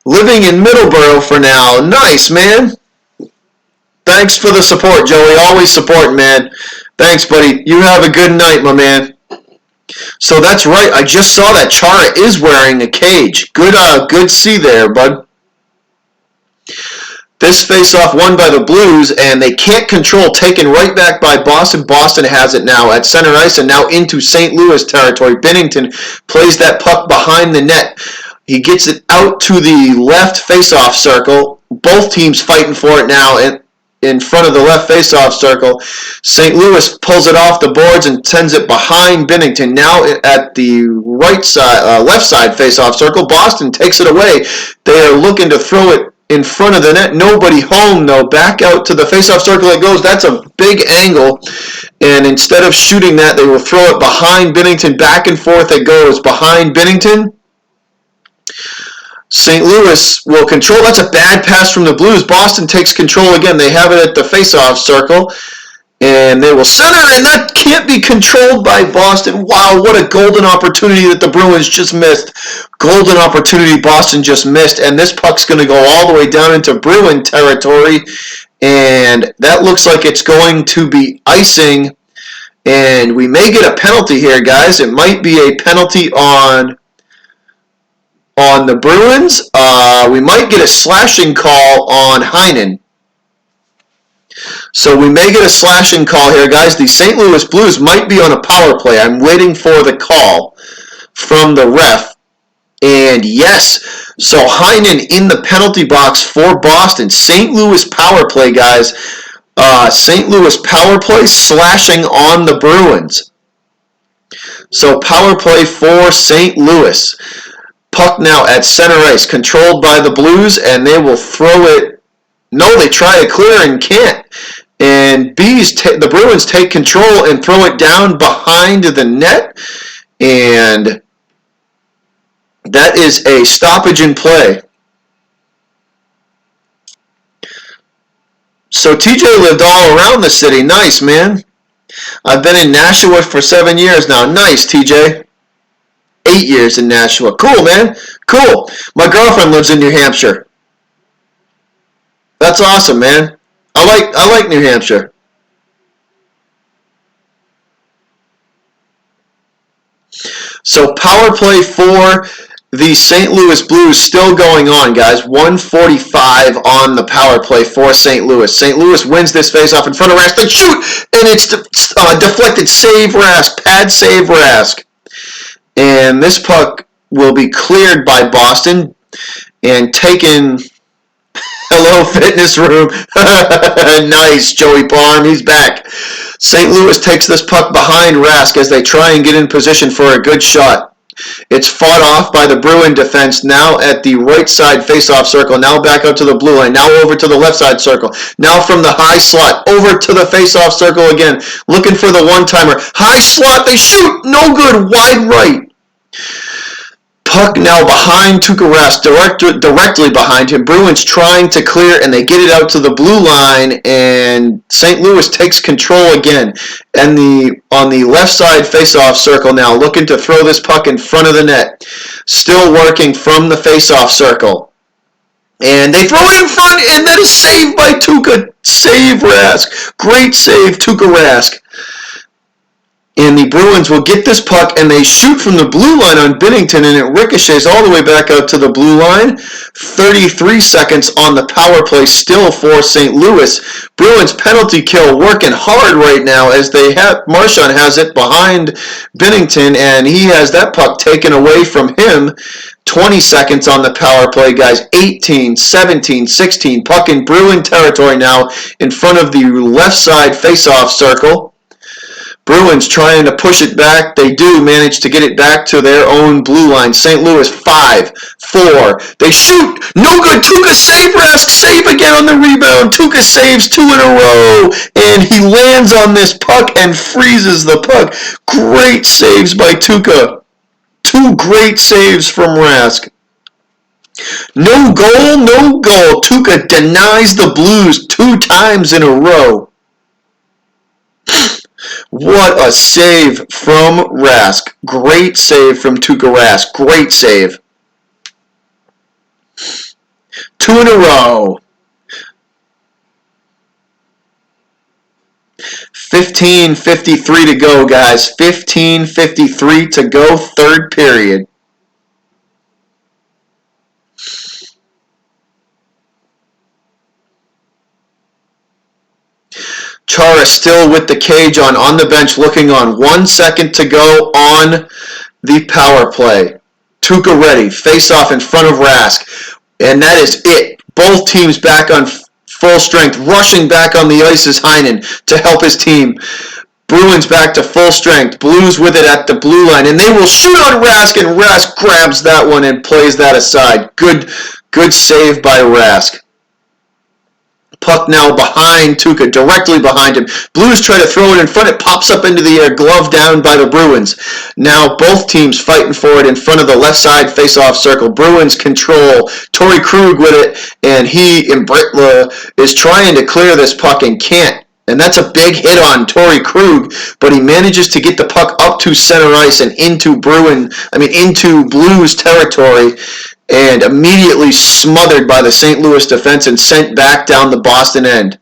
Living in Middleborough for now. Nice, man. Thanks for the support, Joey. Always supporting, man. Thanks, buddy. You have a good night, my man. So that's right. I just saw that Chara is wearing a cage. Good see there, bud. This face-off won by the Blues, and they can't control, taken right back by Boston. Boston has it now at center ice and now into St. Louis territory. Binnington plays that puck behind the net. He gets it out to the left face-off circle. Both teams fighting for it now in front of the left face-off circle. St. Louis pulls it off the boards and sends it behind Binnington. Now at the right side, left side face-off circle, Boston takes it away. They are looking to throw it in front of the net. Nobody home, though. Back out to the face-off circle it goes. That's a big angle. And instead of shooting that, they will throw it behind Binnington. Back and forth it goes behind Binnington. St. Louis will control. That's a bad pass from the Blues. Boston takes control again. They have it at the face-off circle. And they will center, and that can't be controlled by Boston. Wow, what a golden opportunity that the Bruins just missed. Golden opportunity Boston just missed, and this puck's going to go all the way down into Bruin territory, and that looks like it's going to be icing, and we may get a penalty here, guys. It might be a penalty on the Bruins. We might get a slashing call on Heinen. So we may get a slashing call here, guys. The St. Louis Blues might be on a power play. I'm waiting for the call from the ref. And yes, so Heinen in the penalty box for Boston. St. Louis power play, guys. St. Louis power play slashing on the Bruins. So power play for St. Louis. Puck now at center ice, controlled by the Blues, and they will throw it. No, they try to clear and can't. And the Bruins take control and throw it down behind the net. And that is a stoppage in play. So TJ lived all around the city. Nice, man. I've been in Nashua for 7 years now. Nice, TJ. 8 years in Nashua. Cool, man. Cool. My girlfriend lives in New Hampshire. That's awesome, man. I like New Hampshire. So power play for the St. Louis Blues still going on, guys. 1:45 on the power play for St. Louis. St. Louis wins this faceoff in front of Rask. They shoot, and it's deflected. Save Rask. Pad save Rask. And this puck will be cleared by Boston and taken. Hello, fitness room. Nice, Joey Palm. He's back. St. Louis takes this puck behind Rask as they try and get in position for a good shot. It's fought off by the Bruin defense, now at the right side faceoff circle, now back up to the blue line, now over to the left side circle, now from the high slot, over to the faceoff circle again, looking for the one-timer. High slot, they shoot, no good, wide right. Puck now behind Tuukka Rask, directly behind him. Bruins trying to clear, and they get it out to the blue line, and St. Louis takes control again. And on the left side faceoff circle now, looking to throw this puck in front of the net. Still working from the faceoff circle. And they throw it in front, and that is saved by Tuukka. Save Rask. Great save, Tuukka Rask. And the Bruins will get this puck, and they shoot from the blue line on Binnington, and it ricochets all the way back out to the blue line. 33 seconds on the power play still for St. Louis. Bruins penalty kill working hard right now as they have Marchand has it behind Binnington, and he has that puck taken away from him. 20 seconds on the power play, guys. 18, 17, 16. Puck in Bruin territory now in front of the left side face-off circle. Bruins trying to push it back. They do manage to get it back to their own blue line. St. Louis 5, 4. They shoot. No good. Tuukka save Rask. Save again on the rebound. Tuukka saves 2 in a row. And he lands on this puck and freezes the puck. Great saves by Tuukka. 2 great saves from Rask. No goal, no goal. Tuukka denies the Blues 2 times in a row. What a save from Rask. Great save from Tuukka Rask. Great save. 2 in a row. 15:53 to go, guys. 15:53 to go, third period. Chara still with the cage on the bench, looking on. 1 second to go on the power play. Tuukka ready. Face off in front of Rask. And that is it. Both teams back on full strength. Rushing back on the ice is Heinen to help his team. Bruins back to full strength. Blues with it at the blue line. And they will shoot on Rask, and Rask grabs that one and plays that aside. Good save by Rask. Puck now behind Tuukka, directly behind him. Blues try to throw it in front. It pops up into the air, glove down by the Bruins. Now both teams fighting for it in front of the left side face-off circle. Bruins control. Torrey Krug with it, and he and Britla is trying to clear this puck and can't. And that's a big hit on Torrey Krug, but he manages to get the puck up to center ice and into Blues territory, and immediately smothered by the St. Louis defense and sent back down the Boston end.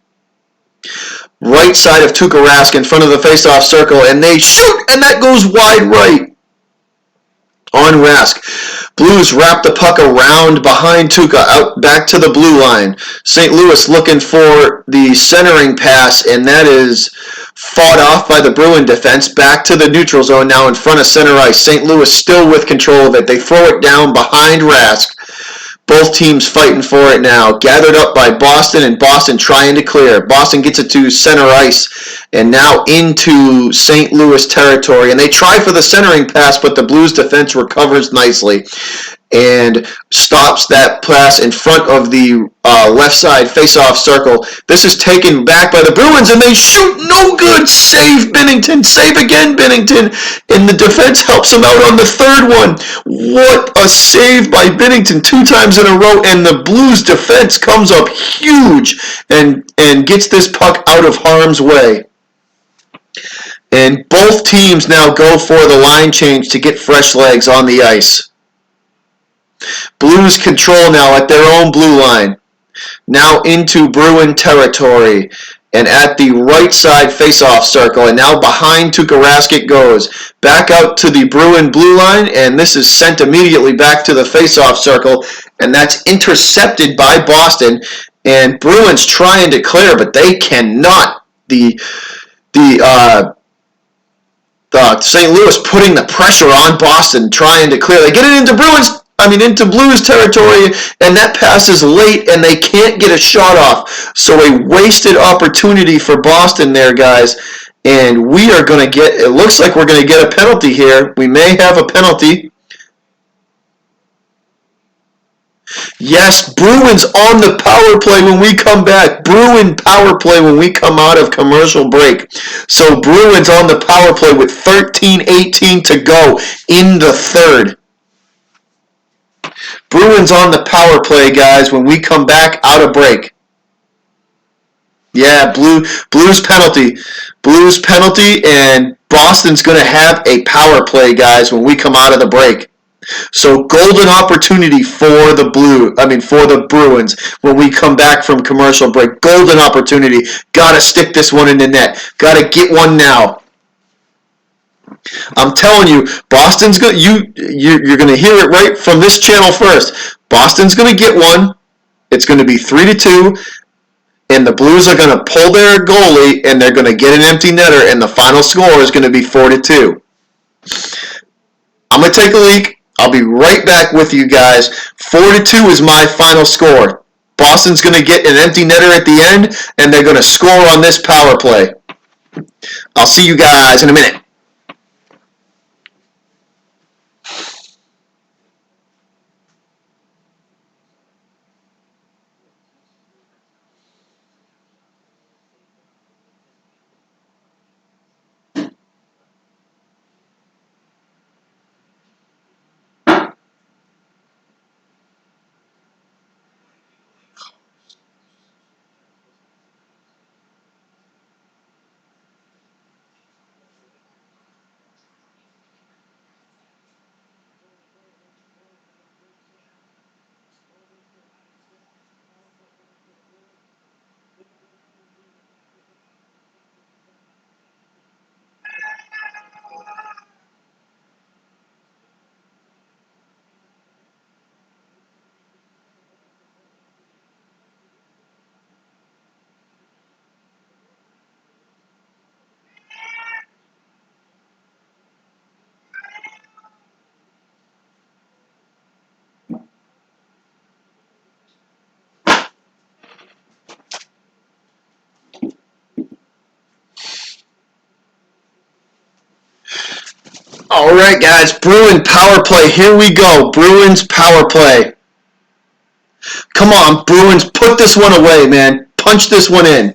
Right side of Tuukka Rask in front of the faceoff circle, and they shoot, and that goes wide right on Rask. Blues wrap the puck around behind Tuukka, out back to the blue line. St. Louis looking for the centering pass, and that is fought off by the Bruin defense. Back to the neutral zone now in front of center ice. St. Louis still with control of it. They throw it down behind Rask. Both teams fighting for it now. Gathered up by Boston, and Boston trying to clear. Boston gets it to center ice and now into St. Louis territory. And they try for the centering pass, but the Blues defense recovers nicely and stops that pass in front of the left side face-off circle. This is taken back by the Bruins, and they shoot. No good. Save Binnington. Save again Binnington. And the defense helps him out on the third one. What a save by Binnington 2 times in a row, and the Blues defense comes up huge and gets this puck out of harm's way. And both teams now go for the line change to get fresh legs on the ice. Blues control now at their own blue line. Now into Bruin territory. and at the right side face-off circle, and now behind Tuukka Rask it goes. Back out to the Bruin blue line, and this is sent immediately back to the face-off circle, and that's intercepted by Boston, and Bruins trying to clear, but they cannot. The St. Louis putting the pressure on Boston, trying to clear. They get it into Blues territory, and that pass is late, and they can't get a shot off. So a wasted opportunity for Boston there, guys. And we are going to get, it looks like we're going to get a penalty here. We may have a penalty. Yes, Bruins on the power play when we come back. Bruin power play when we come out of commercial break. So Bruins on the power play with 13:18 to go in the third. Bruins on the power play, guys, when we come back out of break. Yeah, Blues penalty. Blues penalty, and Boston's going to have a power play, guys, when we come out of the break. So golden opportunity for the Bruins when we come back from commercial break. Golden opportunity. Got to stick this one in the net. Got to get one now. I'm telling you, Boston's going. You're going to hear it right from this channel first. Boston's going to get one. It's going to be 3-2, and the Blues are going to pull their goalie, and they're going to get an empty netter, and the final score is going to be 4-2. I'm going to take a leak. I'll be right back with you guys. 4-2 is my final score. Boston's going to get an empty netter at the end, and they're going to score on this power play. I'll see you guys in a minute. All right, guys, Bruin power play. Here we go. Bruins power play. Come on, Bruins, put this one away, man. Punch this one in.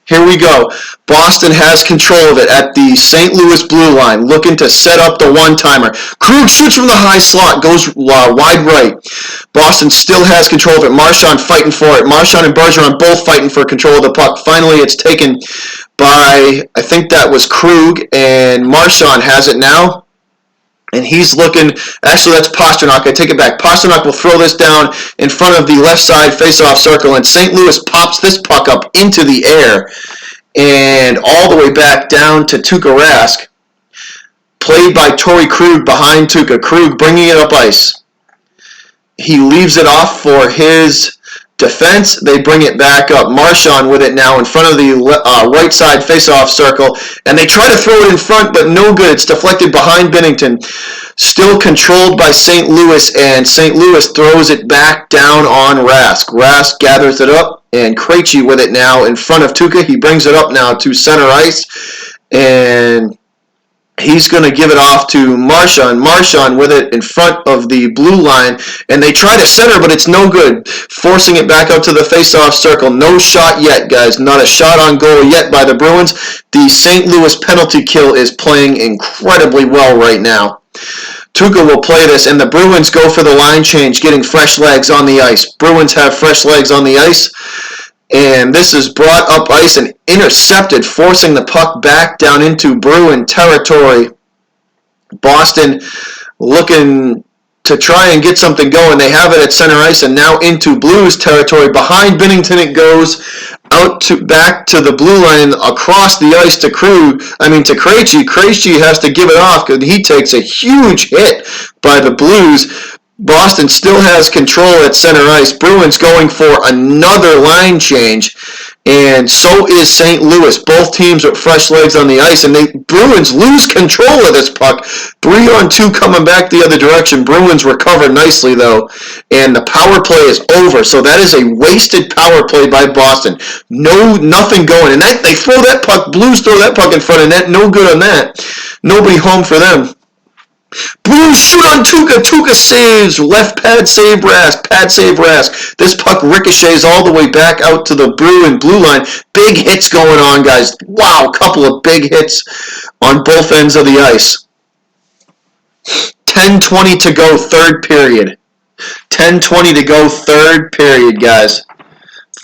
Here we go. Boston has control of it at the St. Louis blue line, looking to set up the one-timer. Krug shoots from the high slot, goes wide right. Boston still has control of it. Marchand fighting for it. Marchand and Bergeron both fighting for control of the puck. Finally, it's taken by, I think that was Krug, and Marchand has it now. And he's looking, actually that's Pastrnak, I take it back. Pastrnak will throw this down in front of the left side face-off circle, and St. Louis pops this puck up into the air and all the way back down to Tuukka Rask. Played by Torrey Krug behind Tuukka. Krug bringing it up ice. He leaves it off for his defense. They bring it back up. Marchand with it now in front of the right side face-off circle, and they try to throw it in front, but no good. It's deflected behind Binnington. Still controlled by St. Louis, and St. Louis throws it back down on Rask. Rask gathers it up, and Krejci with it now in front of Tuukka. He brings it up now to center ice, and he's going to give it off to Marchand. Marchand with it in front of the blue line, and they try to center, but it's no good. Forcing it back out to the face-off circle. No shot yet, guys. Not a shot on goal yet by the Bruins. The St. Louis penalty kill is playing incredibly well right now. Tuukka will play this, and the Bruins go for the line change, getting fresh legs on the ice. Bruins have fresh legs on the ice. And this is brought up ice and intercepted, forcing the puck back down into Bruin territory. Boston looking to try and get something going. They have it at center ice and now into Blues territory. Behind Binnington it goes, out to back to the blue line across the ice to Krejci. Krejci has to give it off because he takes a huge hit by the Blues. Boston still has control at center ice. Bruins going for another line change, and so is St. Louis. Both teams with fresh legs on the ice, and the Bruins lose control of this puck. 3-on-2 coming back the other direction. Bruins recover nicely, though, and the power play is over. So that is a wasted power play by Boston. Nothing going. And they throw that puck, Blues throw that puck in front of net. No good on that. Nobody home for them. Blues shoot on Tuukka. Tuukka saves. Left pad save Rask. This puck ricochets all the way back out to the Bruin blue line. Big hits going on, guys. Wow, couple of big hits on both ends of the ice. 10:20 to go, third period. 10:20 to go, third period, guys.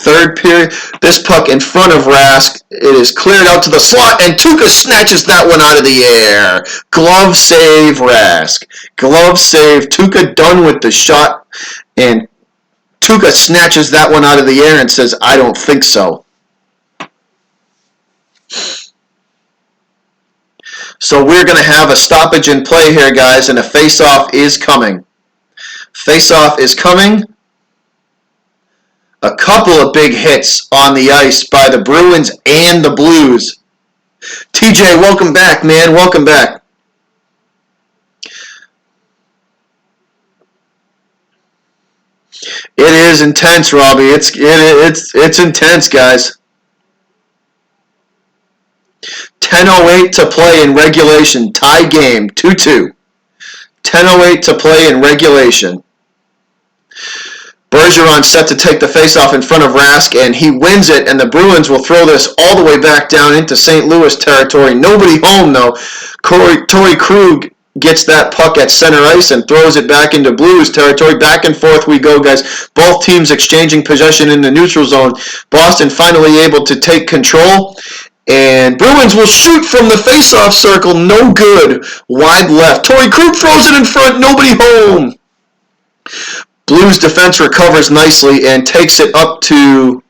Third period, this puck in front of Rask. It is cleared out to the slot, and Tuukka snatches that one out of the air. Glove save, Rask. Glove save. Tuukka done with the shot, and Tuukka snatches that one out of the air and says, "I don't think so." So we're going to have a stoppage in play here, guys, and a face-off is coming. Face-off is coming. A couple of big hits on the ice by the Bruins and the Blues. TJ, welcome back, man. Welcome back. It is intense, Robbie. It's intense, guys. 10:08 to play in regulation. Tie game, 2-2. 10:08 to play in regulation. Bergeron set to take the faceoff in front of Rask, and he wins it, and the Bruins will throw this all the way back down into St. Louis territory. Nobody home, though. Torrey Krug gets that puck at center ice and throws it back into Blues territory. Back and forth we go, guys. Both teams exchanging possession in the neutral zone. Boston finally able to take control, and Bruins will shoot from the faceoff circle. No good. Wide left. Torrey Krug throws it in front. Nobody home. Blues defense recovers nicely and takes it up to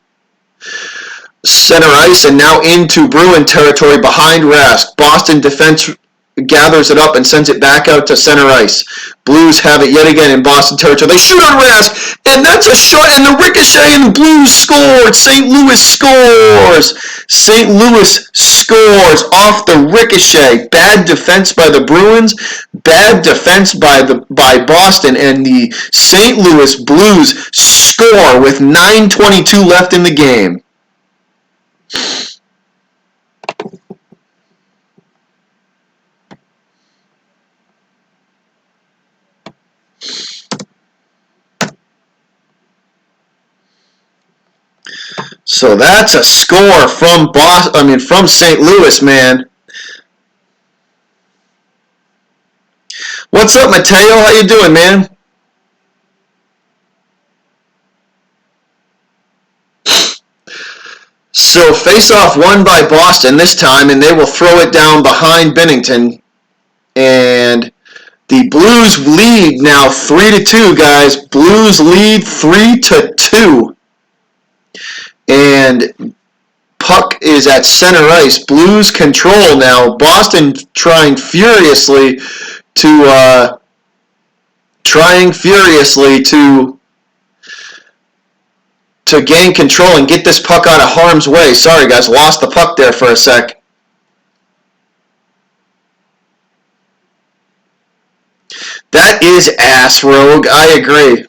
center ice and now into Bruin territory behind Rask. Boston defense gathers it up and sends it back out to center ice. Blues have it yet again in Boston territory. They shoot on Rask, and that's a shot, and the ricochet, and the Blues scored. St. Louis scores. St. Louis scores off the ricochet. Bad defense by the Bruins, bad defense by Boston, and the St. Louis Blues score with 9:22 left in the game. So that's a score from from St. Louis, man. What's up, Mateo? How you doing, man? So face-off won by Boston this time, and they will throw it down behind Binnington. And the Blues lead now 3-2, guys. Blues lead 3-2. And puck is at center ice. Blues control now. Boston trying furiously to gain control and get this puck out of harm's way. Sorry, guys, lost the puck there for a sec. That is ass, Rogue. I agree.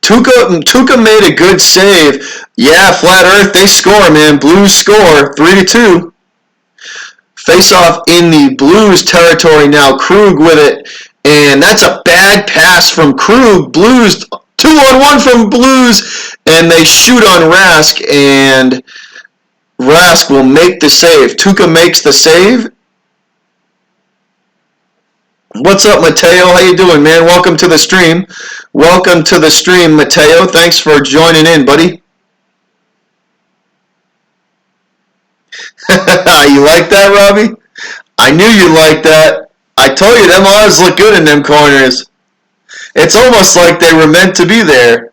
Tuukka made a good save. Yeah, Flat Earth, they score, man. Blues score 3-2. Face off in the Blues territory now. Krug with it, and that's a bad pass from Krug. Blues 2-on-1 from Blues, and they shoot on Rask, and Rask will make the save. Tuukka makes the save. What's up, Mateo? How you doing, man? Welcome to the stream. Welcome to the stream, Mateo. Thanks for joining in, buddy. You like that, Robbie? I knew you liked that. I told you, them odds look good in them corners. It's almost like they were meant to be there.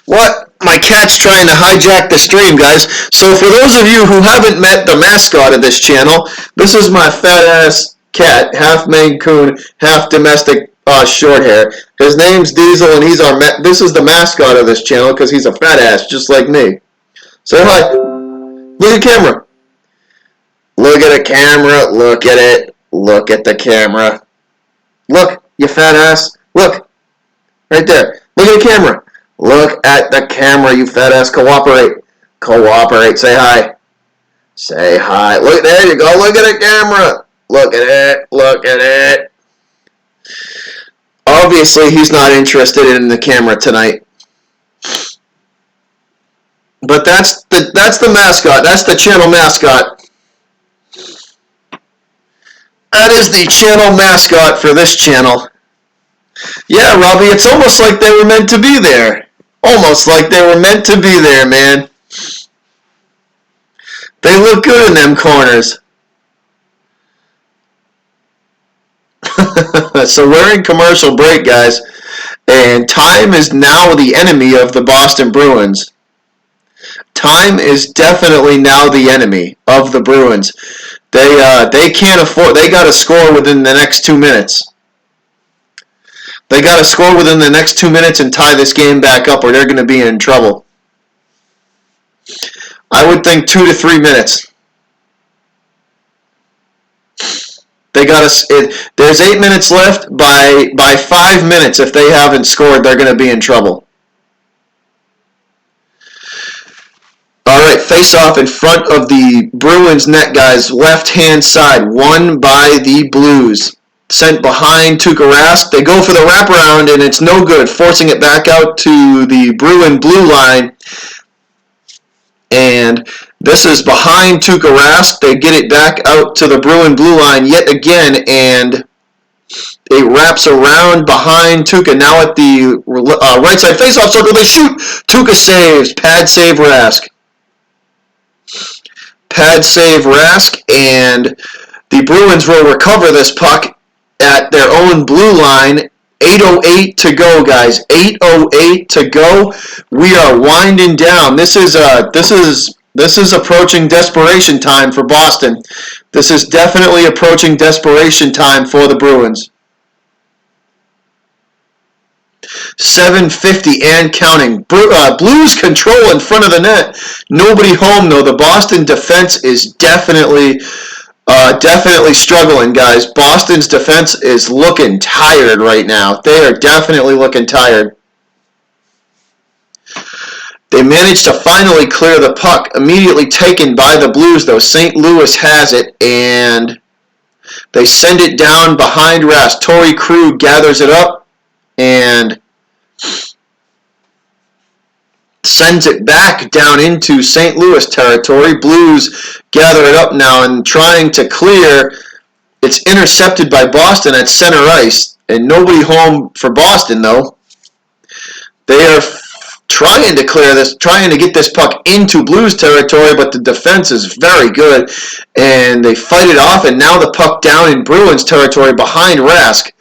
What? My cat's trying to hijack the stream, guys. So for those of you who haven't met the mascot of this channel, this is my fat-ass cat, half Maine Coon, half domestic short hair. His name's Diesel, and he's our this is the mascot of this channel because he's a fat ass just like me. Say hi. Look at the camera. Look at the camera. Look at it. Look at the camera. Look, you fat ass. Look. Right there. Look at the camera. Look at the camera, you fat ass. Cooperate. Cooperate. Say hi. Say hi. Look, there you go. Look at the camera. Look at it. Look at it. Obviously, he's not interested in the camera tonight. But that's the mascot. That's the channel mascot. That is the channel mascot for this channel. Yeah, Robbie, it's almost like they were meant to be there. Almost like they were meant to be there, man. They look good in them corners. So we're in commercial break, guys. And time is now the enemy of the Boston Bruins. Time is definitely now the enemy of the Bruins. They can't afford. They got to score within the next 2 minutes. They got to score within the next 2 minutes and tie this game back up, or they're going to be in trouble. I would think 2 to 3 minutes. They got to. There's 8 minutes left. By 5 minutes, if they haven't scored, they're going to be in trouble. All right, face-off in front of the Bruins net, guys. Left-hand side, won by the Blues. Sent behind Tuukka Rask. They go for the wraparound, and it's no good, forcing it back out to the Bruin blue line. And this is behind Tuukka Rask. They get it back out to the Bruin blue line yet again, and it wraps around behind Tuukka. Now at the right side face-off circle, they shoot. Tuukka saves. Pad save Rask. Pad save Rask, and the Bruins will recover this puck at their own blue line. 8:08 to go, guys. 8:08 to go. We are winding down. This is approaching desperation time for Boston. This is definitely approaching desperation time for the Bruins. 7:50 and counting. Blues control in front of the net. Nobody home, though. The Boston defense is definitely struggling, guys. Boston's defense is looking tired right now. They are definitely looking tired. They managed to finally clear the puck. Immediately taken by the Blues, though. St. Louis has it, and they send it down behind Rask. Torrey Krug gathers it up and sends it back down into St. Louis territory. Blues gather it up now and trying to clear. It's intercepted by Boston at center ice, and nobody home for Boston, though. They are trying to clear this, trying to get this puck into Blues territory, but the defense is very good, and they fight it off, and now the puck down in Bruins territory behind Rask.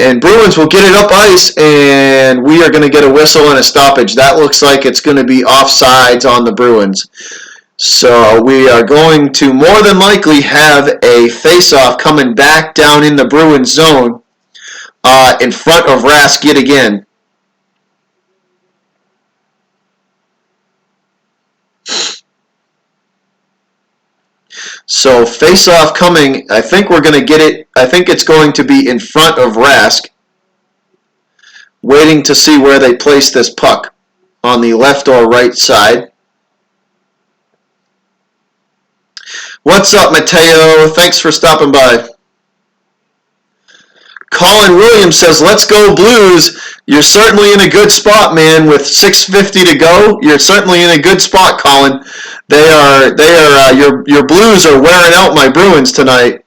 And Bruins will get it up ice, and we are going to get a whistle and a stoppage. That looks like it's going to be offsides on the Bruins. So we are going to more than likely have a face-off coming back down in the Bruins zone in front of Rask yet again. So face-off coming. I think we're going to get it. I think it's going to be in front of Rask. Waiting to see where they place this puck. On the left or right side. What's up, Mateo? Thanks for stopping by. Colin Williams says, let's go Blues. You're certainly in a good spot, man. With 6:50 to go, you're certainly in a good spot, Colin. Your Blues are wearing out my Bruins tonight.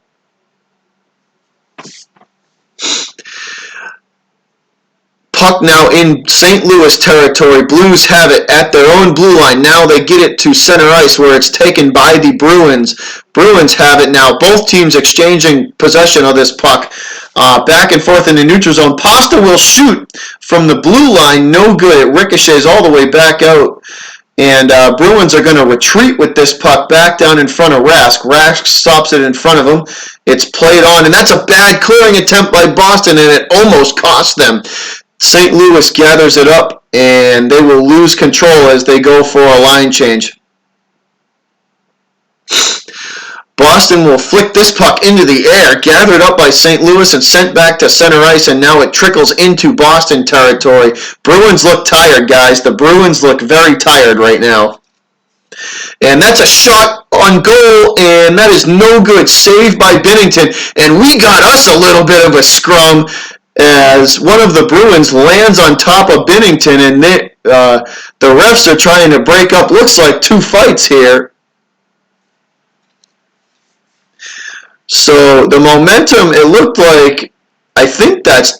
puck now in St. Louis territory. Blues have it at their own blue line. Now they get it to center ice where it's taken by the Bruins. Bruins have it now. Both teams exchanging possession of this puck. Back and forth in the neutral zone. Pasta will shoot from the blue line. No good. It ricochets all the way back out. And Bruins are going to retreat with this puck back down in front of Rask. Rask stops it in front of him. It's played on, and that's a bad clearing attempt by Boston, and it almost cost them. St. Louis gathers it up, and they will lose control as they go for a line change. Boston will flick this puck into the air, gathered up by St. Louis and sent back to center ice, and now it trickles into Boston territory. Bruins look tired, guys. The Bruins look very tired right now. And that's a shot on goal, and that is no good. Saved by Binnington. And we got us a little bit of a scrum as one of the Bruins lands on top of Binnington, and the refs are trying to break up. Looks like two fights here. So the momentum, it looked like, I think that's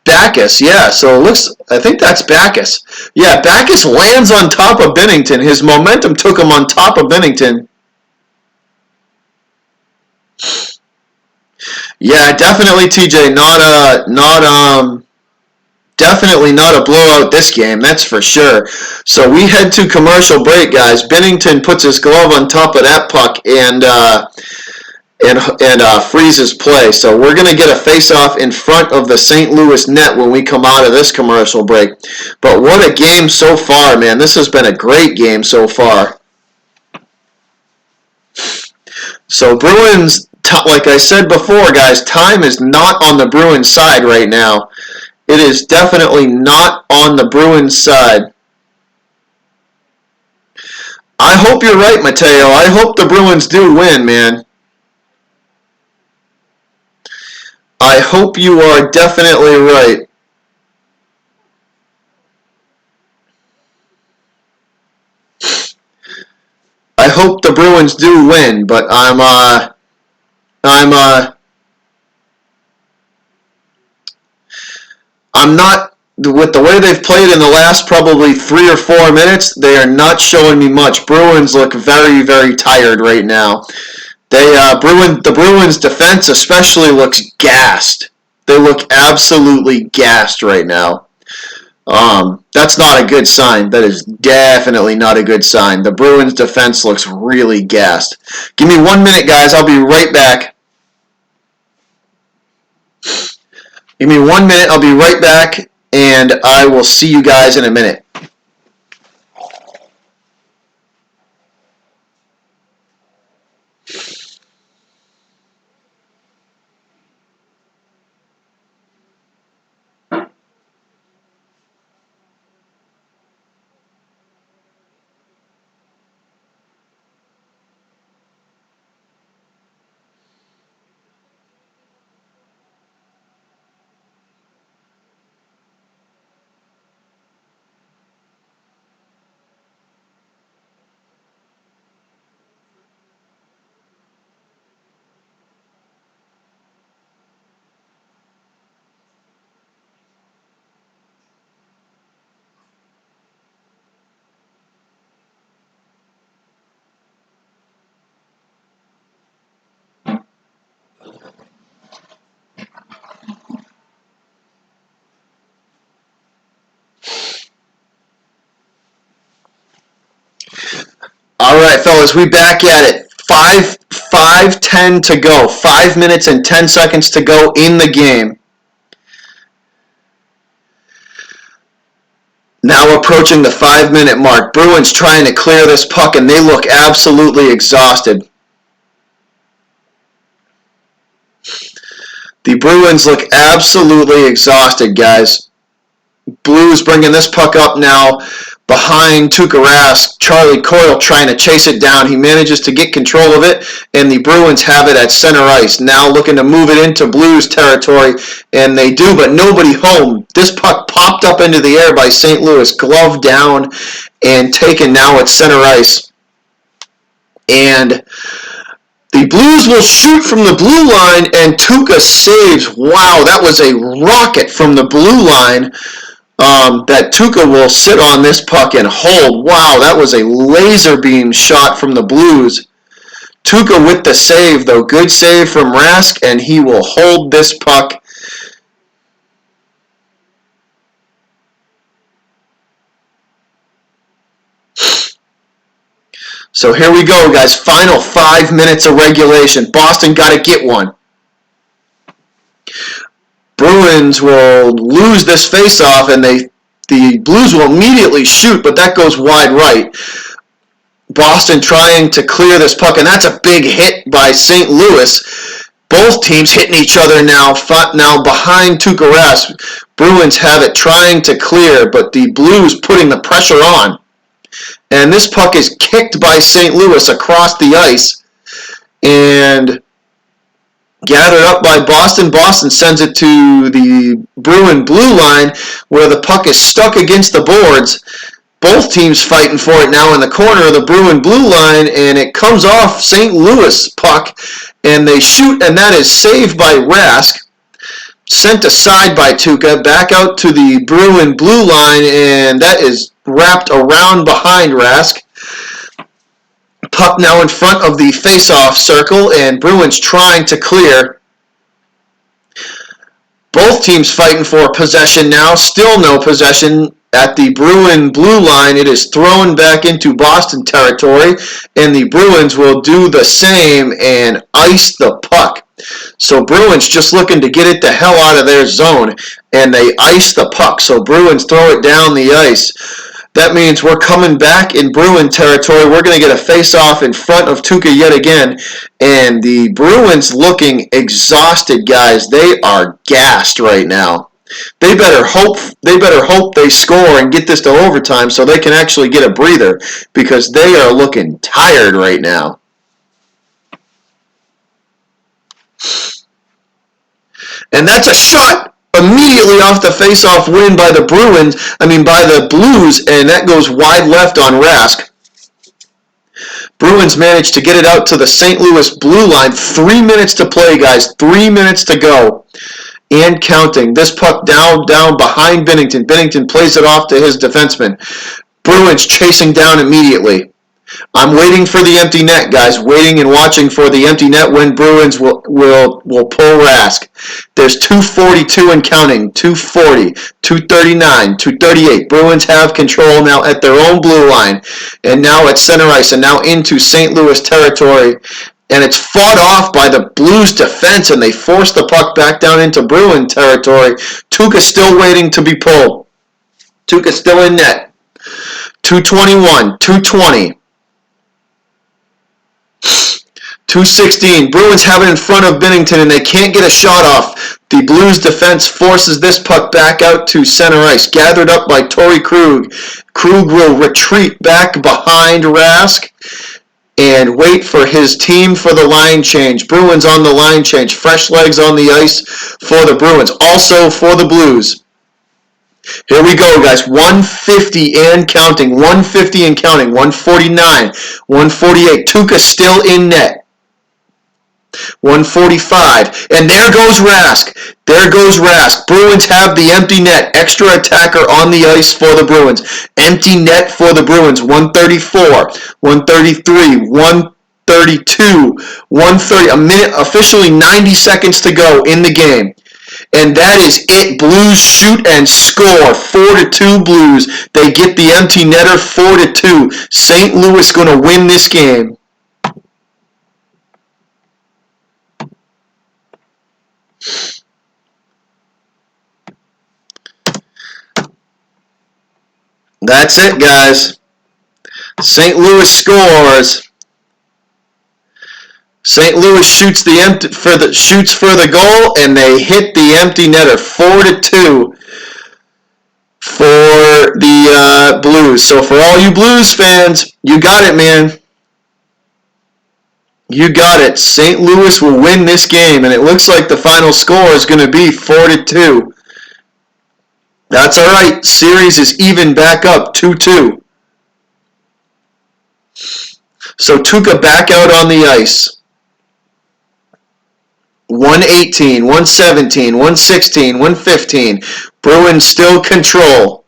Backus. Yeah, so it looks, I think that's Backus. Yeah, Backus lands on top of Binnington. His momentum took him on top of Binnington. Yeah, definitely, TJ. Definitely not a blowout this game. That's for sure. So we head to commercial break, guys. Binnington puts his glove on top of that puck and freezes play. So we're going to get a face-off in front of the St. Louis net when we come out of this commercial break. But what a game so far, man. This has been a great game so far. So Bruins, like I said before, guys, time is not on the Bruins side right now. It is definitely not on the Bruins side. I hope you're right, Mateo. I hope the Bruins do win, man. I hope you are definitely right. I hope the Bruins do win, but I'm not, with the way they've played in the last probably 3 or 4 minutes, they are not showing me much. Bruins look very, very tired right now. The Bruins defense especially looks gassed. They look absolutely gassed right now. That's not a good sign. That is definitely not a good sign. The Bruins defense looks really gassed. Give me 1 minute, guys. I'll be right back. Give me 1 minute. I'll be right back, and I will see you guys in a minute. All right, fellas, we back at it. 5:10 to go. 5 minutes and 10 seconds to go in the game. Now approaching the 5-minute mark. Bruins trying to clear this puck, and they look absolutely exhausted. The Bruins look absolutely exhausted, guys. Blues bringing this puck up now behind Tuukka Rask. Charlie Coyle trying to chase it down. He manages to get control of it, and the Bruins have it at center ice. Now looking to move it into Blues territory, and they do, but nobody home. This puck popped up into the air by St. Louis, glove down, and taken now at center ice. And The Blues will shoot from the blue line, and Tuukka saves. Wow, that was a rocket from the blue line. That Tuukka will sit on this puck and hold. Wow, that was a laser beam shot from the Blues. Tuukka with the save, though. Good save from Rask, and he will hold this puck. So here we go, guys. Final 5 minutes of regulation. Boston got to get one. Bruins will lose this face-off, and the Blues will immediately shoot, but that goes wide right. Boston trying to clear this puck, and that's a big hit by St. Louis. Both teams hitting each other now behind Tuukka Rask. Bruins have it trying to clear, but the Blues putting the pressure on. And this puck is kicked by St. Louis across the ice and gathered up by Boston. Boston sends it to the Bruin blue line where the puck is stuck against the boards. Both teams fighting for it now in the corner of the Bruin blue line, and it comes off St. Louis puck, and they shoot, and that is saved by Rask. Sent aside by Tuukka, back out to the Bruin blue line, and that is wrapped around behind Rask. Puck now in front of the face-off circle, and Bruins trying to clear. Both teams fighting for possession now, still no possession at the Bruin blue line. It is thrown back into Boston territory, and the Bruins will do the same and ice the puck. So Bruins just looking to get it the hell out of their zone, and they ice the puck. So Bruins throw it down the ice. That means we're coming back in Bruin territory. We're going to get a face-off in front of Tuukka yet again. And the Bruins looking exhausted, guys. They are gassed right now. They better hope they score and get this to overtime so they can actually get a breather, because they are looking tired right now. And that's a shot immediately off the face-off win by the Blues, and that goes wide left on Rask. Bruins managed to get it out to the St. Louis blue line. 3 minutes to play, guys. 3 minutes to go. And counting. This puck down behind Binnington. Binnington plays it off to his defenseman. Bruins chasing down immediately. I'm waiting for the empty net, guys. Waiting and watching for the empty net when Bruins will pull Rask. There's 2:42 and counting. 2:40, 2:39, 2:38. Bruins have control now at their own blue line, and now at center ice, and now into St. Louis territory. And it's fought off by the Blues defense, and they force the puck back down into Bruin territory. Tuukka still waiting to be pulled. Tuukka still in net. 2:21, 2:20. 2:16. Bruins have it in front of Binnington, and they can't get a shot off. The Blues defense forces this puck back out to center ice. Gathered up by Torrey Krug. Krug will retreat back behind Rask and wait for his team for the line change. Bruins on the line change. Fresh legs on the ice for the Bruins. Also for the Blues. Here we go, guys. 150 and counting. 150 and counting. 149. 148. Tuukka still in net. 145. And there goes Rask. There goes Rask. Bruins have the empty net. Extra attacker on the ice for the Bruins. Empty net for the Bruins. 134. 133. 132. 130. A minute. Officially 90 seconds to go in the game. And that is it. Blues shoot and score. 4-2 Blues. They get the empty netter. 4-2. St. Louis going to win this game. That's it, guys. St. Louis scores. St. Louis shoots for the goal, and they hit the empty netter. 4-2 for the Blues. So for all you Blues fans, you got it, man. You got it. St. Louis will win this game, and it looks like the final score is going to be 4-2. That's all right. Series is even back up 2-2. So Tuukka back out on the ice. 118, 117, 116, 115. Bruins still control.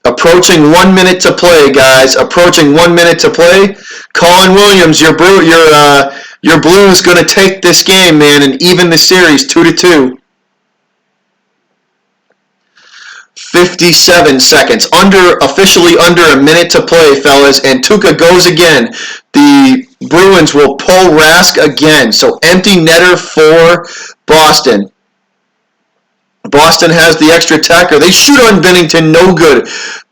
Approaching 1 minute to play, guys. Approaching 1 minute to play. Colin Williams, your Blues going to take this game, man, and even the series 2-2. 57 seconds. Officially under a minute to play, fellas. And Tuukka goes again. The Bruins will pull Rask again. So empty netter for Boston. Boston has the extra attacker. They shoot on Binnington, no good.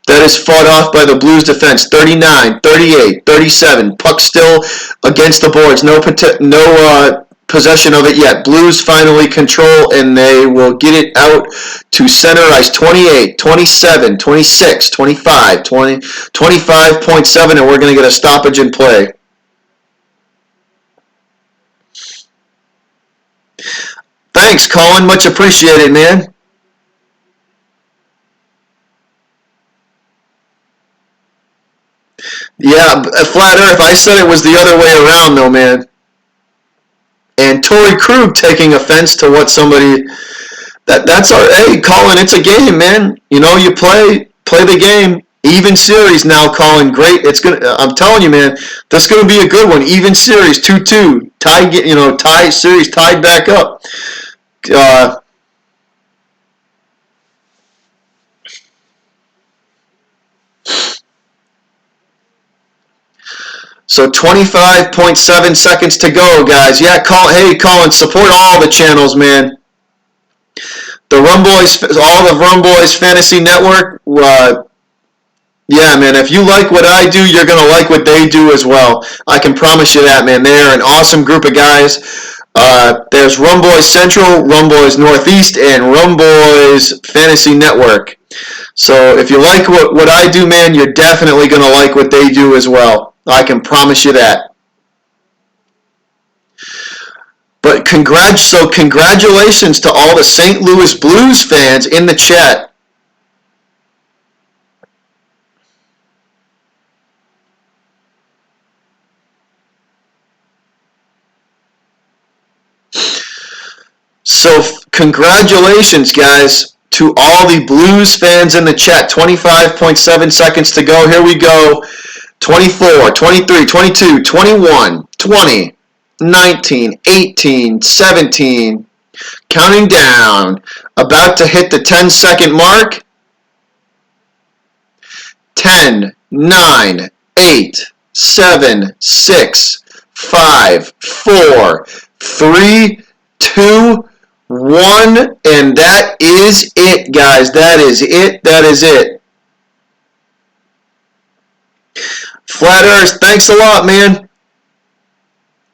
That is fought off by the Blues defense. 39, 38, 37. Puck still against the boards. No possession of it yet. Blues finally control, and they will get it out to center ice. 28, 27, 26, 25, 20, 25.7, and we're going to get a stoppage in play. Thanks, Colin. Much appreciated, man. Yeah, Flat Earth, I said it was the other way around, though, man. And Torrey Krug taking offense to what somebody... That's our... Hey, Colin, it's a game, man. You know, you play the game. Even series now, Colin. Great. I'm telling you, man, that's going to be a good one. Even series, 2-2. Series tied back up. So 25.7 seconds to go, guys. Yeah, hey, Colin, support all the channels, man. The all the Rum Boys Fantasy Network. Yeah, man, if you like what I do, you're going to like what they do as well. I can promise you that, man. They're an awesome group of guys. There's Rum Boys Central, Rum Boys Northeast, and Rum Boys Fantasy Network. So if you like what I do, man, you're definitely going to like what they do as well. I can promise you that. But congratulations to all the St. Louis Blues fans in the chat. So congratulations, guys, to all the Blues fans in the chat. 25.7 seconds to go. Here we go. 24, 23, 22, 21, 20, 19, 18, 17. Counting down. About to hit the 10-second mark. 10, 9, 8, 7, 6, 5, 4, 3, 2, 1, and that is it, guys. That is it. That is it. Flat Earth, thanks a lot, man.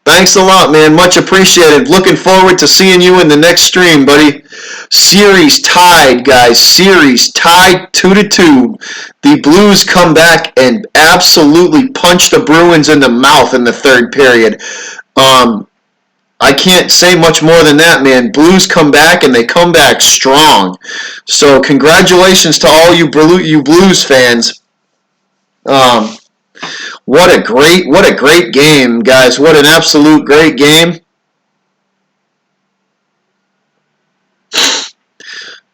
Thanks a lot, man. Much appreciated. Looking forward to seeing you in the next stream, buddy. Series tied, guys. Series tied 2-2. The Blues come back and absolutely punch the Bruins in the mouth in the third period. I can't say much more than that, man. Blues come back, and they come back strong. So congratulations to all you Blues fans. What a great game, guys. What an absolute great game.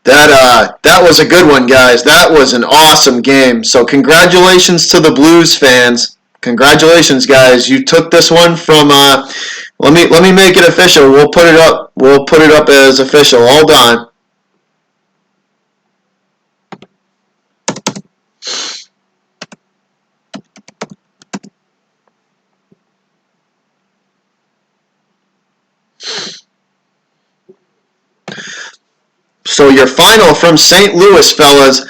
That was a good one, guys. That was an awesome game. So congratulations to the Blues fans. Congratulations, guys. You took this one from let me make it official. We'll put it up. We'll put it up as official. Hold on. So your final from St. Louis, fellas,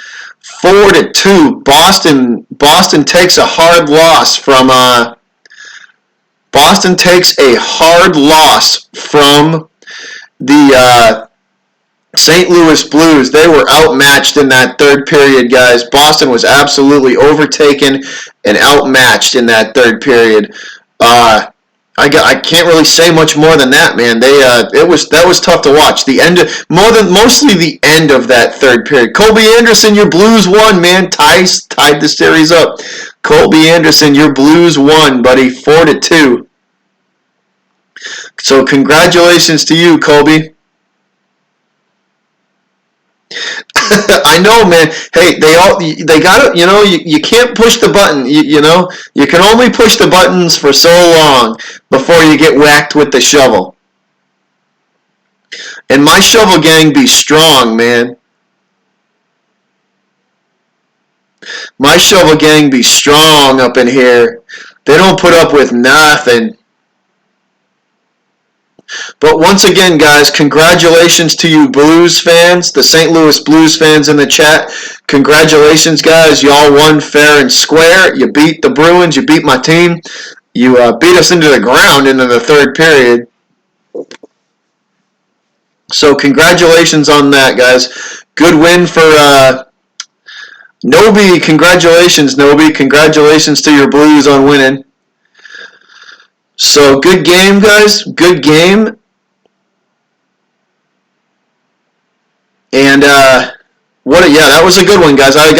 4-2. Boston takes a hard loss from the St. Louis Blues. They were outmatched in that third period, guys. Boston was absolutely overtaken and outmatched in that third period. I can't really say much more than that, man. That was tough to watch. Mostly the end of that third period. Colby Anderson, your Blues won, man. Tied the series up. Colby Anderson, your Blues won, buddy. 4-2. So congratulations to you, Kobe. I know, man. Hey, they got to, you can't push the button. You can only push the buttons for so long before you get whacked with the shovel. And my shovel gang be strong, man. My shovel gang be strong up in here. They don't put up with nothing. But once again, guys, congratulations to you Blues fans, the St. Louis Blues fans in the chat. Congratulations, guys. Y'all won fair and square. You beat the Bruins. You beat my team. You beat us into the ground into the third period. So congratulations on that, guys. Good win for Nobi. Congratulations, Nobi. Congratulations to your Blues on winning. So good game, guys. Good game. And that was a good one, guys. I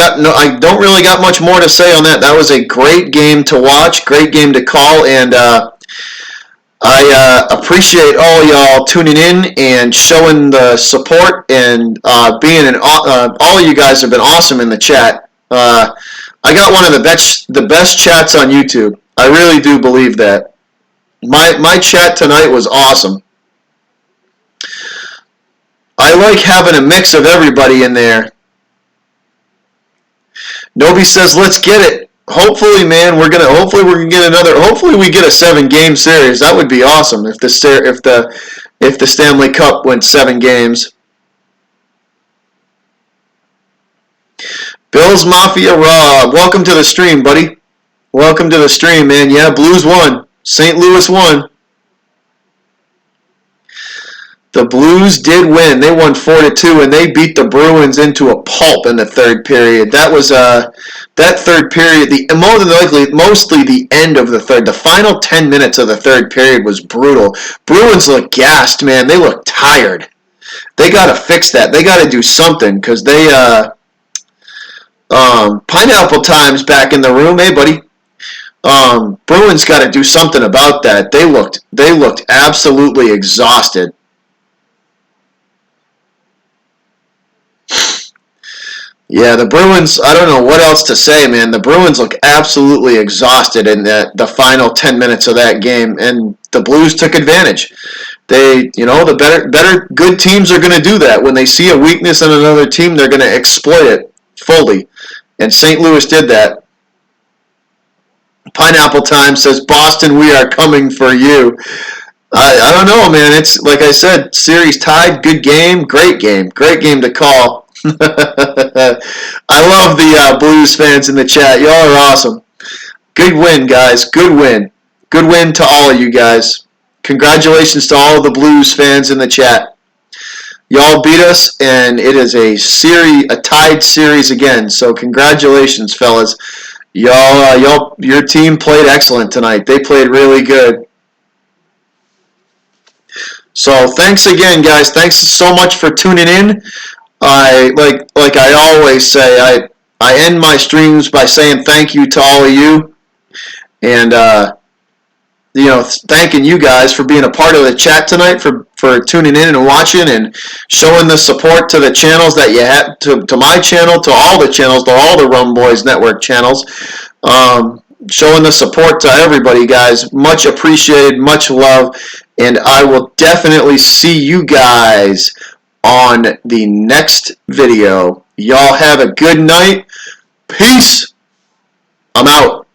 don't really got much more to say on that. That was a great game to watch, great game to call, and I appreciate all y'all tuning in and showing the support and being all of you guys have been awesome in the chat. I got one of the best chats on YouTube. I really do believe that. My chat tonight was awesome. I like having a mix of everybody in there. Nobi says, "Let's get it." Hopefully, man, hopefully we can get another. Hopefully, we get a 7-game series. That would be awesome if the Stanley Cup went 7 games. Bills Mafia Rob, welcome to the stream, buddy. Welcome to the stream, man. Yeah, Blues won. St. Louis won. The Blues did win. They won 4-2, and they beat the Bruins into a pulp in the third period. That was that third period. Mostly the end of the third. The final 10 minutes of the third period was brutal. Bruins looked gassed, man. They looked tired. They got to fix that. They got to do something because they Pineapple Time's back in the room. Hey, buddy. Bruins got to do something about that. They looked absolutely exhausted. Yeah, the Bruins, I don't know what else to say, man. The Bruins look absolutely exhausted in the final 10 minutes of that game, and the Blues took advantage. The better good teams are going to do that. When they see a weakness in another team, they're going to exploit it fully, and St. Louis did that. Pineapple Time says, "Boston, we are coming for you." I don't know, man. It's like I said, series tied, good game, great game to call. I love the Blues fans in the chat. Y'all are awesome. Good win, guys. Good win. Good win to all of you guys. Congratulations to all of the Blues fans in the chat. Y'all beat us, and it is a tied series again. So congratulations, fellas. Your team played excellent tonight. They played really good. So thanks again, guys. Thanks so much for tuning in. Like I always say, I end my streams by saying thank you to all of you, and thanking you guys for being a part of the chat tonight, for tuning in and watching and showing the support to the channels that you have, to my channel, to all the channels, to all the Rum Boys Network channels, showing the support to everybody, guys. Much appreciated, much love, and I will definitely see you guys on the next video. Y'all have a good night. Peace. I'm out.